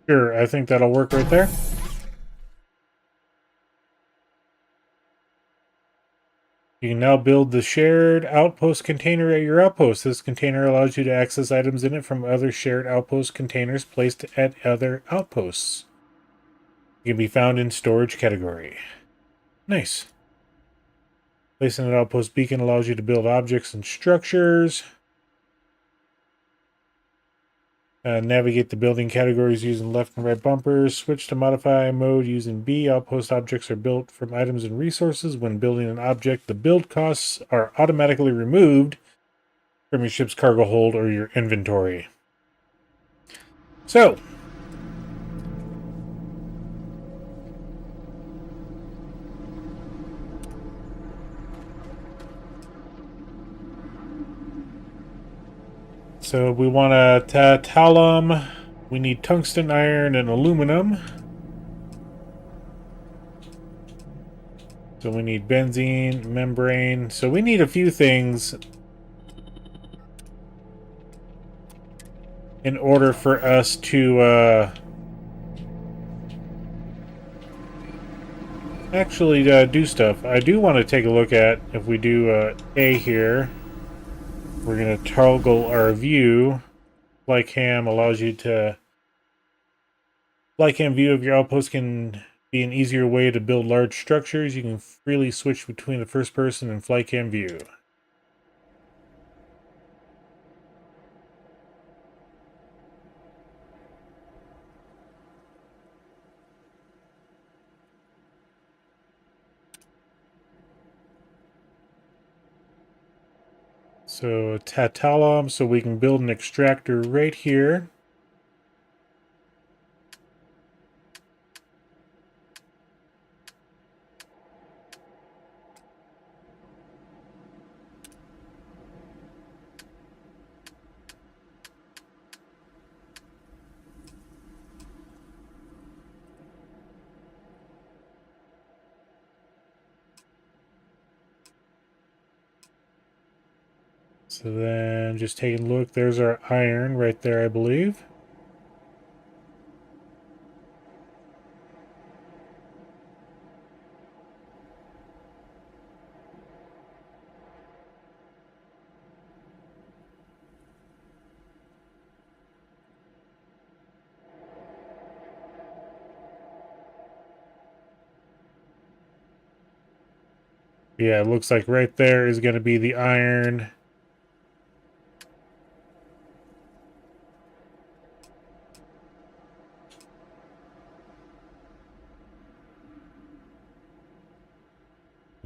Sure, I think that'll work right there. You can now build the shared outpost container at your outpost. This container allows you to access items in it from other shared outpost containers placed at other outposts. It can be found in storage category. Nice. Placing an outpost beacon allows you to build objects and structures. Navigate the building categories using left and right bumpers. Switch to modify mode using B. Outpost objects are built from items and resources. When building an object, the build costs are automatically removed from your ship's cargo hold or your inventory. So, we want a tantalum, we need tungsten, iron, and aluminum. So we need benzene, membrane. So we need a few things in order for us to actually do stuff. I do want to take a look at, if we do A here, we're going to toggle our view. Flycam allows you to... Flycam view of your outpost can be an easier way to build large structures. You can freely switch between the first person and Flycam view. So tantalum, so we can build an extractor right here. So then just taking a look, there's our iron right there, I believe. Yeah, it looks like right there is going to be the iron.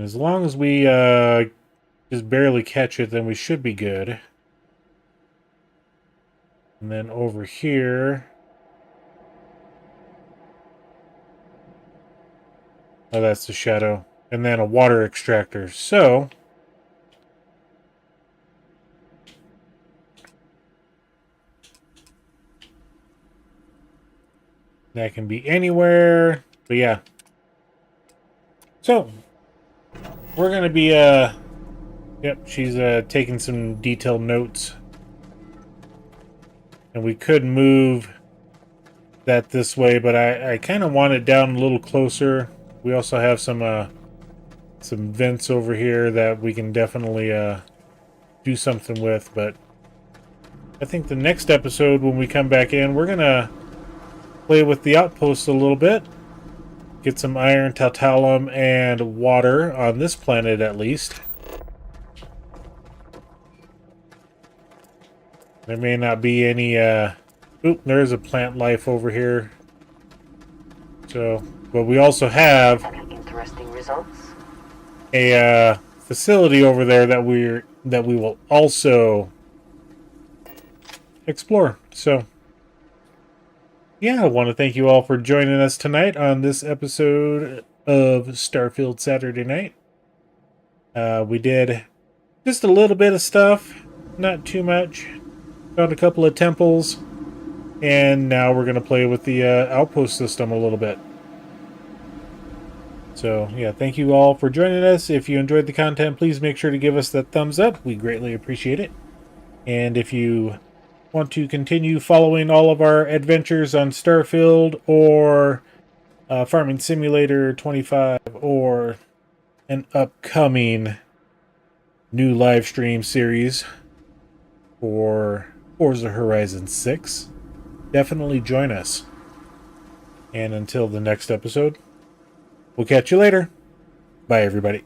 As long as we just barely catch it, then we should be good. And then over here... Oh, that's the shadow. And then a water extractor. So... that can be anywhere. But yeah. So... we're going to be, yep, she's taking some detailed notes. And we could move that this way, but I kind of want it down a little closer. We also have some vents over here that we can definitely do something with, but I think the next episode when we come back in, we're going to play with the outpost a little bit. Get some iron, tantalum, and water on this planet at least. There may not be any... oop, there's a plant life over here. So, but we also have... interesting results. A facility over there that we will also explore. So... yeah, I want to thank you all for joining us tonight on this episode of Starfield Saturday Night. We did just a little bit of stuff, not too much. Found a couple of temples, and now we're going to play with the outpost system a little bit. So, yeah, thank you all for joining us. If you enjoyed the content, please make sure to give us that thumbs up. We greatly appreciate it. And if you want to continue following all of our adventures on Starfield or Farming Simulator 25 or an upcoming new live stream series for Forza Horizon 6, definitely join us. And until the next episode, we'll catch you later. Bye, everybody.